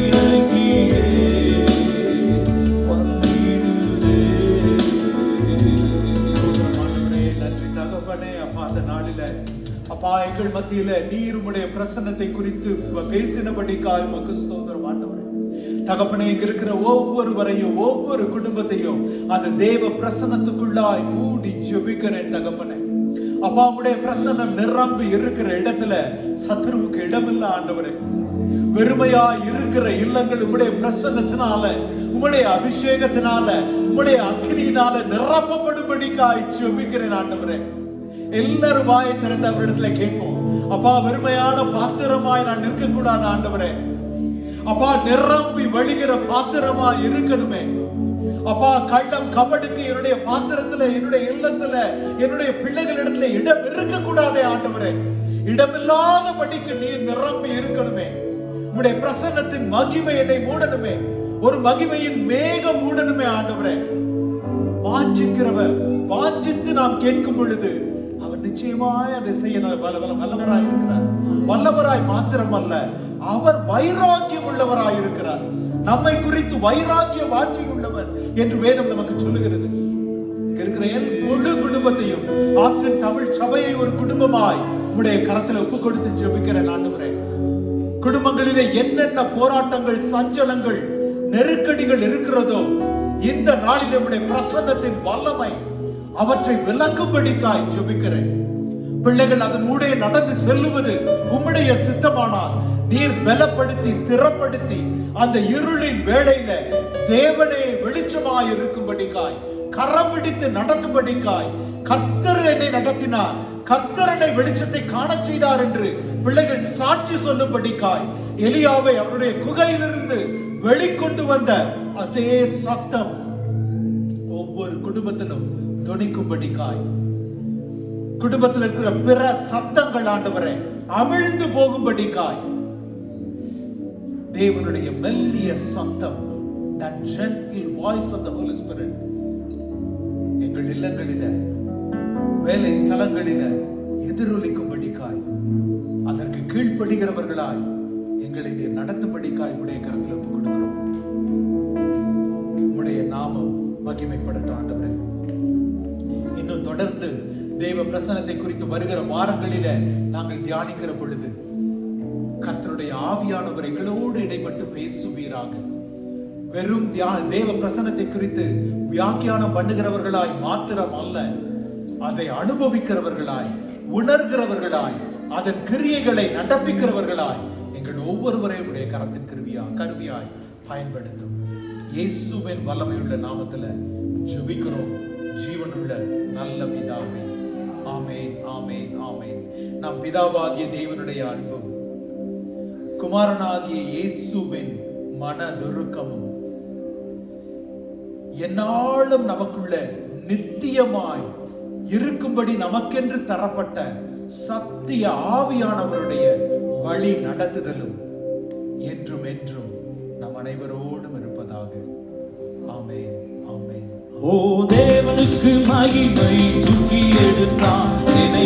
இறங்கியே வந்திடுதே. ஆண்டவரே, நன்றி தகப்பனே. அப்பா, அந்த நாளில அப்பா எங்கள் மத்தியில நீர் உம்முடைய பிரசன்னத்தை குறித்து பேசினபடிக்காய் உமக்கு ஸ்தோத்திரம் ஆண்டவரே. தகப்பனே, இங்க இருக்கிற ஒவ்வொருவரையும் ஒவ்வொரு குடும்பத்தையும் அந்த தேவ பிரசன்னத்துக்குள்ளாய் மூடி ஜெபிக்கிறேன் தகப்பனே. அப்பா, உம்முடைய பிரசன்னம் நிரம்பி இருக்கிற இடத்துல சத்துருவுக்கு இடமில்ல ஆண்டவரே. வெறுமையா இருக்கிற இல்லங்கள் உம்முடைய பிரசன்னத்தினால, உம்முடைய அபிஷேகத்தினால, உம்முடைய அக்கினியினால நிரப்பப்படும்படிக்காய் ஜெபிக்கிறேன் ஆண்டவரே. எல்லாரும் வாயை திறந்து அவரிடத்துல கேட்போம். அப்பா, வெறுமையான பாத்திரமாய் நான் நிற்க கூடாது ஆண்டவரே. அப்பா, நிரம்பி வழிகிற பாத்திரமா இருக்கணுமே. அப்பா, கள்ளம் கபடுக்கு என்னுடைய பாத்திரத்துல, என்னுடைய இல்லத்துல, என்னுடைய பிள்ளைகளிடத்துல இடம் இருக்க கூடாதே ஆண்டவரே. இடமில்லாதபடிக்கு நீர் நிரம்பி இருக்கணுமே. உம்முடைய பிரசன்னத்தின் மகிமை என்னை மூடணுமே. ஒரு மகிமையின் மேகம் மூடணுமே ஆண்டவரே. வாஞ்சிக்கிறவர் வாஞ்சித்து நாம் கேட்கும் பொழுது அவர் நிச்சயமாய் அதை செய்ய வல்லவராய் இருக்கிறார். வல்லவராய் மாத்திரம் அல்ல, அவர் வைராக்கியம் உள்ளவராய் இருக்கிறார். நம்மை குறித்து வைராக்கிய வாஞ்சி உள்ளவர் என்று வேதம் நமக்கு சொல்லுகிறது. இருக்கிற முழு குடும்பத்தையும், ஆஸ்டின் தமிழ் சபையை ஒரு குடும்பமாய் உடைய கரத்துல ஒப்பு கொடுத்து ஜெபிக்கிறேன் ஆண்டவரே. குடும்பங்களிலே என்னென்ன போராட்டங்கள், சஞ்சலங்கள், நெருக்கடிகள் இருக்கிறதோ இந்த நாளில் நம்முடைய பிரசன்னத்தின் வல்லமை அவற்றை விளக்கும்படிக்காய் ஜெபிக்கிறேன். பிள்ளைகள் அதன் மூடைய நடந்து செல்லுவது உம்முடைய சித்தமானால் நீர் பலப்படுத்தி ஸ்திரப்படுத்தி அந்த இருளின் வேளையில தேவனே வெளிச்சமாய் இருக்கும்படிக்காய், கரம் பிடித்து நடத்தும்படிக்காய், கர்த்தர் என்னை நடத்தினார், கர்த்தர் என்னை வெளிச்சத்தை காண செய்தார் என்று பிள்ளைகள் சாட்சி சொல்லும்படிக்காய், எலியாவை அவருடைய குகையிலிருந்து வெளிக்கொண்டு வந்த அதே சத்தம் ஒவ்வொரு குடும்பத்திலும் தொனிக்கும்படிக்காய், குடும்பத்தில் இருக்கிற பிற சத்தங்கள் ஆண்டவரே அமிழ்ந்து போகும்படிக்காய் தேவனுடைய மெல்லிய சத்தம், that gentle voice of the Holy Spirit எங்கள் இல்லங்களில, வேலை ஸ்தலங்களில எதிரொலிக்கும்படிக்காய் கீழ்ப்படுகிறவர்களாய் எங்களை நீர் நடத்தும்படிக்காய் உடைய கரத்தில் ஒப்புக் கொடுக்கிறோம். உடைய நாமம் மகிமைப்படட்டும் ஆண்டவரே. இன்னும் தொடர்ந்து தேவ பிரசன்னத்தை குறித்து வருகிற வாரங்களில நாங்கள் தியானிக்கிற பொழுது கர்த்தருடைய ஆவியானவர் எங்களோடு இடைப்பட்டு பேசுவீராக. வெறும் தேவ பிரசன்னத்தை குறித்து வியாக்கியானம் பண்ணுகிறவர்களாய் மாத்திரம் அல்ல, அதை அனுபவிக்கிறவர்களாய், உணர்கிறவர்களாய், அதன் கிரியைகளை நடப்பிக்கிறவர்களாய் எங்கள் ஒவ்வொருவரையும் உடைய கரத்தின் கருவியாய் பயன்படுத்தும். இயேசுவின் வல்லமையுள்ள நாமத்துல ஜெபிக்கிறோம் ஜீவனுள்ள நல்ல பிதாவே. ஆமென், ஆமென், ஆமென். நம் பிதாவாகிய தேவனுடைய அன்பும் குமாரனாகிய இயேசுவின் மனதுருக்கமும் எந்நாளும் நமக்குள்ள நித்தியமாய் இருக்கும்படி நமக்கென்று தரப்பட்ட சத்திய ஆவியானவருடைய வழி நடத்துதலும் என்றும் என்றும் நம் அனைவரோடும் இருப்பதாக. ஆமென், ஆமென். ஓ தேவனுக்கு மகிமை தூக்கி எடுத்தான், என்னை